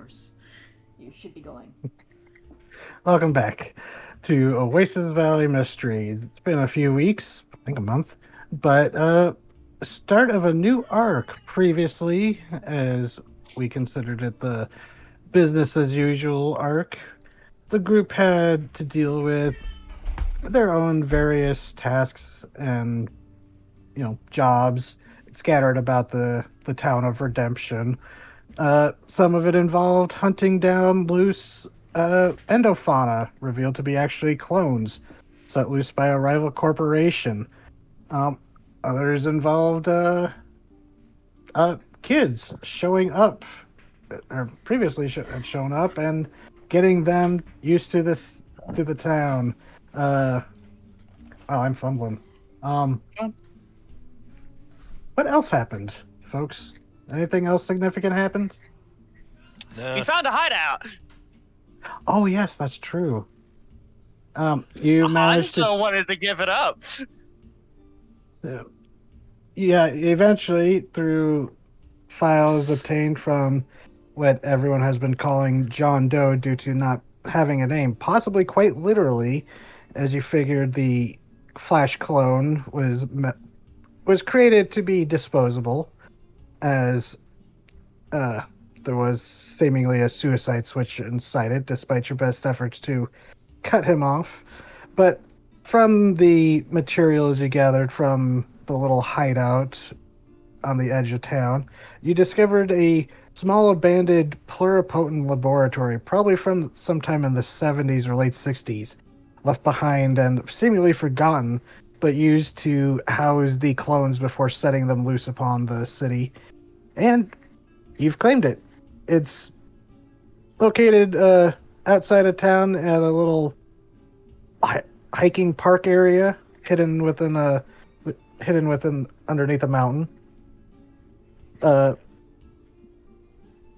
course. You should be going. Welcome back to Oasis Valley Mysteries. It's been a few weeks, I think a month, but start of a new arc previously, as we considered it the business as usual arc. The group had to deal with their own various tasks and jobs scattered about the town of Redemption. Some of it involved hunting down loose endofauna, revealed to be actually clones, set loose by a rival corporation. Um, Others involved kids showing up, or previously had shown up, and getting them used to the town. Uh, oh, I'm fumbling. Um, what else happened, folks? Anything else significant happened? We found a hideout. Oh yes, that's true. You managed to, Hanzo wanted to give it up. uh, yeah, eventually through files obtained from what everyone has been calling John Doe due to not having a name, possibly quite literally, as you figured the Flash clone was created to be disposable, as uh, there was seemingly a suicide switch inside it, despite your best efforts to cut him off. But from the materials you gathered from the little hideout on the edge of town, you discovered a small abandoned pluripotent laboratory, probably from sometime in the 70s or late 60s, left behind and seemingly forgotten, but used to house the clones before setting them loose upon the city. And you've claimed it. It's located outside of town at a little hiking park area, hidden within underneath a mountain. Uh,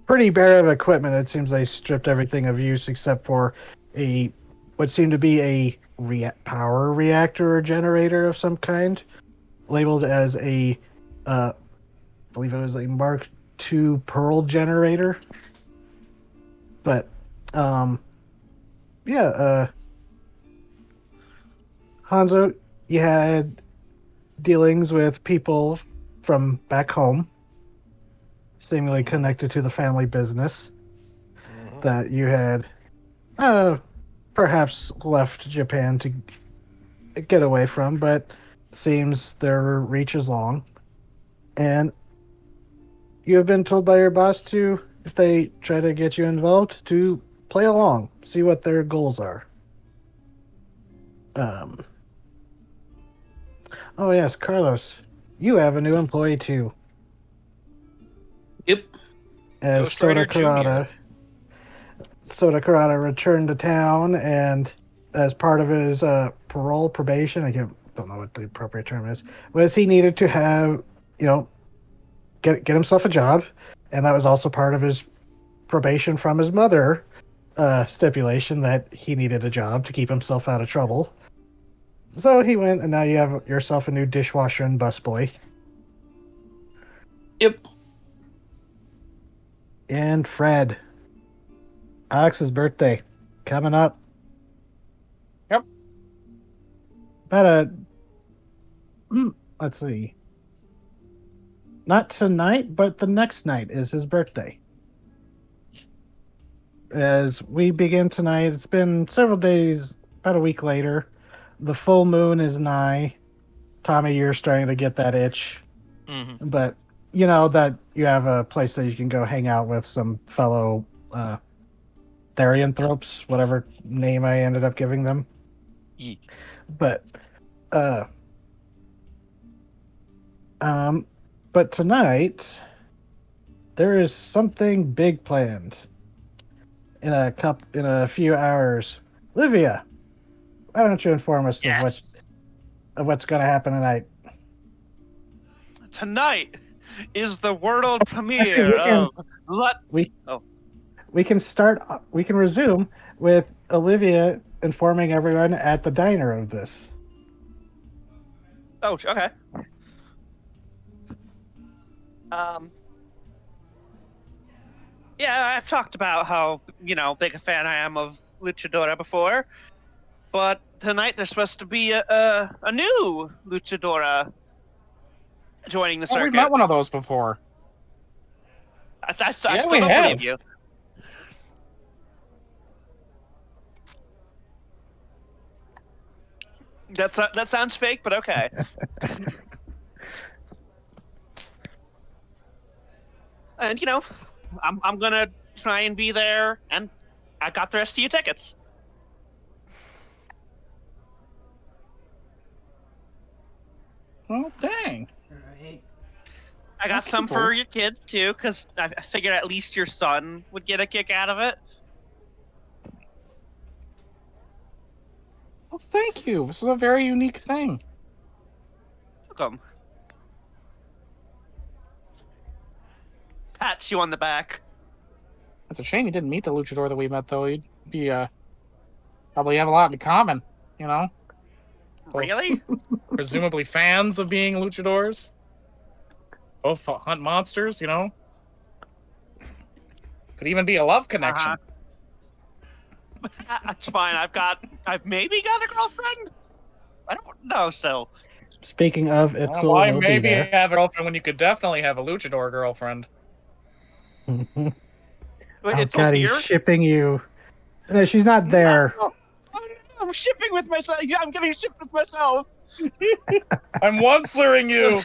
Pretty bare of equipment. It seems they stripped everything of use except for a what seemed to be a power reactor or generator of some kind, labeled as a, I believe it was a Mark II Pearl generator. But, um, yeah, Hanzo, you had dealings with people from back home, seemingly connected to the family business that you had uh, perhaps left Japan to get away from, but seems their reach is long. And you have been told by your boss to, if they try to get you involved, to play along, see what their goals are. Um, oh yes, Carlos, you have a new employee too. Yep. As Ghost Rider Jr. Soda Karada returned to town, and as part of his parole probation, don't know what the appropriate term is, was he needed to have, get himself a job, and that was also part of his probation from his mother stipulation that he needed a job to keep himself out of trouble. So he went, and now you have yourself a new dishwasher and busboy. Yep. And Fred, Alex's birthday coming up. Yep. About let's see. Not tonight, but the next night is his birthday. As we begin tonight, it's been several days, about a week later. The full moon is nigh. Tommy, you're starting to get that itch. Mm-hmm. But you know that you have a place that you can go hang out with some fellow Therianthropes, whatever name I ended up giving them. Yeah. But uh um but tonight there is something big planned in a few hours. Livia, why don't you inform us Yes. of what's going to happen tonight? Tonight is the world Actually, premiere of Let. we Oh. we can start. We can resume with Olivia informing everyone at the diner of this. Oh, okay. Um. Yeah, I've talked about how, big a fan I am of Luchadora before, but tonight there's supposed to be a new Luchadora joining the Oh, we've circuit. met one of those before. I Yeah, still we don't have. believe you. That sounds fake, but okay. And I'm gonna try and be there, and I got the rest of your tickets. Oh, dang. Alright. I got That's some cool. for your kids too, because I figured at least your son would get a kick out of it. Well, thank you. This is a very unique thing. Welcome. Pats you on the back. It's a shame you didn't meet the luchador that we met, though. You'd be, probably have a lot in common, you know? Both Really? presumably fans of being luchadors. Both hunt monsters, you know? Could even be a love connection. That's fine. I've maybe got a girlfriend. I don't know. So Speaking of, Itzel Why will be maybe there. have a girlfriend when you could definitely have a luchador girlfriend? wait, Oh it's God, he's here. shipping you. No, she's not there. No. I'm shipping with myself. Yeah, I'm getting shipped with myself. I'm once-lering you!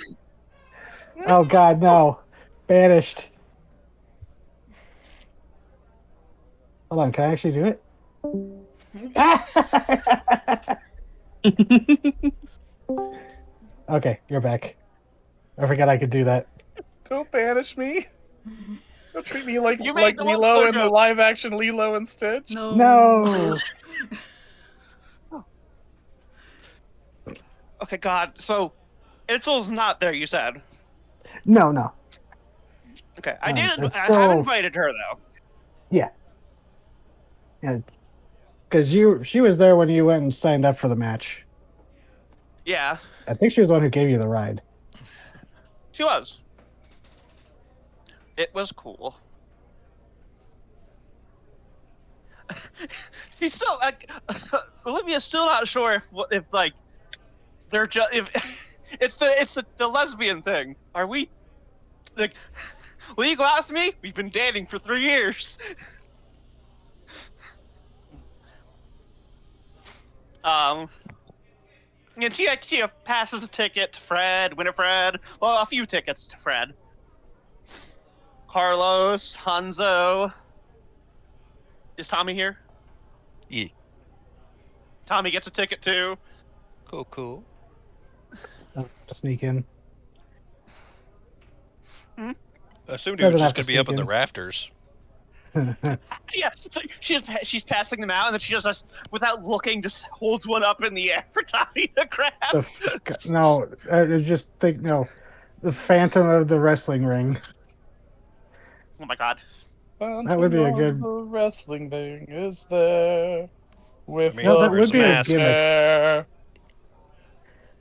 Oh God, no. Banished. Hold on, can I actually do it? Okay, you're back. I forgot I could do that. Don't banish me. Don't treat me like You made the Lilo monster in the joke. live-action Lilo and Stitch. No. No. Okay, God. So Itzel's not there. You said. No. Okay, I did. it's I have still- invited her though. Yeah, because she was there when you went and signed up for the match. Yeah, I think she was the one who gave you the ride. she was. It was cool. She's still like Olivia's still not sure if like they're just if it's the lesbian thing. Are we like? Will you go out with me? We've been dating for 3 years. And she passes a ticket to Fred, Winifred. Well, a few tickets to Fred. Carlos, Hanzo. Is Tommy here? Yeah. Tommy gets a ticket too. Cool. To sneak in. I assumed he was Doesn't have just to going to be up sneak in the in. rafters. Yeah, so she's passing them out, and then she just without looking, just holds one up in the air for Tommy to grab. No, I just think no. The Phantom of the Wrestling Ring. Oh my God! That would be a good- The wrestling thing is there with I mean, No, that love would be a mask. gimmick. there.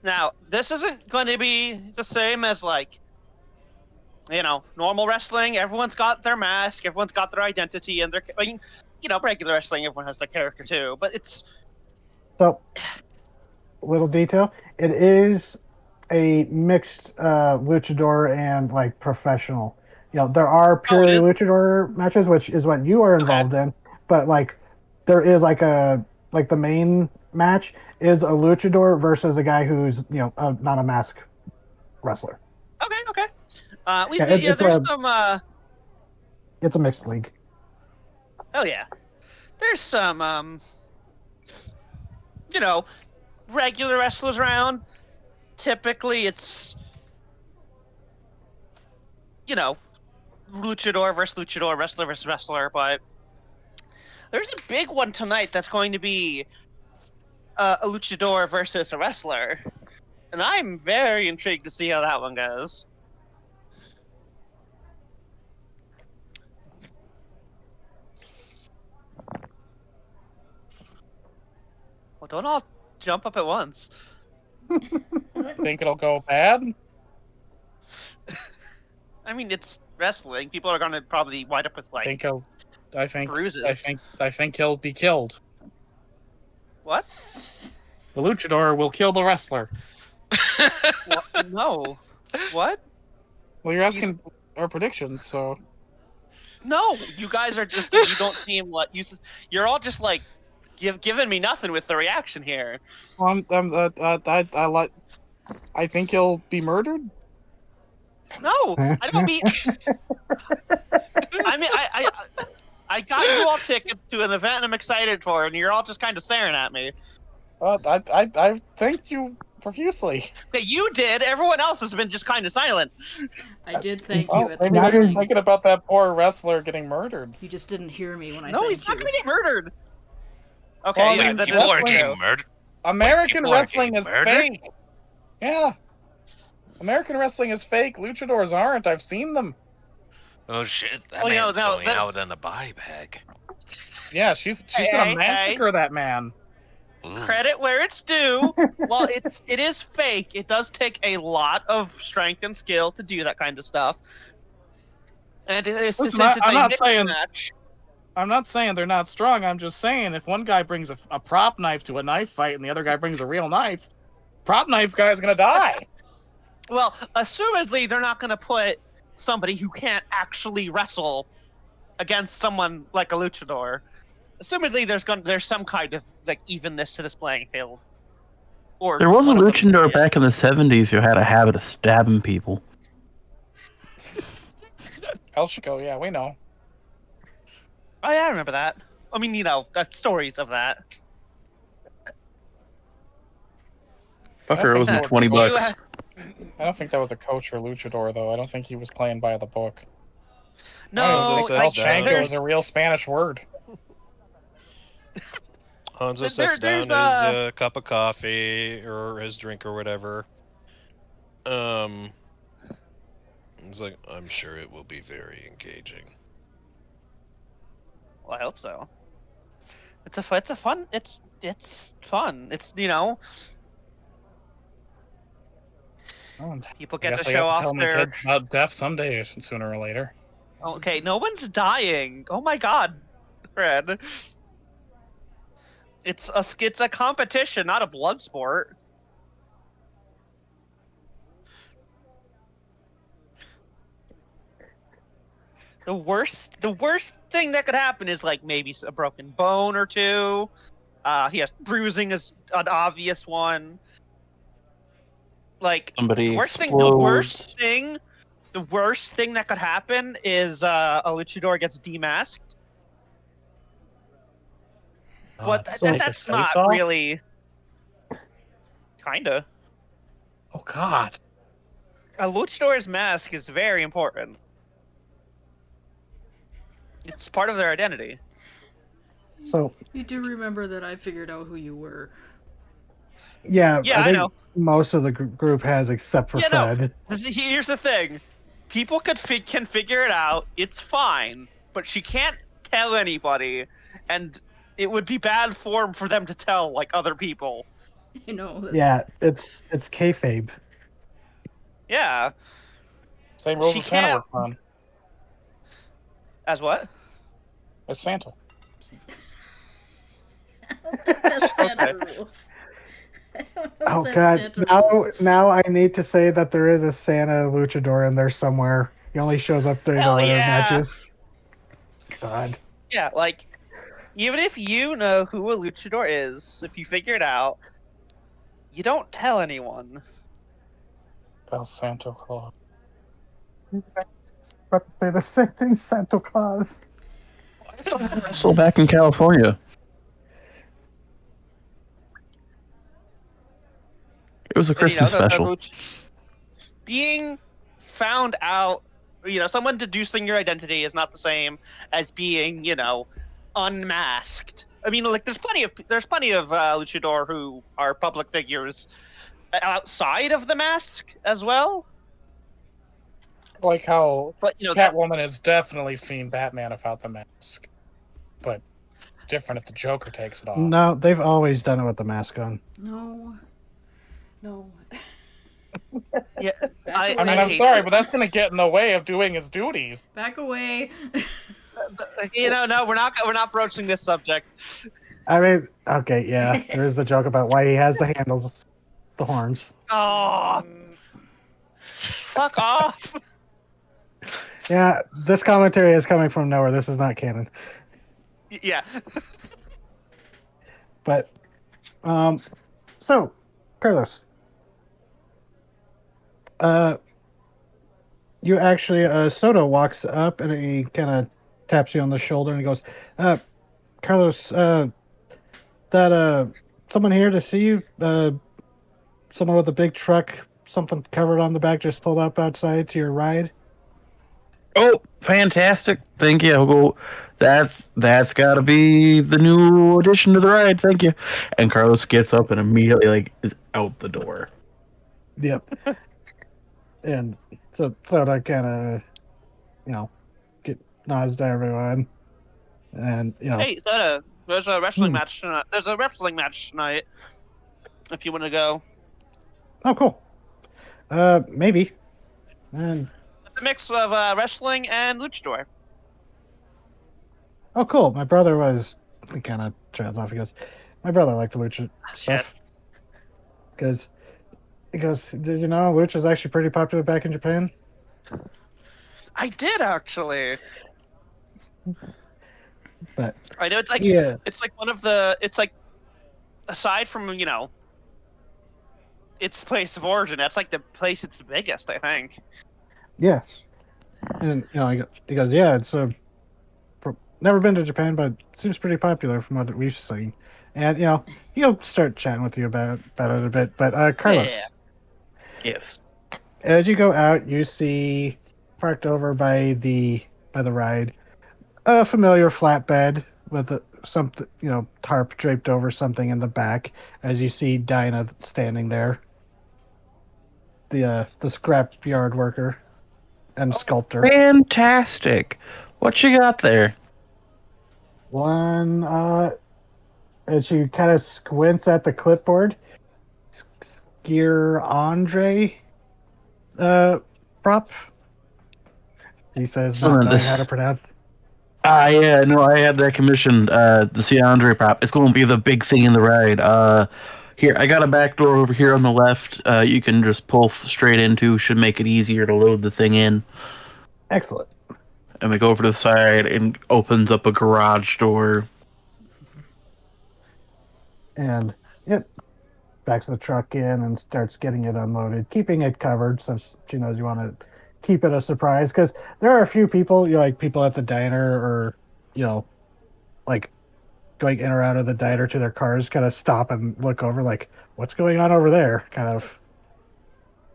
Now this isn't going to be the same as like, normal wrestling. Everyone's got their mask, everyone's got their identity, and their regular wrestling. Everyone has their character too, but it's So, little detail. It is a mixed luchador and like professional. There are purely is? luchador matches, which is what you are involved in. But like, there is like the main match is a luchador versus a guy who's not a mask wrestler. okay. It's There's a- some. It's a mixed league. Oh yeah, there's some regular wrestlers around. Typically, it's luchador versus luchador, wrestler versus wrestler. But there's a big one tonight that's going to be a luchador versus a wrestler, and I'm very intrigued to see how that one goes. Well, don't all jump up at once. Think it'll go bad? I mean, it's wrestling. People are gonna probably wind up with I think he'll. bruises. I think he'll be killed. What? The luchador will kill the wrestler. What? No. What? Well, you're asking our predictions, so No, you guys are just you don't seem like you're all just like giving me nothing with the reaction here. I think he'll be murdered. No, I don't mean. I mean, I got you all tickets to an event I'm excited for, and you're all just kind of staring at me. I thank you profusely. Okay, you did. Everyone else has been just kind of silent. I did thank Oh, you at the maybe I'm just beginning. thinking about that poor wrestler getting murdered. You just didn't hear me when I No, thanked he's not you. going to get murdered. Okay, Well, I yeah, mean, that People is are wrestling- getting murdered. American people are wrestling getting is murdered? fake. Yeah. American wrestling is fake. Luchadors aren't. I've seen them. Oh shit! That Well, you know, man's no, going that- out with a body bag. Yeah, she's Hey, gonna hey, massacre that man. Ooh. Credit where it's due. Well, it is fake. It does take a lot of strength and skill to do that kind of stuff. And it's Listen, since it's I'm a not mixed saying- match. I'm not saying they're not strong. I'm just saying if one guy brings a prop knife to a knife fight and the other guy brings a real knife, prop knife guy's gonna die. Well, assumedly, they're not going to put somebody who can't actually wrestle against someone like a luchador. Assumedly, there's some kind of like evenness to this playing field. Or There was a one of them- luchador back in the 70s who had a habit of stabbing people. El Chico, yeah, we know. Oh yeah, I remember that. I mean, you know, stories of that. Fucker owes me think 20 You bucks. ha- I don't think that was a coach or luchador though. I don't think he was playing by the book. No, Hanzo El sits Chango down. is a real Spanish word. Hanzo There- sets down there's his cup of coffee or his drink or whatever. It's like, I'm sure it will be very engaging. Well, I hope so. It's fun. It's fun. It's you know, Oh, people I get guess to I show have to off tell my their. kids about death someday, sooner or later. Okay, no one's dying. Oh my god, Fred. It's a competition, not a blood sport. The worst thing that could happen is like maybe a broken bone or two. Yes, bruising is an obvious one. Like Somebody the explodes. worst thing that could happen is a luchador gets demasked. But so take that's his not face off? really. Kinda. Oh God. A luchador's mask is very important. It's part of their identity. So You do remember that I figured out who you were. yeah, Yeah, I think know. most of the group has, except for Yeah, no. Fred. Here's the thing: people can figure it out. It's fine, but she can't tell anybody, and it would be bad form for them to tell like other people. You know. That's- Yeah, it's kayfabe. Yeah. Same rules She as Santa can't- work on. As what? As Santa. That's Santa rules. I don't know Oh if that's god, Santa rules. now I need to say that there is a Santa luchador in there somewhere. He only shows up during Hell the winter yeah. matches. God. Yeah, like even if you know who a luchador is, if you figure it out, you don't tell anyone. El Santa Claus. About to say the same thing, Santa Claus. Still back in California. It was a And, Christmas the special. being found out, someone deducing your identity is not the same as being, unmasked. I mean, like there's plenty of luchador who are public figures outside of the mask as well. Like how But Catwoman has definitely seen Batman without the mask, but different if the Joker takes it off. No, they've always done it with the mask on. No. No. Yeah, Back I away. I mean, I'm hate sorry, it. but that's gonna get in the way of doing his duties. Back away. No, we're not broaching this subject. I mean, okay, yeah, there is the joke about why he has the handles, the horns. Oh, fuck off. Yeah, this commentary is coming from nowhere. This is not canon. Yeah. But, so, Carlos, you actually, Soto walks up and he kind of taps you on the shoulder and he goes, Carlos, someone here to see you, someone with a big truck, something covered on the back just pulled up outside to your ride. Oh, fantastic! Thank you. I'll go. That's got to be the new addition to the ride. Thank you. And Carlos gets up and immediately is out the door. Yep. And so Soto kind of, get nods to everyone. And, Hey, Soda, there's a wrestling match tonight. There's a wrestling match tonight. If you want to go, oh, cool. Maybe. And it's a mix of wrestling and luchador. oh, cool. My brother was. He kind of trails off. He goes, my brother liked lucha stuff. Because he goes, did you know lucha is actually pretty popular back in Japan? I did actually. But I know it's like yeah, it's like one of the. It's like aside from its place of origin, that's like the place it's the biggest. I think. yeah. And he goes, yeah, it's never been to Japan, but it seems pretty popular from what we've seen. And he'll start chatting with you about it a bit. But Carlos, Yeah. Yes. as you go out, you see parked over by the ride a familiar flatbed with something tarp draped over something in the back. As you see Dinah standing there, the scrap yard worker and sculptor. Fantastic. What you got there? One, and she kind of squints at the clipboard. Gear Andre, prop. He says, Some not of knowing this- how to pronounce. Yeah, no, I had that commissioned. The Ciandre prop. It's going to be the big thing in the ride. Here, I got a back door over here on the left. You can just pull straight into. Should make it easier to load the thing in. Excellent. And we go over to the side and opens up a garage door. And it backs the truck in and starts getting it unloaded, keeping it covered since she knows you want to keep it a surprise. Because there are a few people, like people at the diner or, like going in or out of the diner to their cars, kind of stop and look over, like, what's going on over there? Kind of.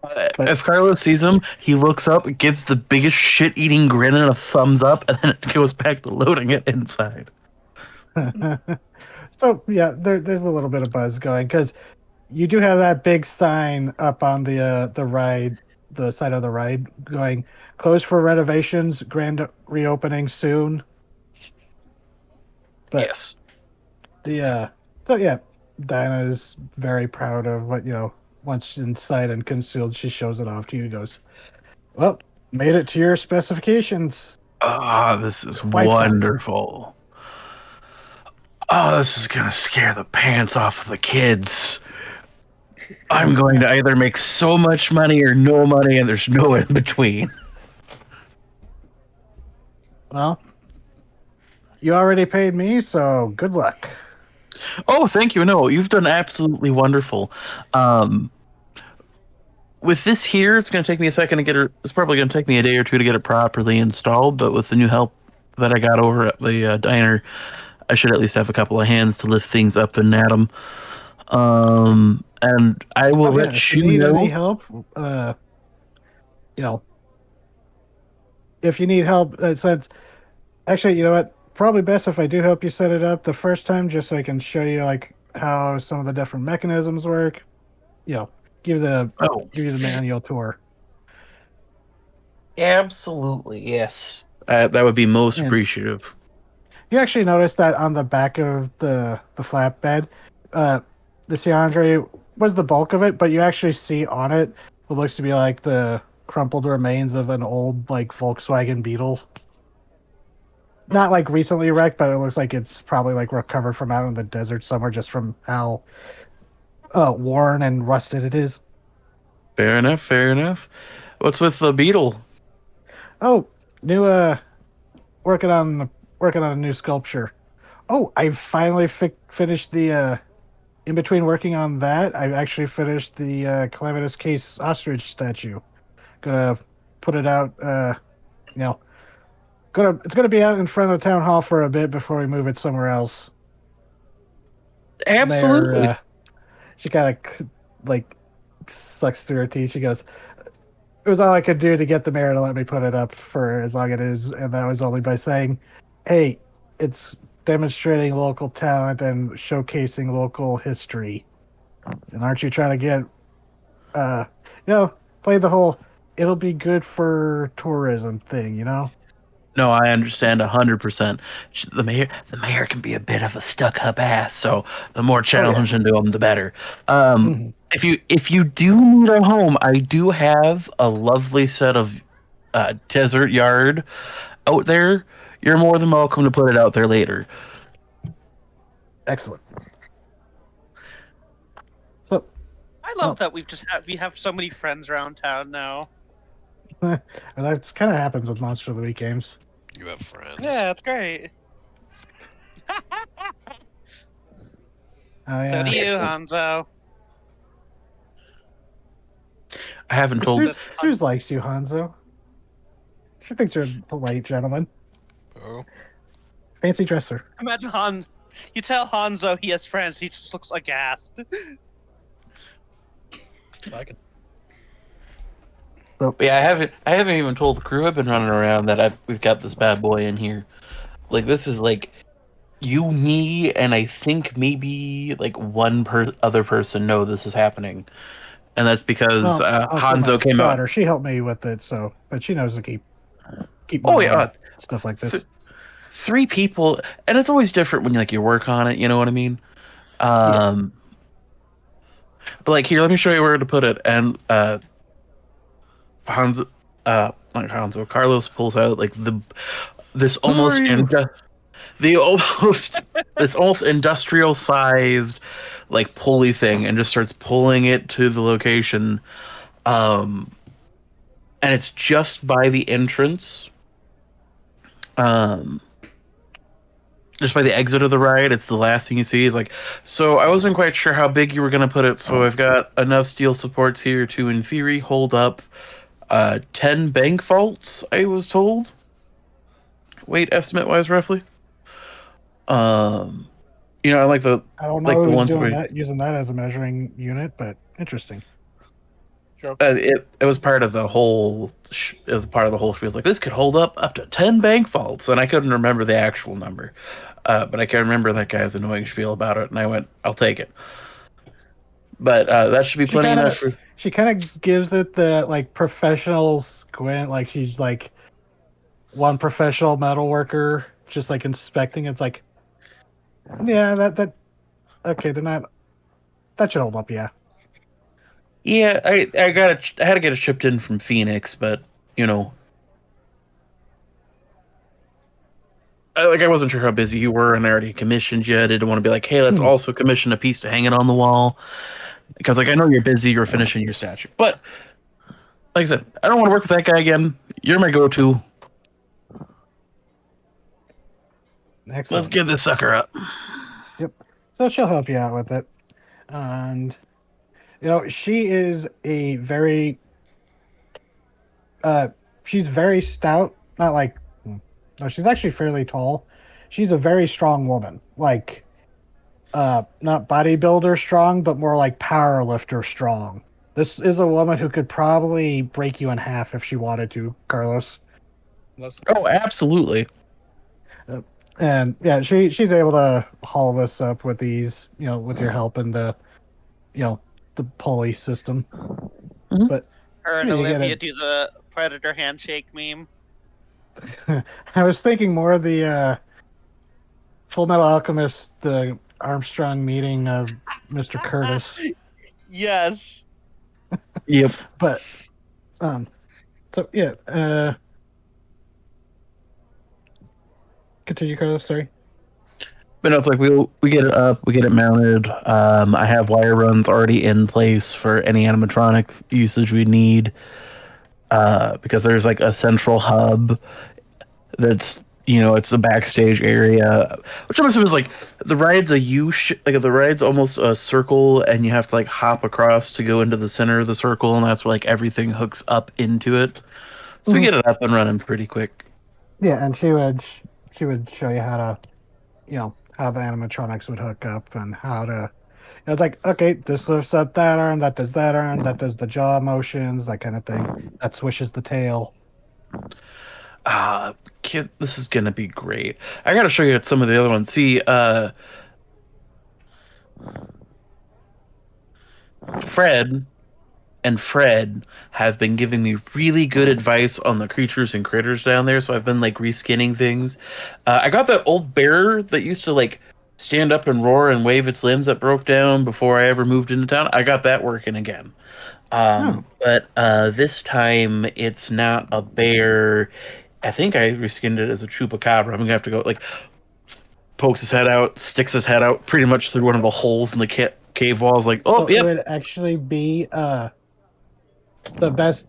But- If Carlos sees him, he looks up, gives the biggest shit-eating grin and a thumbs up, and then it goes back to loading it inside. So yeah, there's a little bit of buzz going because you do have that big sign up on the ride, the side of the ride, going closed for renovations, grand reopening soon. But Yes. so yeah, Dinah's very proud of what once inside and concealed, she shows it off to you. Goes, well, made it to your specifications. Ah, this is Quite wonderful. Oh, this is gonna scare the pants off of the kids. I'm going to either make so much money or no money, and there's no in between. Well, you already paid me, so good luck. Oh, thank you. No, you've done absolutely wonderful. With this here, it's going to take me a second to get it. It's probably going to take me a day or two to get it properly installed. But with the new help that I got over at the diner, I should at least have a couple of hands to lift things up and at them. And I will let If you need know. any help, if you need help, since actually, you know what? Probably best if I do help you set it up the first time, just so I can show you like how some of the different mechanisms work. Give you the manual tour. Absolutely, yes. That would be most And- appreciative. You actually notice that on the back of the flatbed, the Ciandre was the bulk of it, but you actually see on it what looks to be like the crumpled remains of an old like Volkswagen Beetle. Not like recently wrecked, but it looks like it's probably like recovered from out in the desert somewhere, just from how worn and rusted it is. Fair enough. Fair enough. What's with the beetle? Oh, new working on a new sculpture. Oh, I finally finished the in between working on that, I've actually finished the Calamitous Case ostrich statue. Gonna put it out you know, it's gonna be out in front of the town hall for a bit before we move it somewhere else. Absolutely. Mayor, she kind of like sucks through her teeth. She goes, "It was all I could do to get the mayor to let me put it up for as long as it is, and that was only by saying, hey, it's demonstrating local talent and showcasing local history. And aren't you trying to get, uh, play the whole it'll be good for tourism thing, you know?" No, I understand 100%. The mayor can be a bit of a stuck-up ass, so the more challenging to him, the better. Mhm. If you do need a home, I do have a lovely set of desert yard out there. You're more than welcome to put it out there later. Excellent. So, I love that we have so many friends around town now. that's kind of happens with Monster of the Week games. You have friends. Yeah, that's great. Oh, So do you, Excellent. Hanzo. I haven't told. Suze likes you, Hanzo. She thinks you're a polite gentleman. Oh, Fancy dresser. Imagine you tell Hanzo he has friends, he just looks aghast. But yeah, I haven't even told the crew I've been running around that we've got this bad boy in here. Like this is like you, me, and I think maybe like one other person know this is happening, and that's because Also Hanzo my came out. daughter, she helped me with it, so but she knows to keep Oh moving yeah, stuff like this. 3 people, and it's always different when you work on it. You know what I mean? But like here, let me show you where to put it. And Hanzo, not Hanzo, Carlos pulls out like this almost this almost industrial sized like pulley thing, and just starts pulling it to the location. And it's just by the entrance. Just by the exit of the ride. It's the last thing you see. Is like, so I wasn't quite sure how big you were going to put it, so I've got enough steel supports here to, in theory, hold up 10 bank vaults, I was told. Weight estimate-wise, roughly. I like the... I don't know like the who's ones doing where- that, using that as a measuring unit, but interesting. It was part of the whole. It was part of the whole spiel. It was like, this could hold up to 10 bank vaults, and I couldn't remember the actual number, but I can remember that guy's annoying spiel about it, and I went, "I'll take it." But that should be plenty enough for. She kind of gives it the like professional squint, like she's like one professional metal worker, just like inspecting. It's like, yeah, that okay, they're not. That should hold up, yeah. Yeah, I had to get it shipped in from Phoenix, but I wasn't sure how busy you were, and I already commissioned you. I didn't want to be like, hey, let's also commission a piece to hang it on the wall, because I know you're busy. You're finishing your statue, but like I said, I don't want to work with that guy again. You're my go-to. Excellent. Let's get this sucker up. Yep. So she'll help you out with it, and she is a very she's very stout. Not like no, she's actually fairly tall. She's a very strong woman. Like not bodybuilder strong, but more like power lifter strong. This is a woman who could probably break you in half if she wanted to, Carlos. Oh, absolutely. And yeah, she's able to haul this up with ease, with your help in the the pulley system. Mhm. But Her and Yeah, you gotta- Olivia do the predator handshake meme. I was thinking more of the Full Metal Alchemist, the Armstrong meeting of Mr. Curtis. Yes. Yep. But so yeah, continue, Carlos. Sorry. But no, it's like we get it up, we get it mounted. I have wire runs already in place for any animatronic usage we need. Because there's like a central hub that's it's a backstage area, which I'm assuming is like the ride's a like the ride's almost a circle, and you have to like hop across to go into the center of the circle, and that's where like everything hooks up into it. So we get it up and running pretty quick. Yeah, and she would show you how to, how the animatronics would hook up and how to. It's like, okay, this lifts up that arm, that does that arm, that does the jaw motions, that kind of thing. That swishes the tail. Kid, this is gonna be great. I gotta show you some of the other ones. See, Fred and Fred have been giving me really good advice on the creatures and critters down there, so I've been like reskinning things. I got that old bear that used to like stand up and roar and wave its limbs that broke down before I ever moved into town. I got that working again. But this time it's not a bear. I think I reskinned it as a chupacabra. I'm gonna have to go like pokes his head out, sticks his head out pretty much through one of the holes in the cave walls. Like, oh, So yep. it would actually be the best.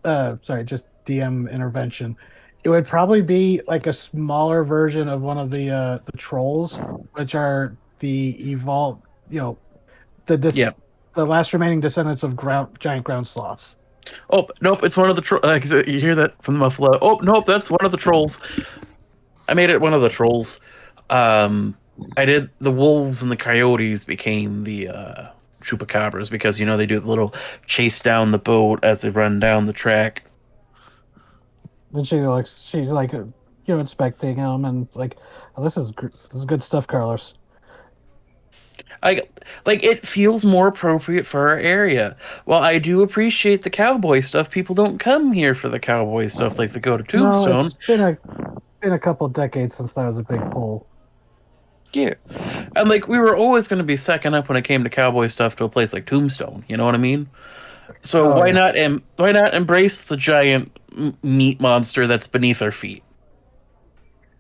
Sorry, just DM intervention. It would probably be like a smaller version of one of the trolls, which are the evolved. The last remaining descendants of giant ground sloths. Oh, nope, it's one of the trolls. You hear that from the muffler. Oh, nope, that's one of the trolls. I made it one of the trolls. I did the wolves and the coyotes became the chupacabras because they do the little chase down the boat as they run down the track. Then she's like, inspecting them and like, oh, this is good stuff, Carlos. It feels more appropriate for our area. While I do appreciate the cowboy stuff, people don't come here for the cowboy stuff like they go to Tombstone. No, it's been a couple decades since that was a big pull. Yeah, and we were always going to be second up when it came to cowboy stuff to a place like Tombstone. You know what I mean? So why not embrace the giant meat monster that's beneath our feet?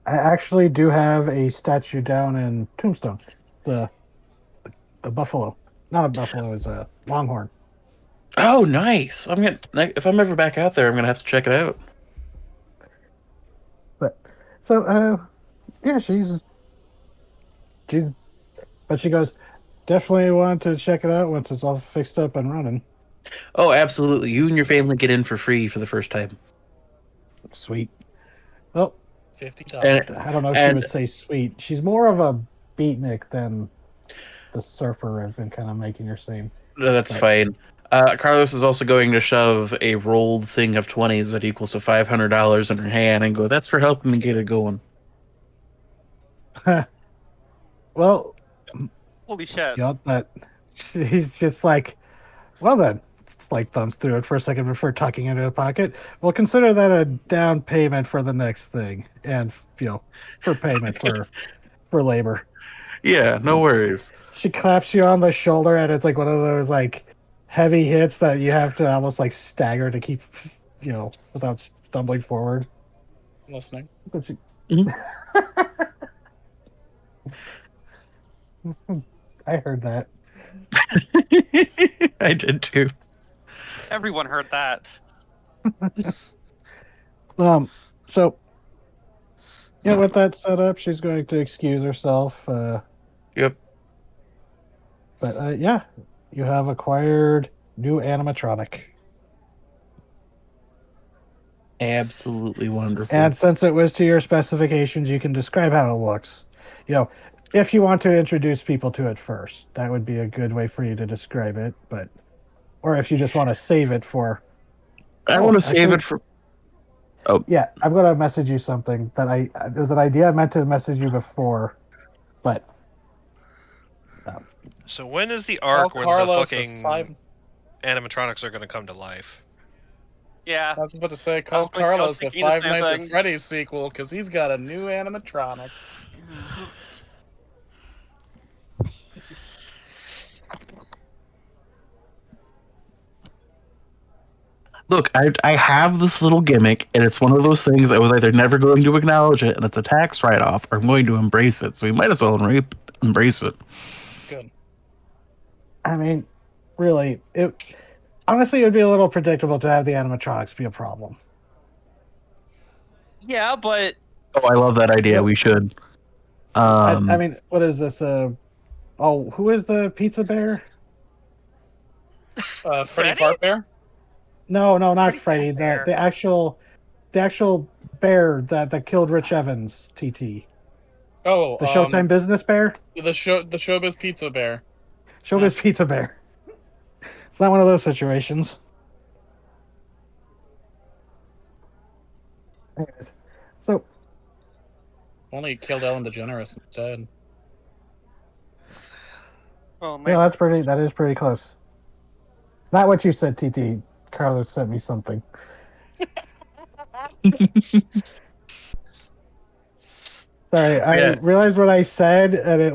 I actually do have a statue down in Tombstone. The buffalo, not a buffalo, it's a longhorn. Oh, nice! If I'm ever back out there, I'm gonna have to check it out. But yeah, but she goes, definitely want to check it out once it's all fixed up and running. Oh, absolutely! You and your family get in for free for the first time. Sweet. Well, $50. I don't know if she would say sweet. She's more of a beatnik than the surfer I've been kind of making her seem. No, that's fine. Carlos is also going to shove a rolled thing of 20s that equals to $500 in her hand and go, that's for helping me get it going. Well, Holy shit. but he's just like, well then, it's like thumbs through it for a second before tucking into the pocket. Well, consider that a down payment for the next thing and, for payment for labor. Yeah, no worries. She claps you on the shoulder, and it's like one of those like heavy hits that you have to almost like stagger to keep, without stumbling forward. I'm listening. But she... I heard that. I did too. Everyone heard that. So, with that set up, she's going to excuse herself. Yep. But yeah, you have acquired new animatronic. Absolutely wonderful. And since it was to your specifications, you can describe how it looks. If you want to introduce people to it first, that would be a good way for you to describe it. Or if you just want to save it for... I want to save it for... Oh. Yeah, I'm going to message you something that there's an idea I meant to message you before, but... So when is the arc where the fucking animatronics are going to come to life? Yeah. I was about to say, call Carlos a Five Nights at Freddy's sequel, because he's got a new animatronic. Look, I have this little gimmick, and it's one of those things I was either never going to acknowledge it, and it's a tax write-off, or I'm going to embrace it. So we might as well embrace it. Good. I mean, really, honestly, it would be a little predictable to have the animatronics be a problem. Yeah, but Oh, I love that idea. We should. I mean, what is this? Who is the pizza bear? Freddy Freddy? Fart Bear? No, not Freddy Freddy. Bear. The actual bear that killed Rich Evans. TT. Oh, The Showtime Business Bear. the Showbiz Pizza Bear. Showbiz Pizza Bear. It's not one of those situations. Anyways, so Only he killed Ellen DeGeneres instead. oh man, that is pretty close. Not what you said, TT. Carlos sent me something. Sorry, I realized what I said, and it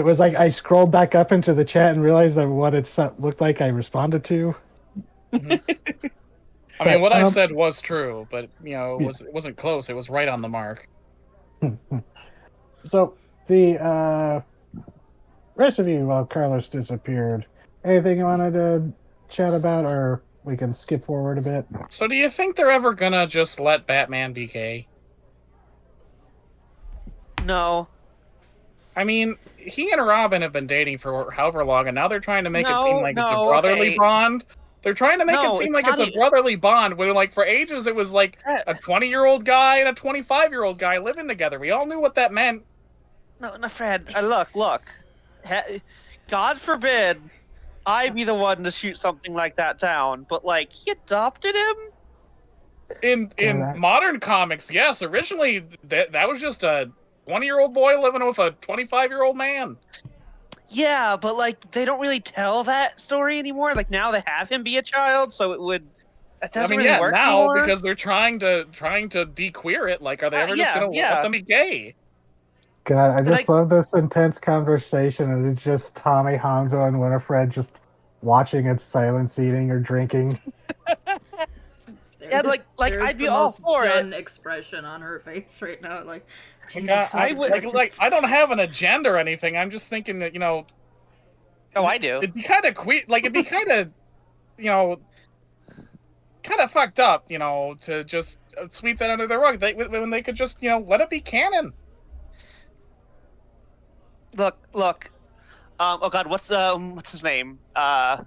was like I scrolled back up into the chat and realized that what it looked like I responded to. Mm-hmm. I mean, what I said was true, but it wasn't close. It was right on the mark. So the rest of you, while Carlos disappeared, anything you wanted to chat about, or we can skip forward a bit? So, do you think they're ever gonna just let Batman be gay? no. I mean, he and Robin have been dating for however long, and now they're trying to make it No, seem like it's a no, brotherly okay. bond. They're trying to make No, it seem it's like not it's a even- brotherly bond, when like for ages it was like Fred. a 20-year-old guy and a 25-year-old guy living together. We all knew what that meant. No, Fred. Look. God forbid I be the one to shoot something like that down, but like he adopted him. In modern comics, yes. Originally, that was just a 20-year-old boy living with a 25-year-old man. Yeah, but like they don't really tell that story anymore. Like now they have him be a child, so it doesn't really work now anymore. because they're trying to de-queer it. Like, are they ever just gonna let them be gay? God, I just love this intense conversation, and it's just Tommy, Hanzo, and Winifred just watching it, silence eating or drinking. Yeah, like I'd be all for it. Expression on her face right now, like Jesus, I don't have an agenda or anything. I'm just thinking that Oh, I do. It'd be kind of it'd be kind of kind of fucked up, to just sweep that under the rug. When they could just let it be canon. Look. Oh God, what's his name? The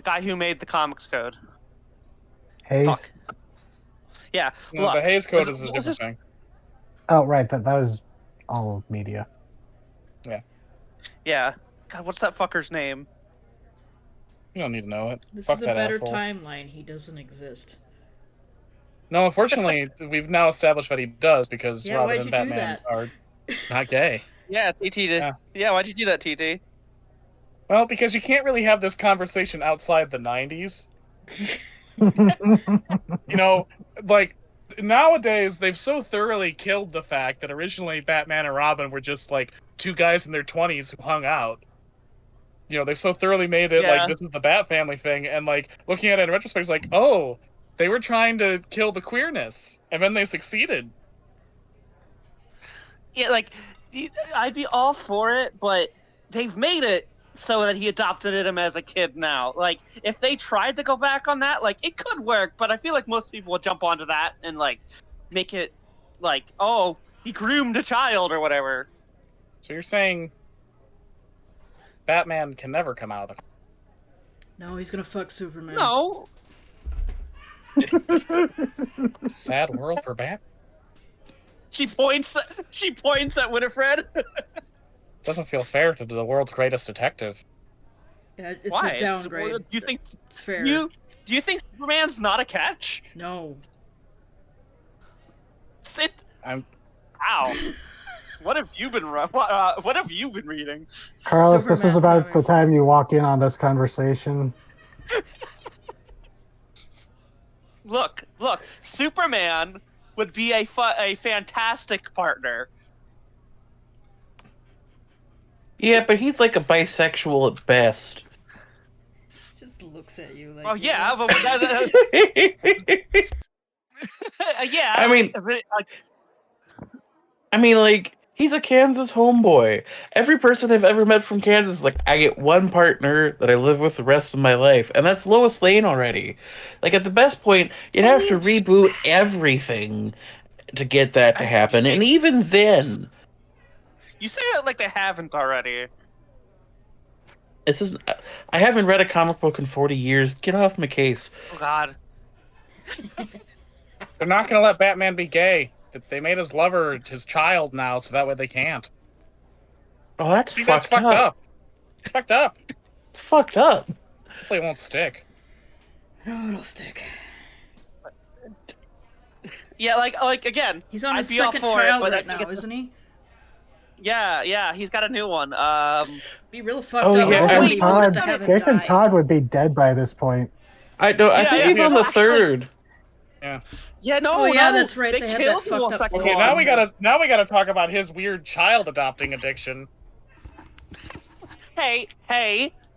guy who made the comics code. Hayes. Fuck. Yeah. No, look, the Hayes Code is a different thing. Oh, right. That was all media. Yeah. God, what's that fucker's name? You don't need to know it. This Fuck is a that better asshole. timeline. He doesn't exist. No, unfortunately, we've now established that he does because Yeah, Robin why'd and you do Batman that? are not gay. Yeah, TT did. Yeah, why'd you do that, TT? Well, because you can't really have this conversation outside the 90s. Like, nowadays, they've so thoroughly killed the fact that originally Batman and Robin were just, like, two guys in their 20s who hung out. They so thoroughly made it, like, this is the Bat Family thing, and, like, looking at it in retrospect, it's like, oh, they were trying to kill the queerness, and then they succeeded. Yeah, like, I'd be all for it, but they've made it so that he adopted him as a kid now. Like, if they tried to go back on that, like, it could work, but I feel like most people would jump onto that and, like, make it, like, oh, he groomed a child or whatever. So you're saying Batman can never come out of the... No, he's gonna fuck Superman. No. Sad world for Batman. She points at Winifred. Doesn't feel fair to the world's greatest detective. Yeah, it's Why? a downgrade. Do you think it's fair? Do you think Superman's not a catch? No. Sit. I'm. Ow. What have you been what have you been reading? Carlos, Superman this is about comics. the time you walk in on this conversation. Look. Superman would be a fantastic partner. Yeah, but he's like a bisexual at best. Just Just looks at you like. Oh yeah, but yeah. I mean, like, he's a Kansas homeboy. Every person I've ever met from Kansas is like, I get one partner that I live with the rest of my life, and that's Lois Lane already. Like, at the best point, you'd have to reboot everything to get that to happen, and even then... You say it like they haven't already. This is... I haven't read a comic book in 40 years. Get off my case. Oh, God. They're not going to let Batman be gay. They made his lover his child now, so that way they can't. Oh, that's fucked up. It's fucked up. It's fucked up. Hopefully it won't stick. No, it'll stick. Yeah, like again. He's on his second child right now, isn't he? Yeah, he's got a new one. Be real fucked up. Yeah, Jason Todd would be dead by this point. I think he's on the third. Yeah. Yeah, no, oh yeah, that's right. They had that fucked up. Okay, now we gotta talk about his weird child adopting addiction. Hey,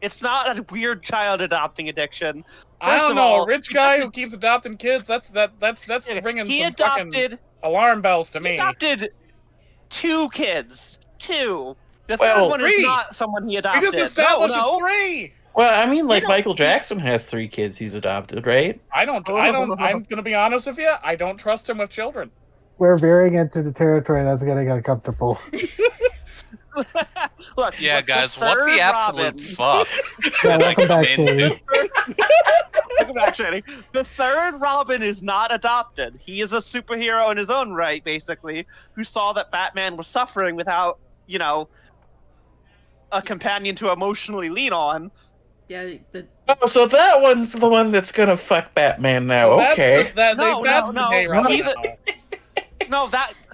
it's not a weird child adopting addiction. I don't know, a rich guy who keeps adopting kids. That's ringing some fucking alarm bells to me. He adopted 2 kids. 2. The third one is not someone he adopted. We just established it's 3. Well, I mean, like, Michael Jackson has 3 kids he's adopted, right? I'm gonna be honest with you, I don't trust him with children. We're veering into the territory that's getting uncomfortable. Look, yeah, guys, what the absolute fuck? Yeah, welcome back, Shady. Welcome back, Shady. The third Robin is not adopted. He is a superhero in his own right, basically, who saw that Batman was suffering without, a companion to emotionally lean on. Yeah. Oh, so that one's the one that's gonna fuck Batman now. So okay.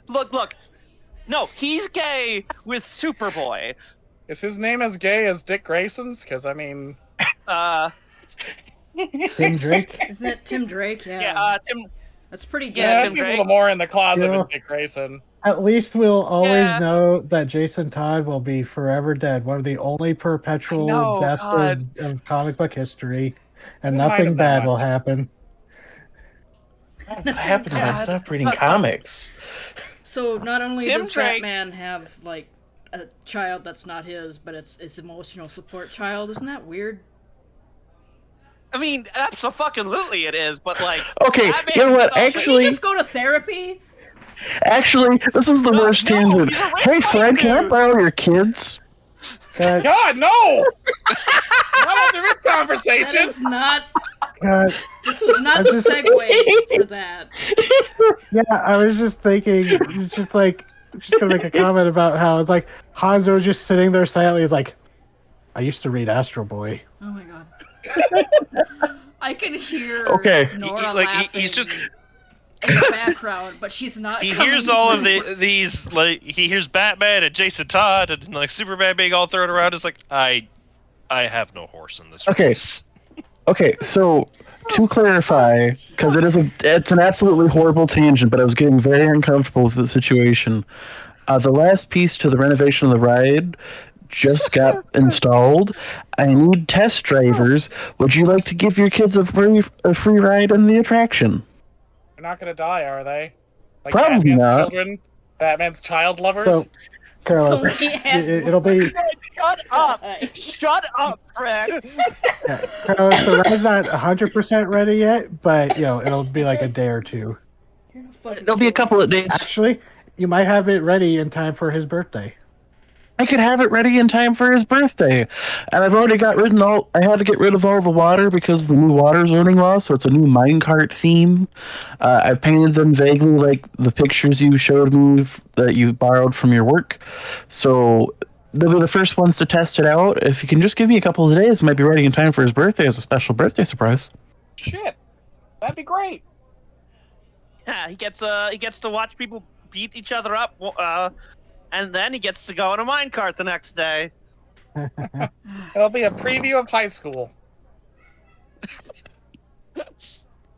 Look. No, he's gay with Superboy. Is his name as gay as Dick Grayson's? Because I mean, Tim Drake. Isn't it Tim Drake? Yeah. Yeah, Tim. That's pretty good. Yeah, he's a little more in the closet than Dick Grayson. At least we'll always know that Jason Todd will be forever dead. One of the only perpetual deaths of comic book history, and nothing bad will happen. What happened when I stopped reading comics? So not only does Batman have like a child that's not his, but it's emotional support child. Isn't that weird? I mean, absolutely it is, but like. Okay, you know what? Actually, should he just go to therapy? Actually, this is the worst tangent. Hey, Fred, can I borrow your kids? God, no! Not after this conversation. That is not. This was not the segue for that. Yeah, I was just thinking, it's just gonna make a comment about how it's like Hanzo was just sitting there silently. It's like, I used to read Astro Boy. Oh my god. I can hear Nora laughing. He's just. In the background, but she's not. He hears all of these, like he hears Batman and Jason Todd and like Superman being all thrown around. It's like I have no horse in this race. Okay, so to clarify, because it's an absolutely horrible tangent, but I was getting very uncomfortable with the situation. The last piece to the renovation of the ride just got installed. I need test drivers. Would you like to give your kids a free ride on the attraction? They're not gonna die, are they? Like Probably Batman's not. Children, Batman's child lovers. So, Carlos, it'll be. Shut up, Fred. Yeah, Carlos, the ride's not 100% ready yet, but it'll be like a day or 2. It'll be a couple of days. Actually, you might have it ready in time for his birthday. I could have it ready in time for his birthday. And I've already I had to get rid of all the water because of the new water zoning law, so it's a new minecart theme. I painted them vaguely like the pictures you showed me that you borrowed from your work. So they'll be the first ones to test it out. If you can just give me a couple of days, it might be ready in time for his birthday as a special birthday surprise. Shit. That'd be great. Yeah, he gets to watch people beat each other up. And then he gets to go in a minecart the next day. It'll be a preview of high school.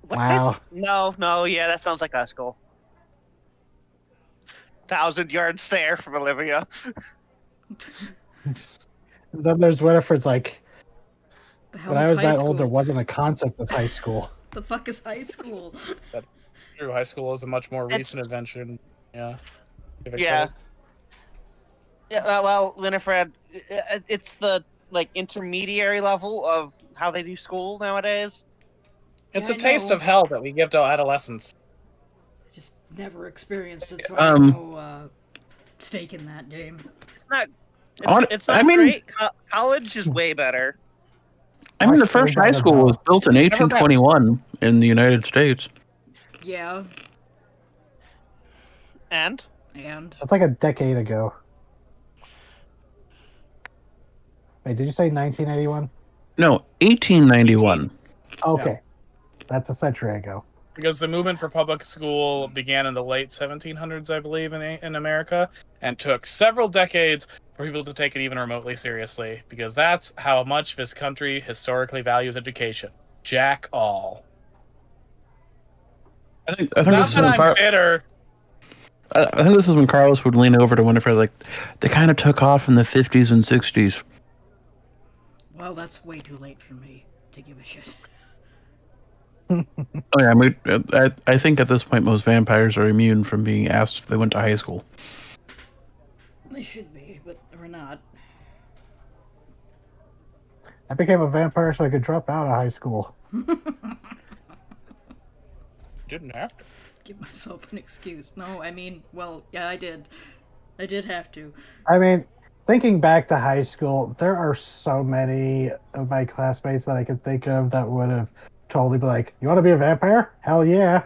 Wow. No, yeah, that sounds like high school. 1,000 yard stare from Olivia. Then there's Winifred's like, The hell When I is was high that school? old, there wasn't a concept of high school. The fuck is high school? True, high school is a much more It's- recent invention. Yeah. Give it Yeah. credit. Yeah, well, Winifred, it's the like intermediary level of how they do school nowadays. It's Yeah, a I taste know. of hell that we give to adolescents. Just never experienced it, so I have no stake in that game. It's not. Hon- It's not I mean- great. College is way better. I mean, the Actually, first high better school than was built in 1821 in the United States. Yeah, And and That's like a decade ago. Wait, did you say 1981? No, 1891. Okay. That's a century ago. Because the movement for public school began in the late 1700s, I believe, in America, and took several decades for people to take it even remotely seriously, because that's how much this country historically values education. Jack all. I think Not this is that when I'm bitter. I think this is when Carlos would lean over to Winifred, like, they kind of took off in the 50s and 60s. well, that's way too late for me to give a shit. Oh yeah, I think at this point most vampires are immune from being asked if they went to high school. They should be, but we're not. I became a vampire so I could drop out of high school. Didn't have to. Give myself an excuse. No, I mean, well, yeah, I did. I did have to. I mean, thinking back to high school, there are so many of my classmates that I could think of that would have totally be like, "You want to be a vampire? Hell yeah!"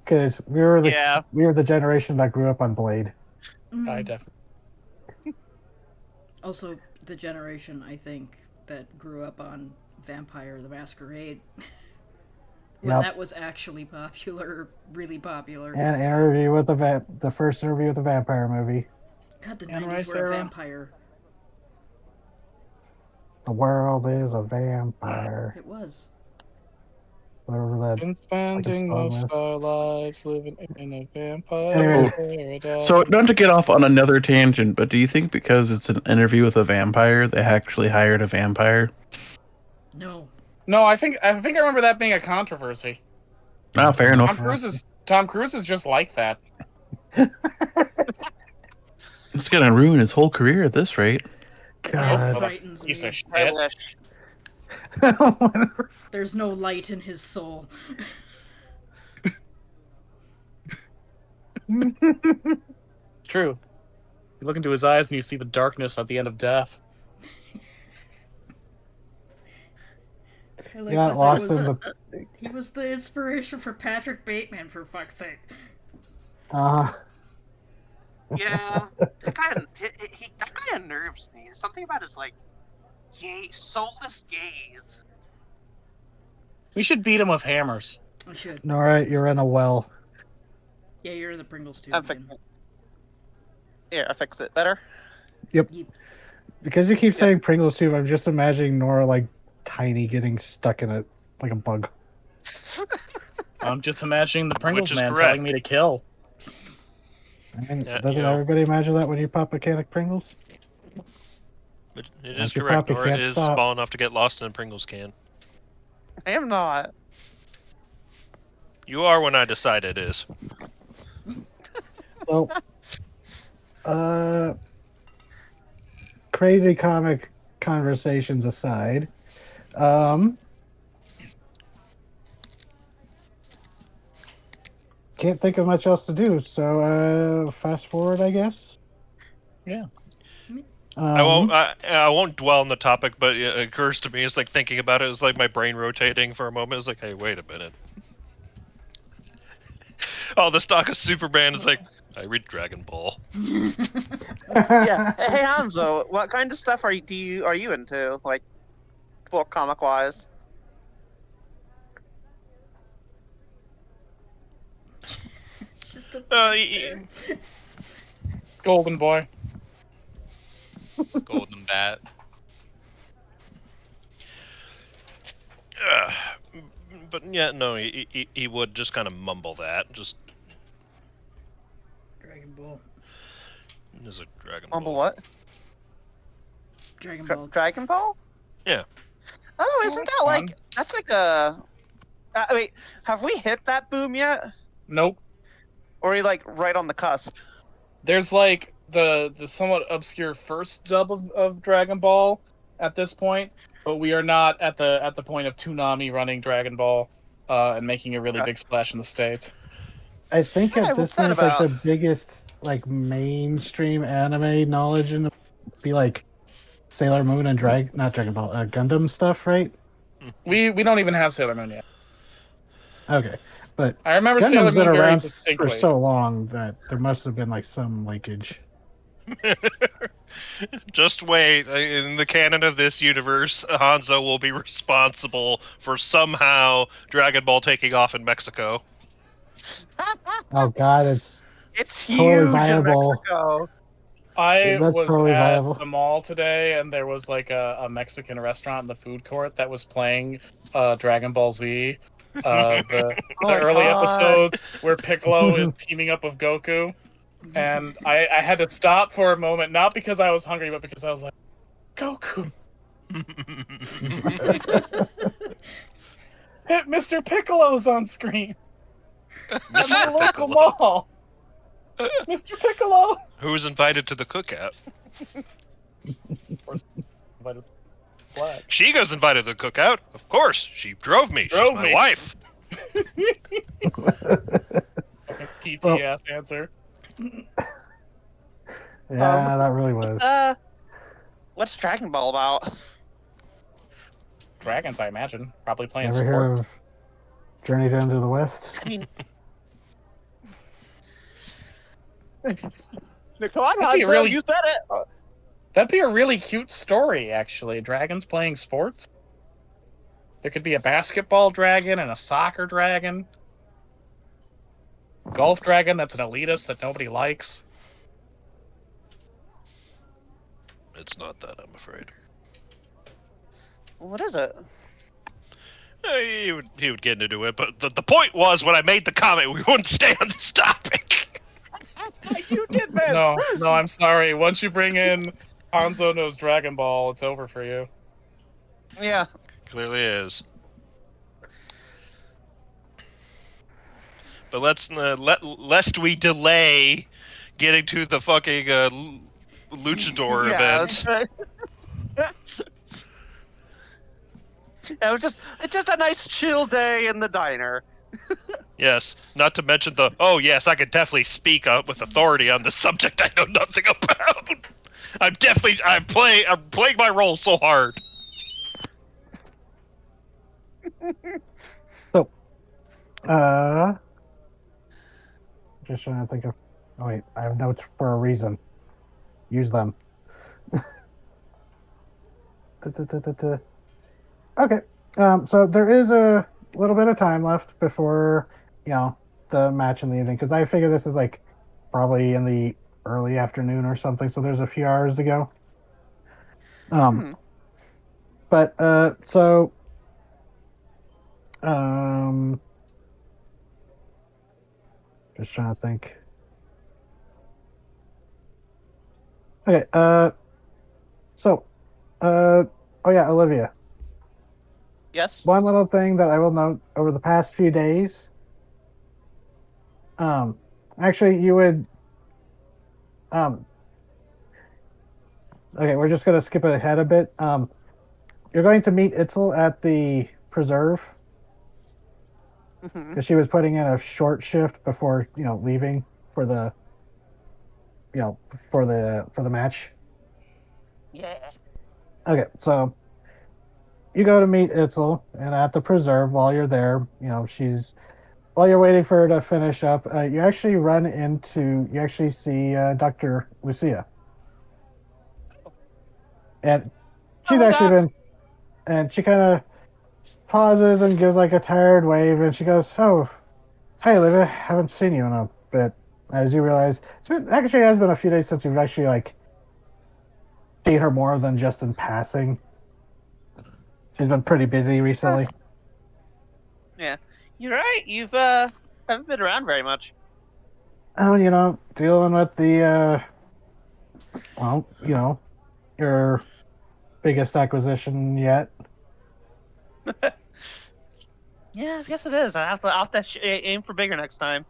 Because we were the generation that grew up on Blade. I definitely. Also, the generation, I think, that grew up on Vampire the Masquerade. When Yep. that was actually popular, really popular. And interview with the first interview with the vampire movie. God, the Anne 90s Rice were a era? vampire. The world is a vampire. It was. Whatever that. Been spending song most was. of our lives living in a vampire Anyway. paradise. So, not to get off on another tangent, but do you think because it's an interview with a vampire, they actually hired a vampire? No. No, I think I remember that being a controversy. Oh, fair enough. Tom Cruise is just like that. It's gonna ruin his whole career at this rate. That God. frightens me. Piece of I shit. wish. There's no light in his soul. It's true. You look into his eyes and you see the darkness at the end of death. I like Yeah, that lost in was, the. he was the inspiration for Patrick Bateman, for fuck's sake. Yeah, that guy unnerves me. Something about his like soulless gaze. We should beat him with hammers. I should. Nora, you're in a well. Yeah, you're in the Pringles too. I'm fixing it. Here, I fix it better. Because you keep saying Pringles tube, I'm just imagining Nora like tiny getting stuck in it like a bug. I'm just imagining the Pringles is man correct. telling me to kill. I mean, Yeah, doesn't you know. everybody imagine that when you pop a can of Pringles? But it Once is you correct. pop, you Nora can't is stop. small enough to get lost in a Pringles can. I am not. You are when I decide it is. So, crazy comic conversations aside, can't think of much else to do. So, fast forward, I guess. Yeah. I won't dwell on the topic, but it occurs to me. It's like thinking about it. It's like my brain rotating for a moment. It's like, hey, wait a minute. Oh, the stock of Superman is like, I read Dragon Ball. Yeah. Hey Hanzo, what kind of stuff are you into? Like, book comic wise? It's just a y- Golden boy. Golden Bat. But yeah, no, he would just kind of mumble that. Just Dragon Ball. as a Dragon Mumble Ball. what? Dragon Ball. Dragon Ball? Yeah. Oh, isn't that's that fun. that's like a? Wait, have we hit that boom yet? Nope. Or are you like right on the cusp? There's like the somewhat obscure first dub of Dragon Ball at this point, but we are not at the point of Toonami running Dragon Ball and making a really big splash in the States. I think Hey, at this what's that point, like the about? biggest like mainstream anime knowledge in the be like Sailor Moon and not Dragon Ball, Gundam stuff, right? We don't even have Sailor Moon yet. Okay, but I remember Sailor Gundam's been Moon very around for distinctly. so long that there must have been like some linkage. Just wait. In the canon of this universe, Hanzo will be responsible for somehow Dragon Ball taking off in Mexico. Oh God, it's Huge totally in viable. Mexico. I That's was totally at viable. the mall today, and there was like a Mexican restaurant in the food court that was playing Dragon Ball Z. The my early God. episodes where Piccolo is teaming up with Goku, and I had to stop for a moment, not because I was hungry, but because I was like, Goku, hit Mr. Piccolo's on screen at my local mall. Mr. Piccolo. Who was invited to the cookout? Black. Shigo's invited to the cookout. Of course, she drove me. She's my wife. PT ass answer. Yeah, that really was. What's Dragon Ball about? Dragons, I imagine, probably playing Ever hear sports. of Journey to Into the West? I mean, come on, That'd be Hanzo, really- you said it. That'd be a really cute story, actually. Dragons playing sports. There could be a basketball dragon and a soccer dragon. Golf dragon that's an elitist that nobody likes. It's not that, I'm afraid. What is it? He would get into it, but the point was when I made the comment, we wouldn't stay on this topic. You did this. No, I'm sorry. Once you bring in Hanzo knows Dragon Ball, it's over for you. Yeah. Clearly is. But lest we delay getting to the fucking luchador event. Yeah, it's just a nice chill day in the diner. Yes, not to mention yes, I could definitely speak with authority on the subject I know nothing about. I'm playing my role so hard. So, just trying to think of. Oh wait, I have notes for a reason. Use them. Okay. So there is a little bit of time left before the match in the evening, because I figure this is like probably in the early afternoon or something. So there's a few hours to go. But so just trying to think. Okay. So, oh yeah, Olivia. Yes. One little thing that I will note over the past few days. Actually, you would. Okay, we're just gonna skip ahead a bit. You're going to meet Itzel at the preserve because she was putting in a short shift before leaving for the for the match. Yeah. Okay, so you go to meet Itzel, and at the preserve while you're there, while you're waiting for her to finish up, you actually see Dr. Lucia. And she's actually been, and she kind of pauses and gives like a tired wave, and she goes, "Oh, hey, Olivia, haven't seen you in a bit." As you realize, actually has been a few days since you've actually like seen her more than just in passing. She's been pretty busy recently. Yeah, you're right. You've haven't been around very much. Oh, dealing with the your biggest acquisition yet. Yeah, I guess it is. I'll have to aim for bigger next time.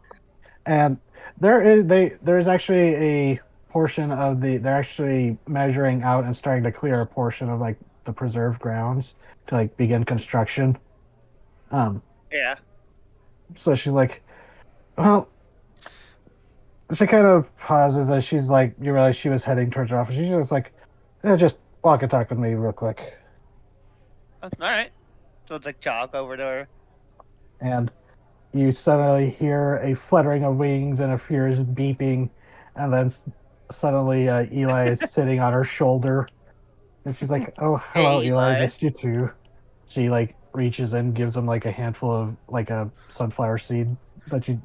And there's actually a portion of they're actually measuring out and starting to clear a portion of like the preserved grounds to like begin construction. Um, Yeah. so she's like, well, she kind of pauses as she's like, you realize she was heading towards her office. She's just like, just walk and talk with me real quick. All right. So it's like jog over to her. And you suddenly hear a fluttering of wings and a fierce beeping, and then suddenly Eli is sitting on her shoulder, and she's like, "Oh, hello, Hey, Eli. I Eli. missed you too." She like reaches in, gives him like a handful of like a sunflower seed that she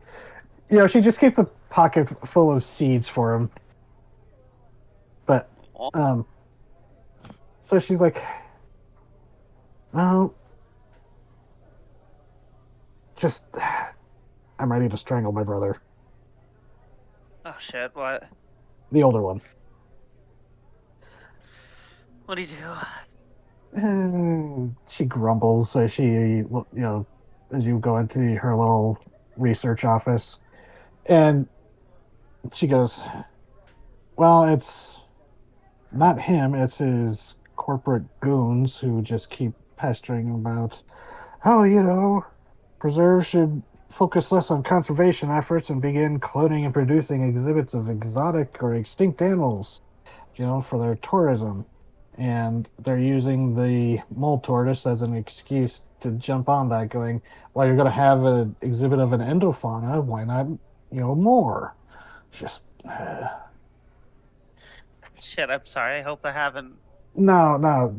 just keeps a pocket full of seeds for him. But Oh. so she's like, "Oh, just I'm ready to strangle my brother, Oh shit! What? the older one." What do you do? She grumbles as as you go into her little research office, and she goes, "Well, it's not him, it's his corporate goons who just keep pestering him about, oh, preserves should focus less on conservation efforts and begin cloning and producing exhibits of exotic or extinct animals, for their tourism. And they're using the mole tortoise as an excuse to jump on that, going, well, you're going to have an exhibit of an endofauna. Why not, more? Just, Shit! I'm sorry. I hope I haven't. no,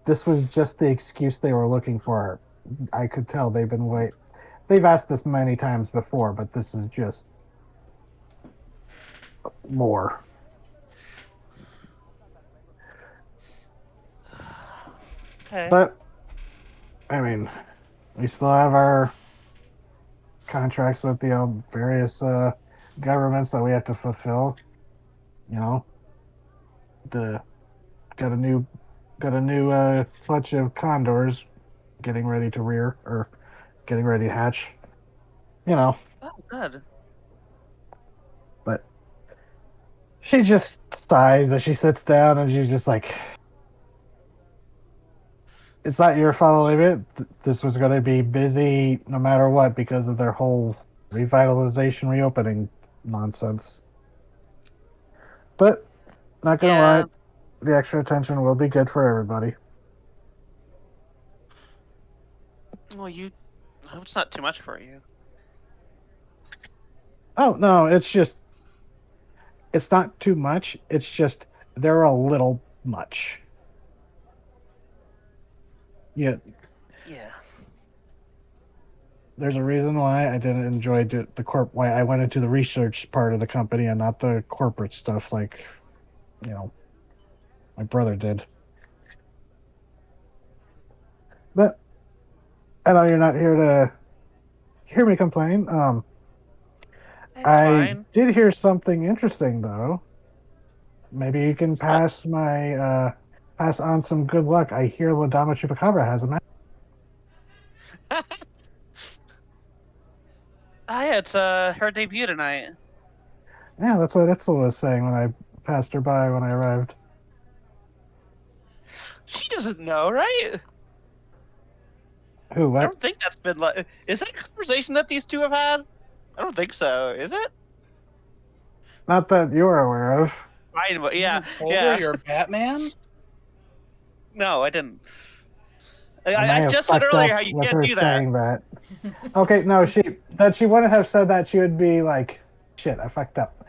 this was just the excuse they were looking for. I could tell they've asked this many times before, but this is just more. Okay. But I mean, we still have our contracts with various governments that we have to fulfill. The got a new clutch of condors getting ready to rear or getting ready to hatch. Oh, good. But she just sighs as she sits down, and she's just like, it's not your fault, Olivia. This was going to be busy no matter what because of their whole revitalization, reopening nonsense. But, not going to lie, the extra attention will be good for everybody. Well, I hope it's not too much for you. Oh, no, it's not too much. It's just they're a little much. Yeah. Yeah. There's a reason why I didn't enjoy why I went into the research part of the company and not the corporate stuff like, my brother did. But I know you're not here to hear me complain. It's I fine. did hear something interesting though. Maybe you can pass on some good luck. I hear Ladama Chupacabra has a match. Hi, it's her debut tonight. Yeah, that's what Itzel was saying when I passed her by when I arrived. She doesn't know, right? Who? What? I don't think that's been like. Is that a conversation that these two have had? I don't think so. Is it? Not that you're aware of. Fine, but yeah, You told yeah. her you're Batman? No, I didn't. I may I have just said fucked earlier up how you with can't her do that. saying that. Okay, no, she wouldn't have said that. She would be like, "Shit, I fucked up."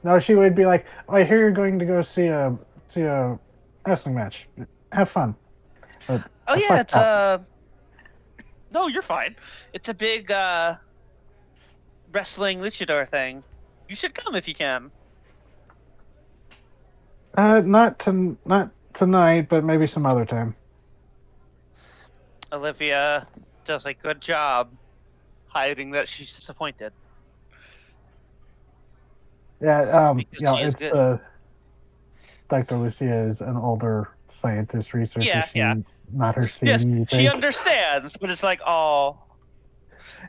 No, she would be like, oh, "I hear you're going to go see a wrestling match. Have fun." But Oh I yeah, fucked it's up. No, you're fine. It's a big wrestling luchador thing. You should come if you can. Not tonight, but maybe some other time. Olivia does a good job hiding that she's disappointed. Yeah, Because she is it's good. Dr. Lucia is an older scientist research Yeah, is yeah. not her scene, Yes, you she think? understands, but it's like, oh,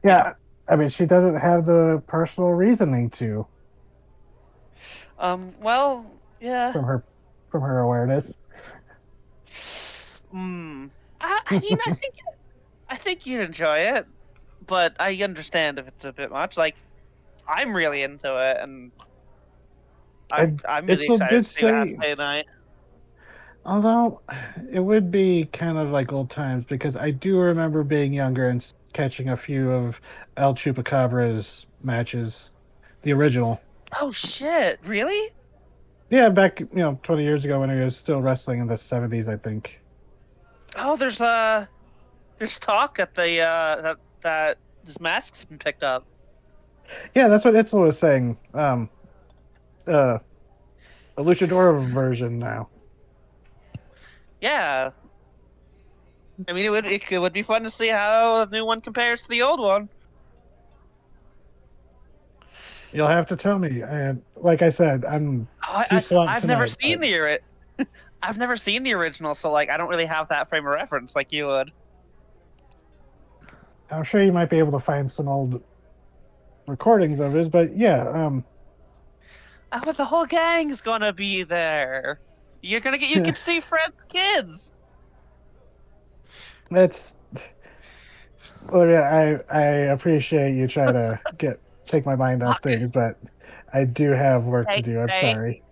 Yeah, I mean, she doesn't have the personal reasoning to well, yeah. from her awareness. I mean, I think you'd enjoy it, but I understand if it's a bit much. Like, I'm really into it, and And I'm really Itzel excited did to see what say, happens tonight. although it would be kind of like old times because I do remember being younger and catching a few of El Chupacabra's matches, the original. Oh shit! Really? Yeah, back 20 years ago when he was still wrestling in the 70s, I think. Oh, there's talk at the that his mask's been picked up. Yeah, that's what Itzel was saying. Uh, a luchador version now. Yeah. I mean, it would be fun to see how the new one compares to the old one. You'll have to tell me. And like I said, I'm Oh, too swamped I've never tonight. seen I've never seen the original, so like I don't really have that frame of reference like you would. I'm sure you might be able to find some old recordings of his, but yeah, Oh, but the whole gang's gonna be there. You can see Fred's kids. it's well, yeah, I appreciate you trying to take my mind off Doc, things, but I do have work to do. I'm hey, sorry.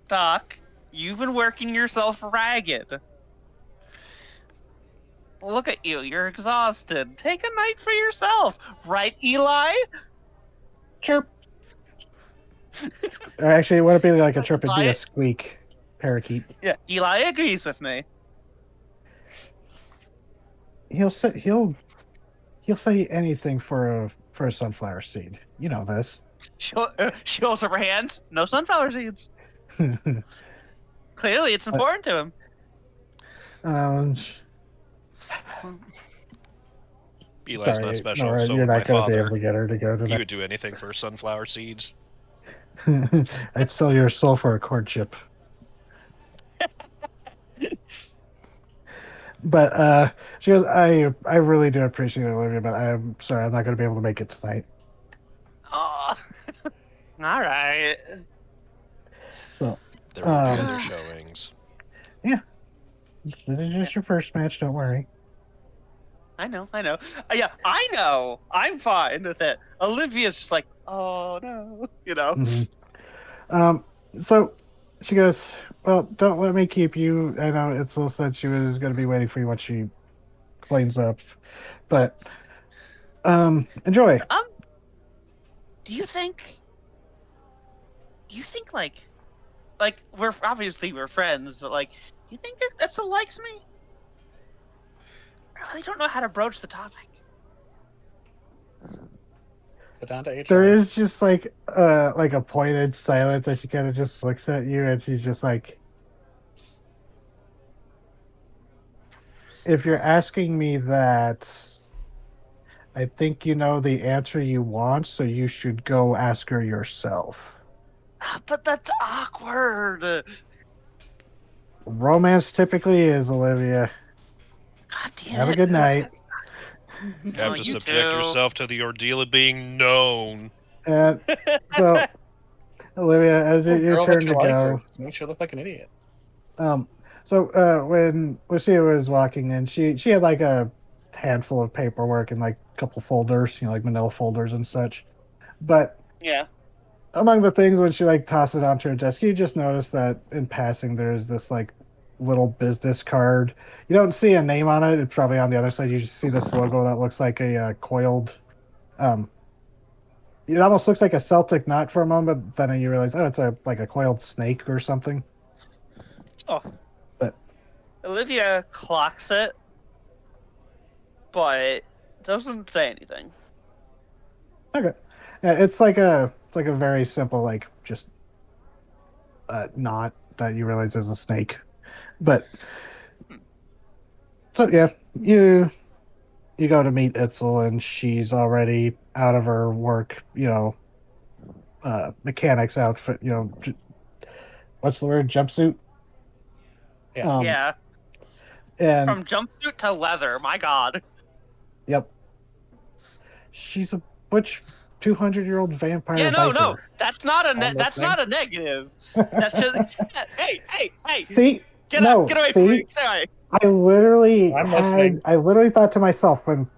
Doc, you've been working yourself ragged. Look at you, you're exhausted. Take a night for yourself, right, Eli? Chirp. Or actually, it wouldn't be like a chirp; it'd be Eli? a squeak, parakeet. Yeah, Eli agrees with me. He'll say anything for a sunflower seed. You know this. She holds up her hands. No sunflower seeds. Clearly, it's important to him. um, Eli's sorry, not special, Nora, so you're would my not going to be able father. to get her to go to He that. would do anything for sunflower seeds. I'd sell your soul for a corn chip. But she goes, I really do appreciate it, Olivia, but I'm sorry, I'm not going to be able to make it tonight. Oh. All right. So There will be other showings. this is just your first match. Don't worry. I know. Yeah, I know. I'm fine with it. Olivia's just like, oh no, Mhm. So she goes, well, don't let me keep you. I know Itzel said she was going to be waiting for you once she cleans up, but enjoy. Do you think like we're friends, but like, do you think that still likes me? I really don't know how to broach the topic. Go down to HR. There is just like a pointed silence as she kind of just looks at you, and she's just like, if you're asking me that, I think you know the answer you want, so you should go ask her yourself. But that's awkward. Romance typically is, Olivia. God damn Have it. a good night. You have to subject too. yourself to the ordeal of being known. And so, Olivia, as Oh, your girl, turn that to you like her. go, Makes you look like an idiot. when Lucia was walking in, she had like a handful of paperwork and like a couple folders, like manila folders and such. But Yeah. among the things when she like tossed it onto her desk, you just notice that in passing there's this like little business card. You don't see a name on it. It's probably on the other side. You just see this logo that looks like a coiled. It almost looks like a Celtic knot for a moment, but then you realize, oh, it's like a coiled snake or something. Oh. But Olivia clocks it, but doesn't say anything. okay, yeah, it's like a very simple like just knot that you realize is a snake. But so yeah, you go to meet Itzel, and she's already out of her work, mechanic's outfit, what's the word, jumpsuit? Yeah. And From jumpsuit to leather, my god. yep, she's a butch 200-year-old vampire Yeah, no, biker. that's not a I'm that's listening. not a negative. That's just hey, See, get no, away from me, see, get away. I literally I'm listening. thought to myself when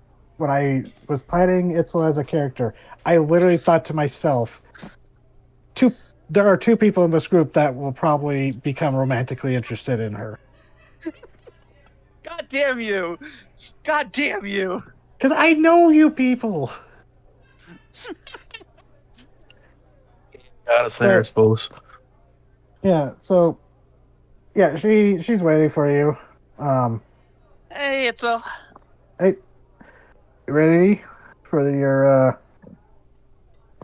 I was planning Itzel as a character, I literally thought to myself, there are two people in this group that will probably become romantically interested in her. God damn you, god damn you. Because I know you people. Got us there, I suppose. Yeah, so yeah, she's waiting for you. Hey, it's a Hey, you ready for your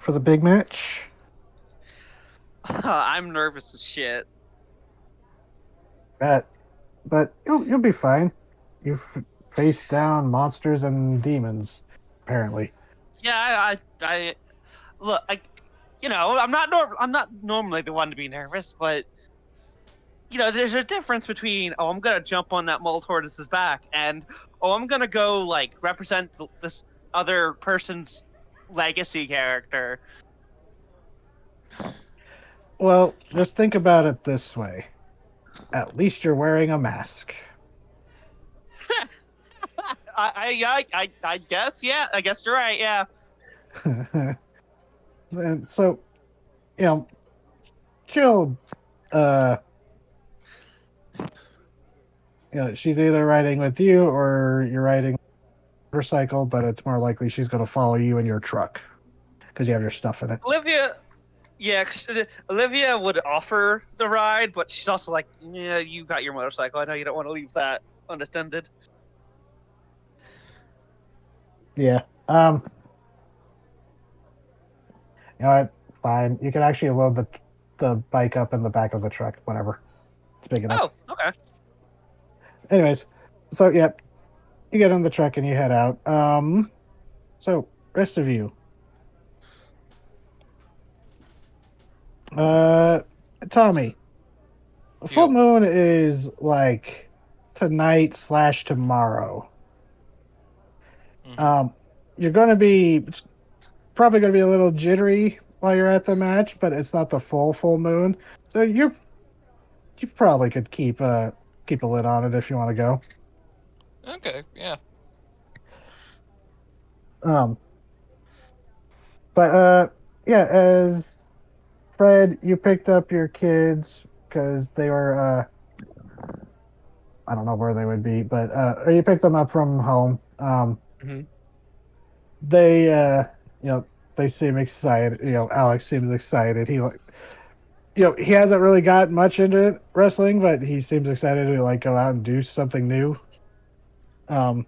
for the big match? I'm nervous as shit. But you'll be fine. You've faced down monsters and demons, apparently. Yeah, I look, I'm not normally the one to be nervous, but there's a difference between I'm gonna jump on that mole tortoise's back and I'm gonna go like represent this other person's legacy character. Well, just think about it this way. At least you're wearing a mask. I guess, yeah, I guess you're right, yeah. And so, she'll, she's either riding with you or you're riding her cycle, but it's more likely she's going to follow you in your truck because you have your stuff in it. Olivia would offer the ride, but she's also like, yeah, you got your motorcycle. I know you don't want to leave that unattended. Yeah. You know what? Fine. You can actually load the bike up in the back of the truck, whatever. It's big enough. Oh, okay. Anyways, so yeah, you get in the truck and you head out. So rest of you. Tommy. Full moon is like tonight/tomorrow. Mhm. You're going to be it's probably going to be a little jittery while you're at the match, but it's not the full moon, so you probably could keep a lid on it if you want to go. Okay, yeah. But yeah, as Fred, you picked up your kids because they were I don't know where they would be, but or you picked them up from home. They they seem excited. Alex seems excited. He he hasn't really gotten much into wrestling, but he seems excited to like go out and do something new. Oh,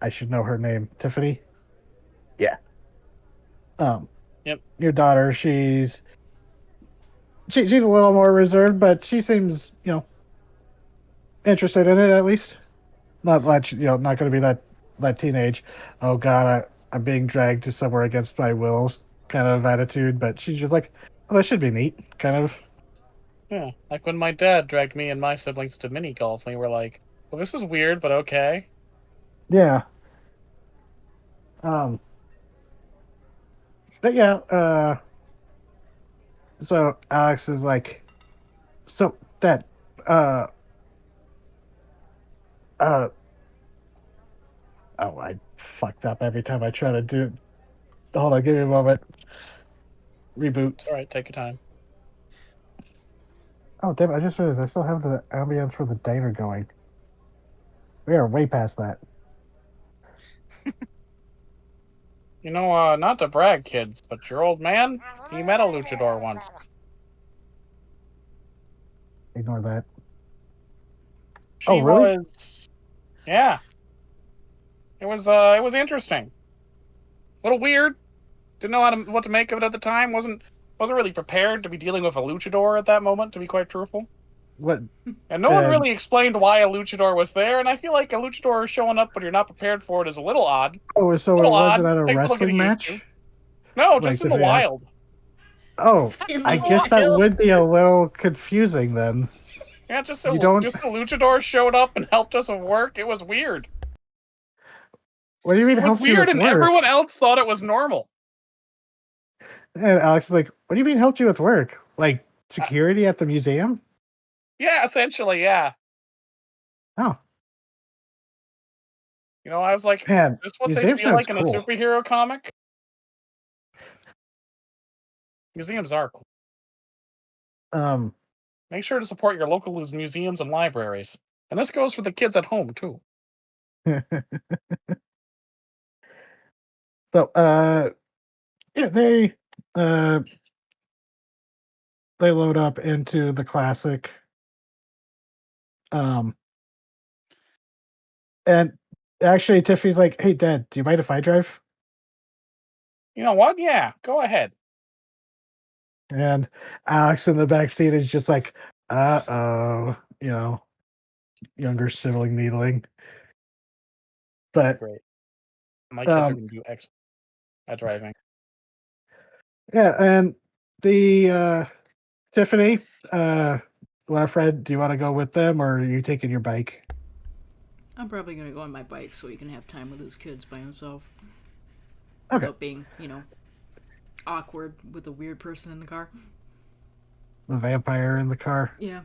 I should know her name. Tiffany? Yeah. Yep. Your daughter, she's a little more reserved, but she seems, interested in it at least. Not like, not going to be that teenage, oh God, I'm being dragged to somewhere against my will kind of attitude, but she's just like, oh, that should be neat, kind of. Yeah, like when my dad dragged me and my siblings to mini golf, and we were like, well, this is weird, but okay. Yeah. But yeah, so Alex is like, so that, oh, I fucked up every time I try to do it. Hold on, give me a moment. Reboot. It's alright, take your time. Oh, damn, I just realized I still have the ambience for the diner going. We are way past that. Not to brag, kids, but your old man, he met a luchador once. Ignore that. She really? Yeah. It was interesting. A little weird. Didn't know what to make of it at the time. Wasn't really prepared to be dealing with a luchador at that moment, to be quite truthful. What? And no one really explained why a luchador was there, and I feel like a luchador showing up when you're not prepared for it is a little odd. Oh, so it wasn't at a wrestling match? No, just in the wild. Oh, I guess that would be a little confusing then. Yeah, just You don't- just the luchadors showed up and helped us with work. It was weird. What do you mean It was help you weird, with and work? everyone else thought it was normal. And Alex is like, what do you mean helped you with work? Like security at the museum? Yeah, essentially, yeah. Oh, You know, I was like, man, is this what they museum feel sounds like in a cool. superhero comic? Museums are cool. Make sure to support your local museums and libraries. And this goes for the kids at home, too. So, yeah, they load up into the classic. And actually, Tiffany's like, "Hey, Dad, do you mind if I drive?" You know what? Yeah, go ahead. And Alex in the back seat is just like, "Uh-oh," younger sibling needling. But Great. My kids are um, going to do X at driving. yeah, and the Tiffany, Fred, do you want to go with them, or are you taking your bike? I'm probably gonna go on my bike so he can have time with his kids by himself. Okay. Without being, awkward with a weird person in the car. The vampire in the car. Yeah.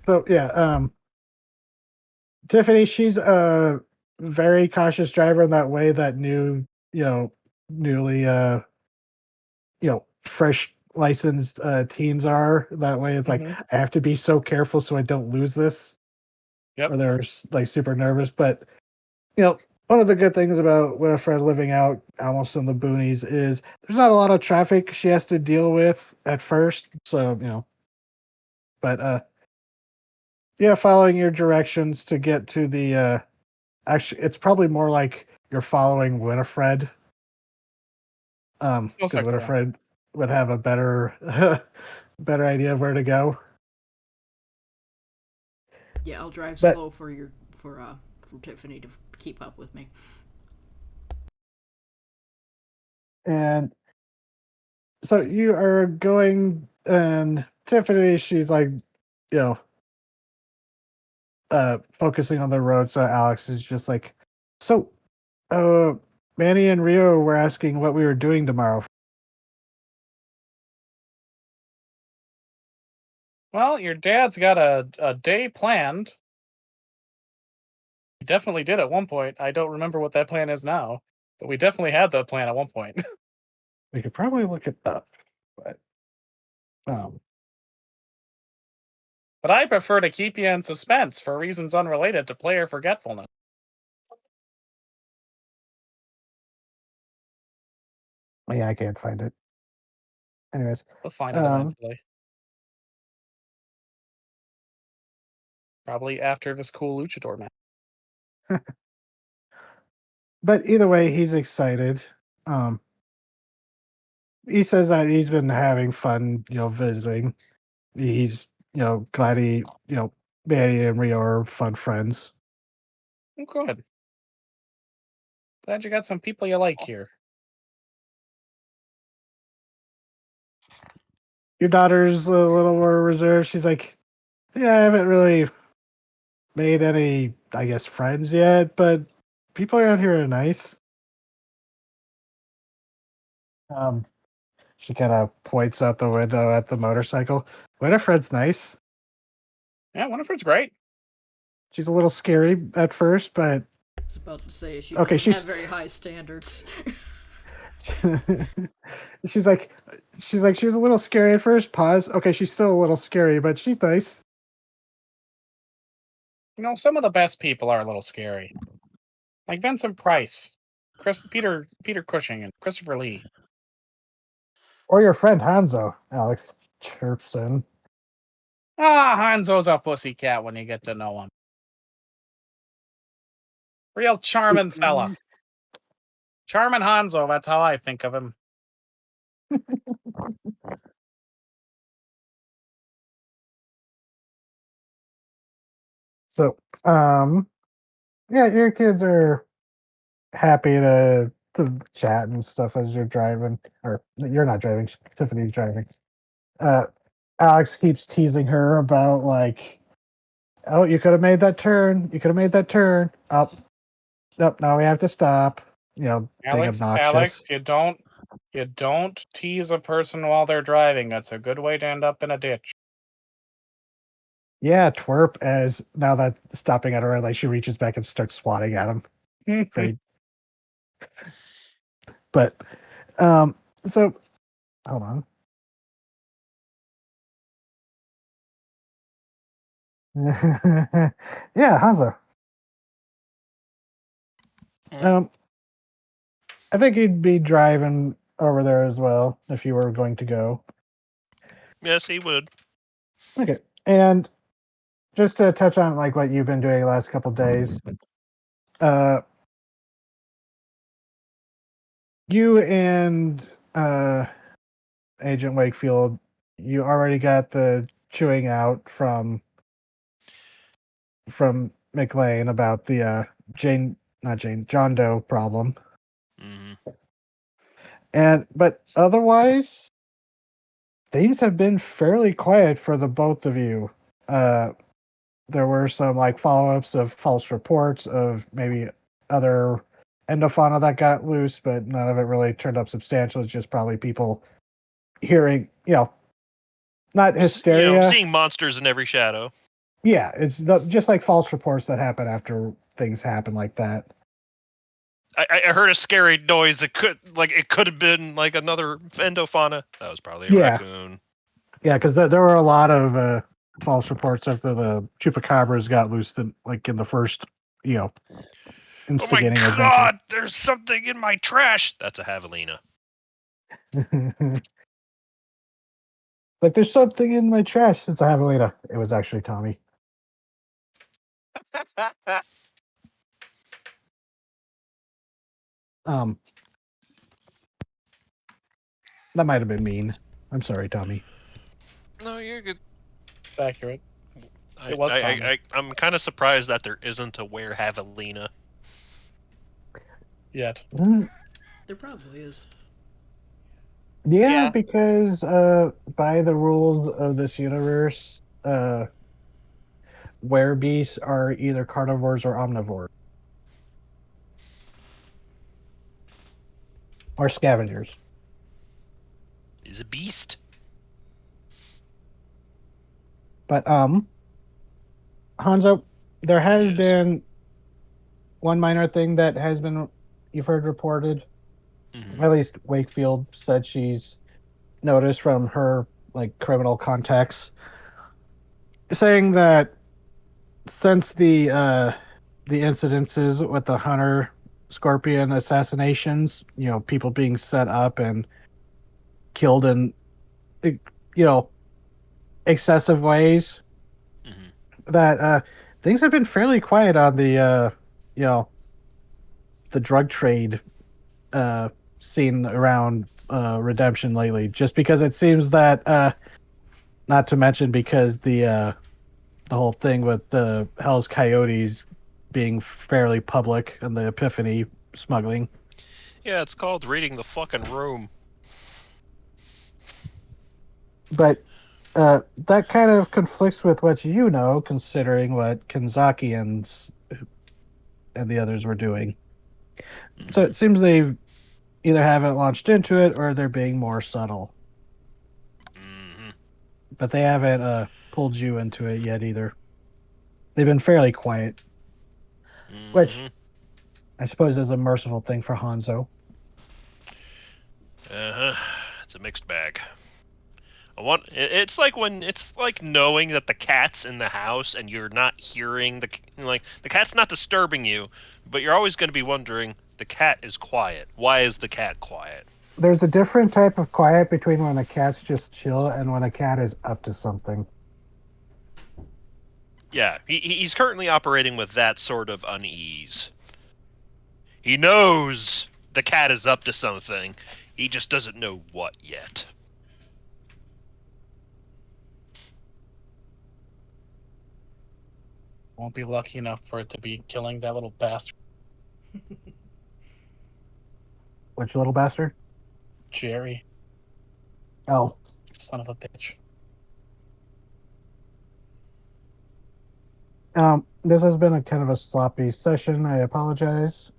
So yeah, Tiffany, she's a very cautious driver in that way that newly fresh licensed teens are. That way it's like Mhm. I have to be so careful so I don't lose this. Yep. Or they're like super nervous. But one of the good things about Winifred living out almost in the boonies is there's not a lot of traffic she has to deal with at first. So, but yeah, following your directions to get to the actually it's probably more like you're following Winifred. Most Because likely, yeah. Winifred would have a better better idea of where to go. Yeah, I'll drive But- slow for Tiffany to keep up with me. And so you are going, and Tiffany, she's like, focusing on the road. So Alex is just like, so, Manny and Rio were asking what we were doing tomorrow. Well, your dad's got a day planned. He definitely did at one point. I don't remember what that plan is now, but we definitely had that plan at one point. We could probably look it up, but But I prefer to keep you in suspense for reasons unrelated to player forgetfulness. yeah, I can't find it. Anyways, We'll find it eventually. Probably after this cool luchador match. but either way, he's excited. He says that he's been having fun, visiting. He's, glad Manny and Rio are fun friends. Oh, good. Glad you got some people you like here. Your daughter's a little more reserved. She's like, yeah, I haven't really made any, I guess, friends yet, but people around here are nice. She kind of points out the window at the motorcycle. Winifred's nice. Yeah, Winifred's great. She's a little scary at first, but I was about to say she Okay, doesn't have very high standards. she's like she was a little scary at first. Pause. Okay, she's still a little scary, but she's nice. You know, some of the best people are a little scary. Like Vincent Price, Peter Cushing, and Christopher Lee. Or your friend Hanzo, Alex chirps in. Ah, Hanzo's a pussycat when you get to know him. Real charming fella. Charming Hanzo, that's how I think of him. So, yeah, your kids are happy to chat and stuff as you're driving, or you're not driving. Tiffany's driving. Alex keeps teasing her about like, oh, you could have made that turn. You could have made that turn. Up. Nope. Now we have to stop. You know, being obnoxious. Alex, you don't tease a person while they're driving. That's a good way to end up in a ditch. Yeah, twerp. As now that stopping at her, like she reaches back and starts swatting at him. Very. But, so hold on. Yeah, Hanzo. I think he'd be driving over there as well if you were going to go. Yes, he would. Okay, and just to touch on like what you've been doing the last couple days, you and Agent Wakefield, you already got the chewing out from McLean about the John Doe problem. Mm-hmm. But otherwise, things have been fairly quiet for the both of you. There were some like follow-ups of false reports of maybe other endofauna that got loose, but none of it really turned up substantial. It's just probably people hearing, not hysteria. Seeing monsters in every shadow. Yeah, it's just like false reports that happen after things happen like that. I heard a scary noise. It could have been like another endofauna. That was probably a raccoon. Yeah, because there were a lot of false reports after the chupacabras got loose in the first, instigating oh my god! There's something in my trash. That's a javelina. Like there's something in my trash. It's a javelina. It was actually Tommy. That might have been mean. I'm sorry, Tommy. No, you're good. It's accurate. It was Tommy. I'm kind of surprised that there isn't a were javelina yet. There probably is. Yeah, because by the rules of this universe, werebeasts are either carnivores or omnivores. Or scavengers. Is a beast. But Hanzo, there has been one minor thing that has been you've heard reported. Mm-hmm. At least Wakefield said she's noticed from her like criminal contacts, saying that since the incidences with the Hunter Scorpion assassinations, people being set up and killed in excessive ways, that things have been fairly quiet on the the drug trade scene around Redemption lately, just because it seems that not to mention because the whole thing with the Hell's Coyotes being fairly public and the Epiphany smuggling. Yeah, it's called reading the fucking room. But that kind of conflicts with what you know, considering what Kanzakians and the others were doing. Mm-hmm. So it seems they either haven't launched into it or they're being more subtle. Mm-hmm. But they haven't pulled you into it yet either. They've been fairly quiet. Mm-hmm. Which I suppose is a merciful thing for Hanzo. It's a mixed bag. It's like knowing that the cat's in the house and you're not hearing the cat's not disturbing you, but you're always going to be wondering, the cat is quiet. Why is the cat quiet? There's a different type of quiet between when a cat's just chill and when a cat is up to something. Yeah, he's currently operating with that sort of unease. He knows the cat is up to something. He just doesn't know what yet. Won't be lucky enough for it to be killing that little bastard. Which little bastard? Jerry. Oh. Son of a bitch. This has been a kind of a sloppy session. I apologize.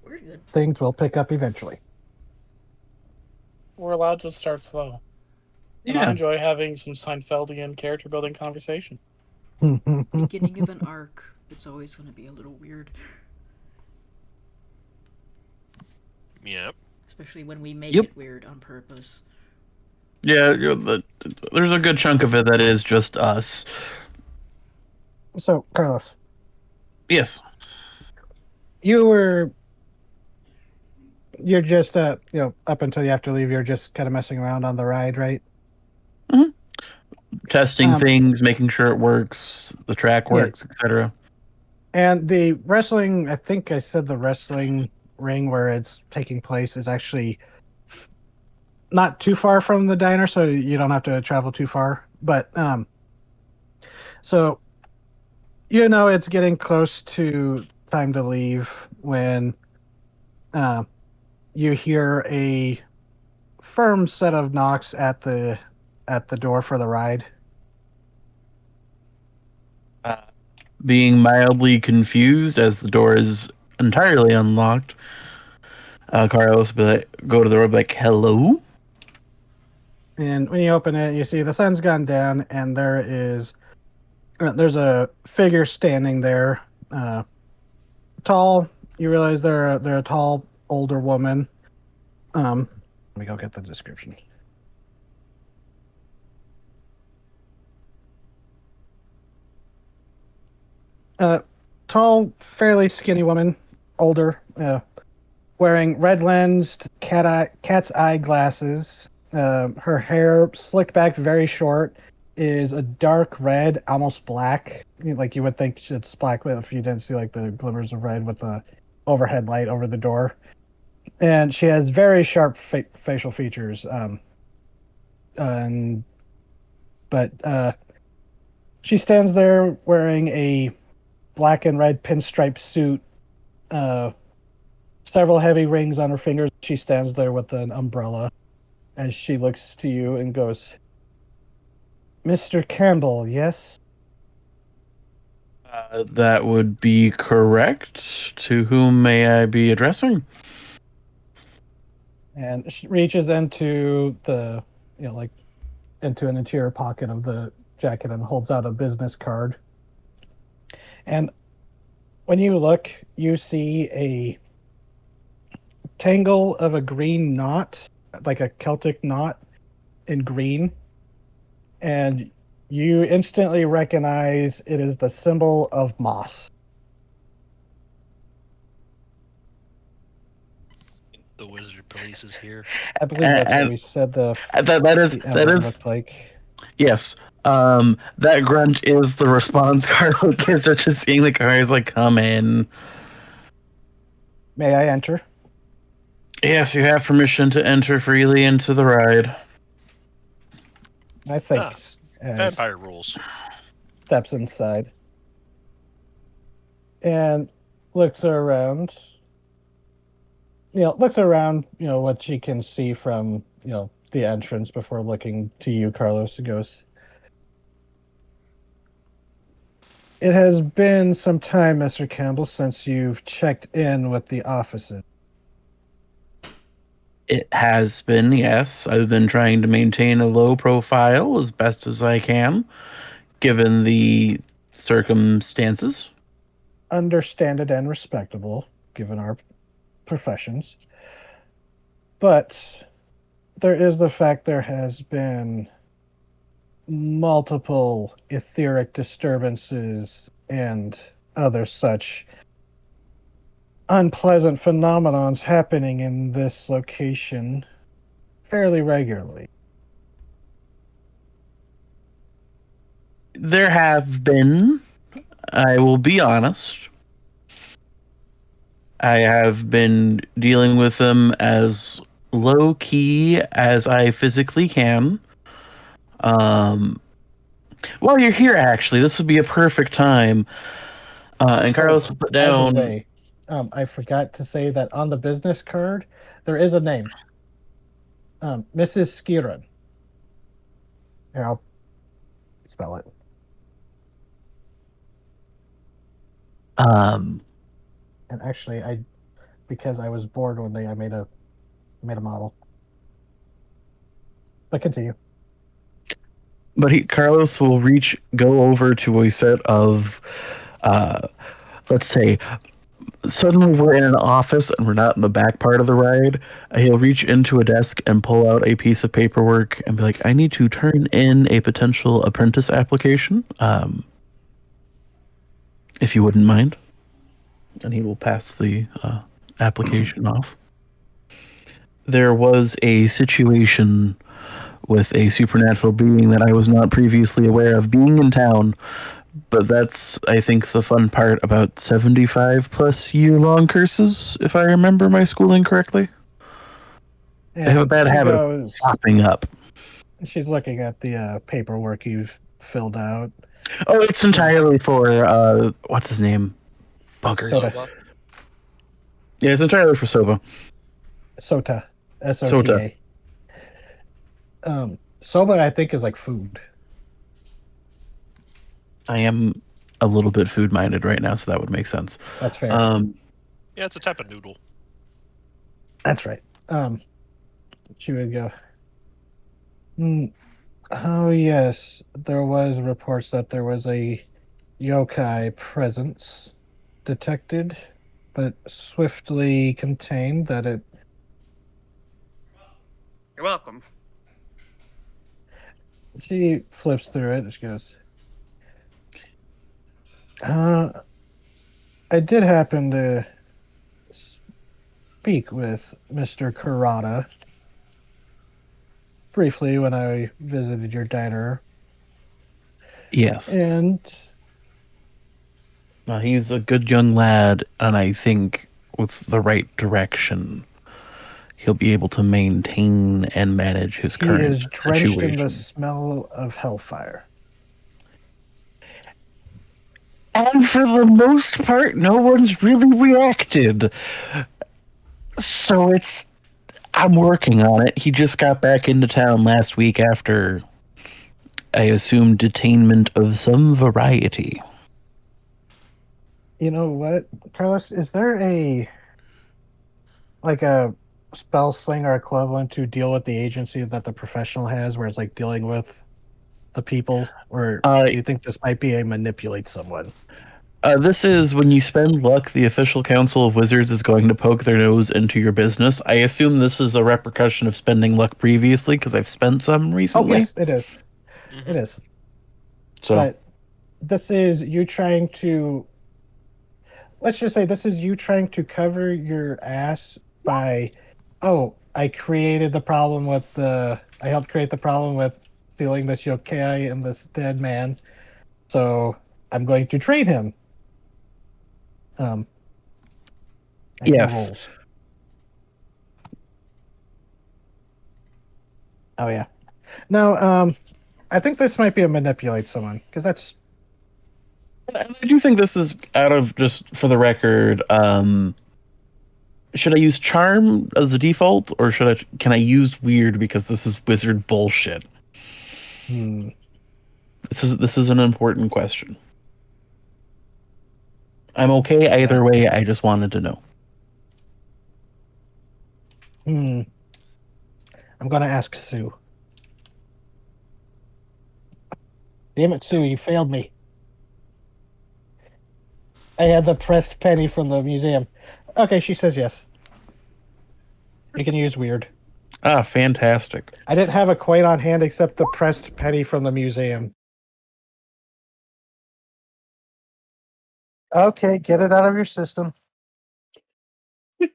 We're good. Things will pick up eventually. We're allowed to start slow. And I enjoy having some Seinfeldian character building conversation. Beginning of an arc, it's always going to be a little weird. Yep. Especially when we make Yep. it weird on purpose. Yeah, there's a good chunk of it that is just us. So, Carlos, Yes. you're just up until you have to leave, you're just kind of messing around on the ride, right? Testing things, making sure it works, the track works, etc. And the wrestling, I think I said the wrestling ring where it's taking place is actually not too far from the diner, so you don't have to travel too far. But so it's getting close to time to leave when you hear a firm set of knocks at the door for the ride. Being mildly confused as the door is entirely unlocked, Carlos will go to the door like, hello? And when you open it, you see the sun's gone down, and there's a figure standing there, tall. You realize they're a tall older woman. Let me go get the description. Tall, fairly skinny woman, older, wearing red-lensed cat's eye glasses. Her hair slicked back very short is a dark red, almost black. Like you would think it's black if you didn't see like the glimmers of red with the overhead light over the door. And she has very sharp facial features. But she stands there wearing a black and red pinstripe suit, several heavy rings on her fingers. She stands there with an umbrella as she looks to you and goes, "Mr. Campbell, yes?" That would be correct. To whom may I be addressing? And she reaches into into an interior pocket of the jacket and holds out a business card. And when you look, you see a tangle of a green knot, like a Celtic knot in green. And you instantly recognize it is the symbol of moss. The wizard police is here. I believe that's what we said the that is looked like. Yes. That grunt is the response Carlo gives her to seeing the car. He's like, come in. May I enter? Yes, you have permission to enter freely into the ride. I think Vampire rules. Steps inside and looks around. Looks around, what she can see from, the entrance before looking to you, Carlos, and goes, "It has been some time, Mr. Campbell, since you've checked in with the offices." It has been, yes. I've been trying to maintain a low profile as best as I can, given the circumstances. Understand it and respectable, given our professions. But there is the fact there has been multiple etheric disturbances and other such unpleasant phenomenons happening in this location fairly regularly. There have been. I will be honest. I have been dealing with them as low key as I physically can. While you're here, actually, this would be a perfect time. And Carlos will put down. By the way, I forgot to say that on the business card there is a name, Mrs. Skiren. Here, I'll spell it. Um, And actually, because I was bored one day, I made a model. But continue. but Carlos will go over to a set of, let's say, suddenly we're in an office and we're not in the back part of the ride. He'll reach into a desk and pull out a piece of paperwork and be like, I need to turn in a potential apprentice application, if you wouldn't mind. And he will pass the application off. There was a situation with a supernatural being that I was not previously aware of being in town, but that's, I think, the fun part about 75 plus year long curses, if I remember my schooling correctly. And They have a bad habit of popping up. She's looking at the paperwork you've filled out. Oh, it's entirely for, what's his name? Buggers. Soda. Yeah, it's entirely for Soba. Sota. S-O-T-A. Soba, I think, is like food. I am a little bit food-minded right now, so that would make sense. That's fair. Yeah, it's a type of noodle. That's right. She would go, oh, yes, there was reports that there was a yokai presence detected, but swiftly contained that it... You're welcome. She flips through it and she goes, I did happen to speak with Mr. Kurata briefly when I visited your diner. Yes. And he's a good young lad, and I think with the right direction, he'll be able to maintain and manage his current situation. He is drenched in the smell of hellfire. And for the most part, no one's really reacted. So I'm working on it. He just got back into town last week after, I assume, detainment of some variety. You know what, Carlos? Is there a spell slinger equivalent to deal with the agency that the professional has, where it's like dealing with the people? Or do you think this might be a manipulate someone? This is when you spend luck, the official council of wizards is going to poke their nose into your business. I assume this is a repercussion of spending luck previously, because I've spent some recently. Oh, yes, it is. Mm-hmm. It is. So, but this is you trying to... Let's just say this is you trying to cover your ass by, I created the problem with I helped create the problem with stealing this yokai and this dead man, so I'm going to train him. Yes. Rolls. Oh yeah. No, I think this might be a manipulate someone, because that's... I do think this is out of, just for the record, should I use charm as a default, or can I use weird because this is wizard bullshit? This is an important question. I'm okay either way, I just wanted to know. I'm gonna ask Sue. Damn it, Sue, you failed me. I had the pressed penny from the museum. Okay, she says yes. You can use weird. Ah, fantastic. I didn't have a coin on hand except the pressed penny from the museum. Okay, get it out of your system. It's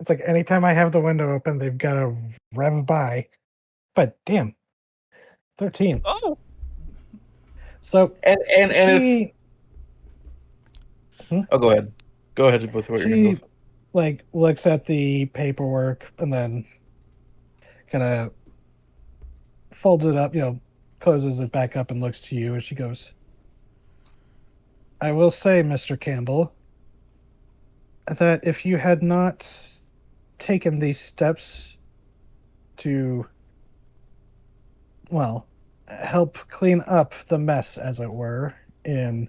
like anytime I have the window open, they've got to rev by. But damn, 13. Oh. So and it's. Oh, go ahead. Go ahead with what you're going to go. Looks at the paperwork and then kind of folds it up, closes it back up and looks to you and she goes, I will say, Mr. Campbell, that if you had not taken these steps to, help clean up the mess, as it were, in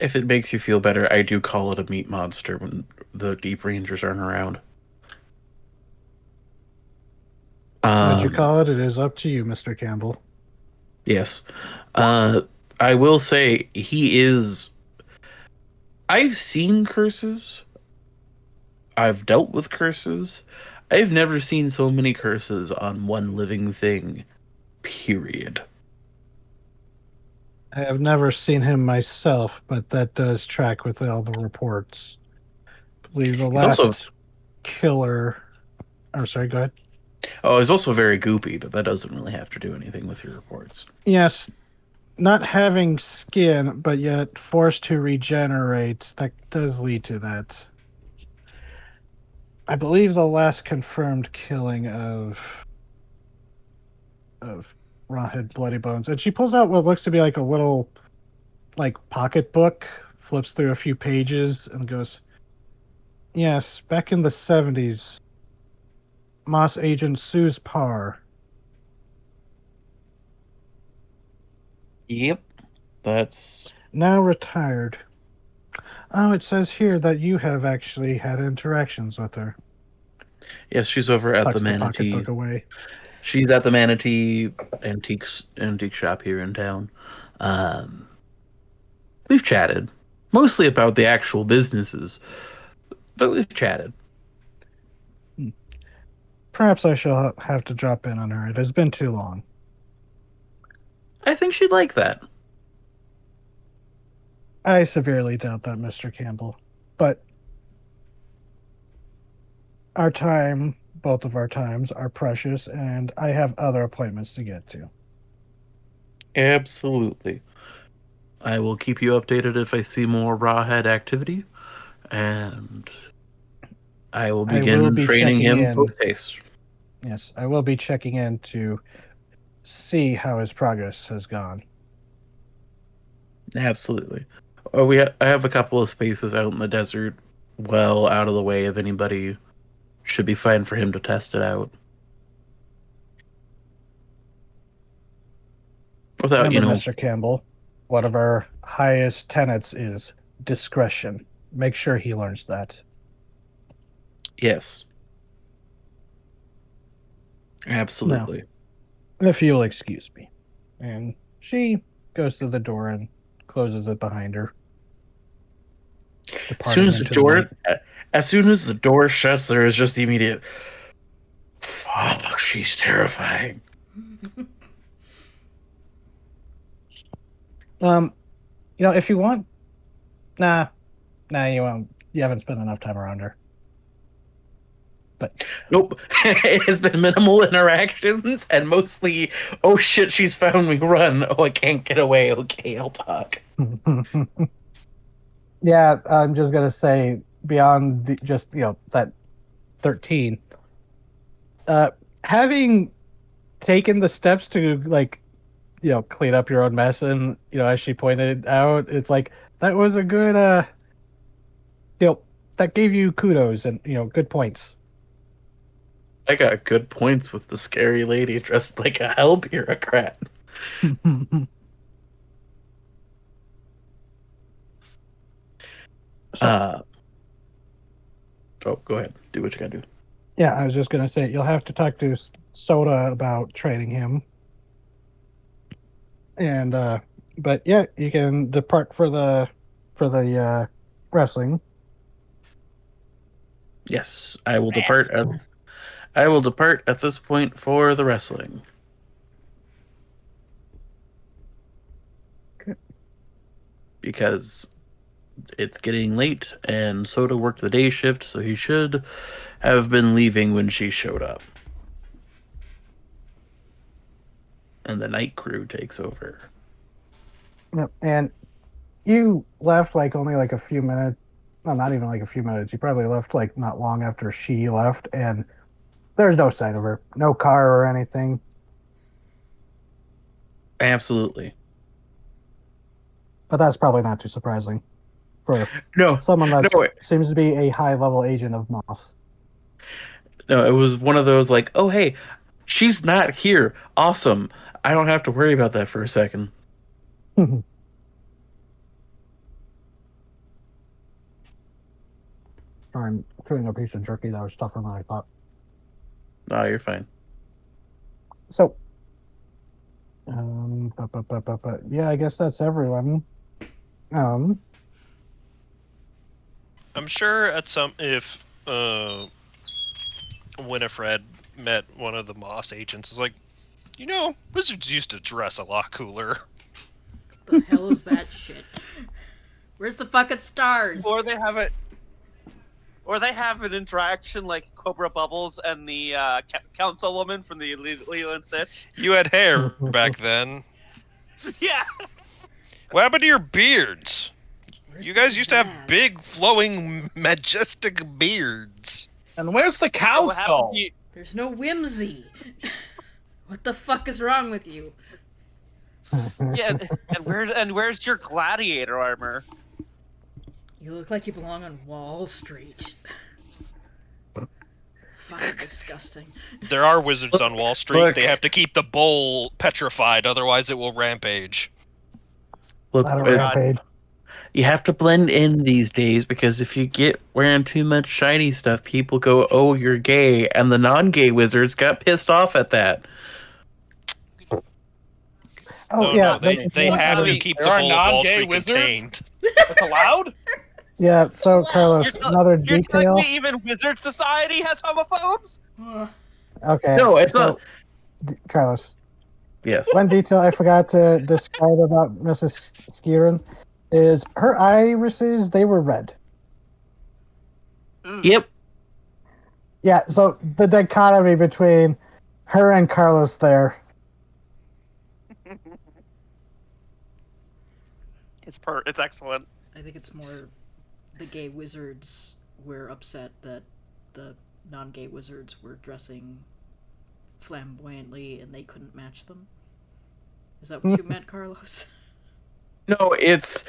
If it makes you feel better, I do call it a meat monster when the Deep Rangers aren't around. What you call it? It is up to you, Mr. Campbell. Yes. I will say he is. I've seen curses. I've dealt with curses. I've never seen so many curses on one living thing. Period. I have never seen him myself, but that does track with all the reports. I believe the He's last also killer. Oh, sorry, go ahead. Oh, he's also very goopy, but that doesn't really have to do anything with your reports. Yes, not having skin, but yet forced to regenerate, that does lead to that. I believe the last confirmed killing of Rawhead Bloody Bones, and she pulls out what looks to be like a little like pocketbook, flips through a few pages, and goes, "Yes, back in the 70s, Moss Agent Suze Parr." Yep. That's Now retired. Oh, it says here that you have actually had interactions with her. yes, she's over at Tucks the the Manatee. pocketbook away. She's at the Manatee antique shop here in town. We've chatted, mostly about the actual businesses, but we've chatted. Perhaps I shall have to drop in on her. It has been too long. I think she'd like that. I severely doubt that, Mr. Campbell. But our time, both of our times, are precious, and I have other appointments to get to. Absolutely. I will keep you updated if I see more Rawhead activity, and I will begin training him post-haste. Yes, I will be checking in to see how his progress has gone. Absolutely. Oh, I have a couple of spaces out in the desert, well out of the way of anybody. Should be fine for him to test it out. Without, Remember, Mr. Campbell, one of our highest tenets is discretion. Make sure he learns that. Yes. Absolutely. Now, if you'll excuse me. And she goes to the door and closes it behind her. As soon as the door shuts, there is just the immediate, fuck, she's terrifying. If you want, nah, you won't. You haven't spent enough time around her. But nope, it has been minimal interactions and mostly, oh shit, she's found me. Run! Oh, I can't get away. Okay, I'll talk. Yeah, I'm just gonna say beyond that 13. Having taken the steps to clean up your own mess, and as she pointed out, it's like that was a good that gave you kudos and good points. I got good points with the scary lady dressed like a hell bureaucrat. Go ahead. Do what you gotta do. Yeah, I was just gonna say you'll have to talk to Soda about training him. And but yeah, you can depart for the wrestling. Yes, I will depart. I will depart at this point for the wrestling. Okay. Because it's getting late, and Soda worked the day shift, so he should have been leaving when she showed up. And the night crew takes over. Yep. And you left only a few minutes. No, not even a few minutes. You probably left not long after she left, and there's no sign of her. No car or anything. Absolutely. But that's probably not too surprising for someone that seems to be a high-level agent of Moss. No, it was one of those oh, hey, she's not here. Awesome. I don't have to worry about that for a second. I'm chewing a piece of jerky that was tougher than I thought. No, you're fine. So, yeah, I guess that's everyone. I'm sure if Winifred met one of the Moss agents, it's like, wizards used to dress a lot cooler. The hell is that shit? Where's the fucking stars? Or they have an interaction like Cobra Bubbles and the councilwoman from the Lilo and Stitch. You had hair back then. Yeah. What happened to your beards? Where's You the guys used to have pizzazz? big, flowing, majestic beards. And where's the cow What happened skull? to you- There's no whimsy. What the fuck is wrong with you? Yeah, and where's your gladiator armor? You look like you belong on Wall Street. Fucking disgusting. There are wizards on Wall Street. Look. They have to keep the bowl petrified, otherwise it will rampage. Look, Not a God. rampage. you have to blend in these days because if you get wearing too much shiny stuff, people go, "Oh, you're gay," and the non-gay wizards got pissed off at that. Oh, No, yeah, no, they have to keep the There are bowl of Wall non-gay Street wizards? contained. That's allowed? yeah. So Wow. Carlos, another You're telling detail. me even Wizard Society has homophobes? Okay. No, it's so, not. Carlos. Yes. One detail I forgot to describe about Mrs. Skiren is her irises, they were red. Yep. Yeah, so the dichotomy between her and Carlos there. It's excellent. I think it's more the gay wizards were upset that the non-gay wizards were dressing flamboyantly and they couldn't match them. Is that what you meant, Carlos? No, it's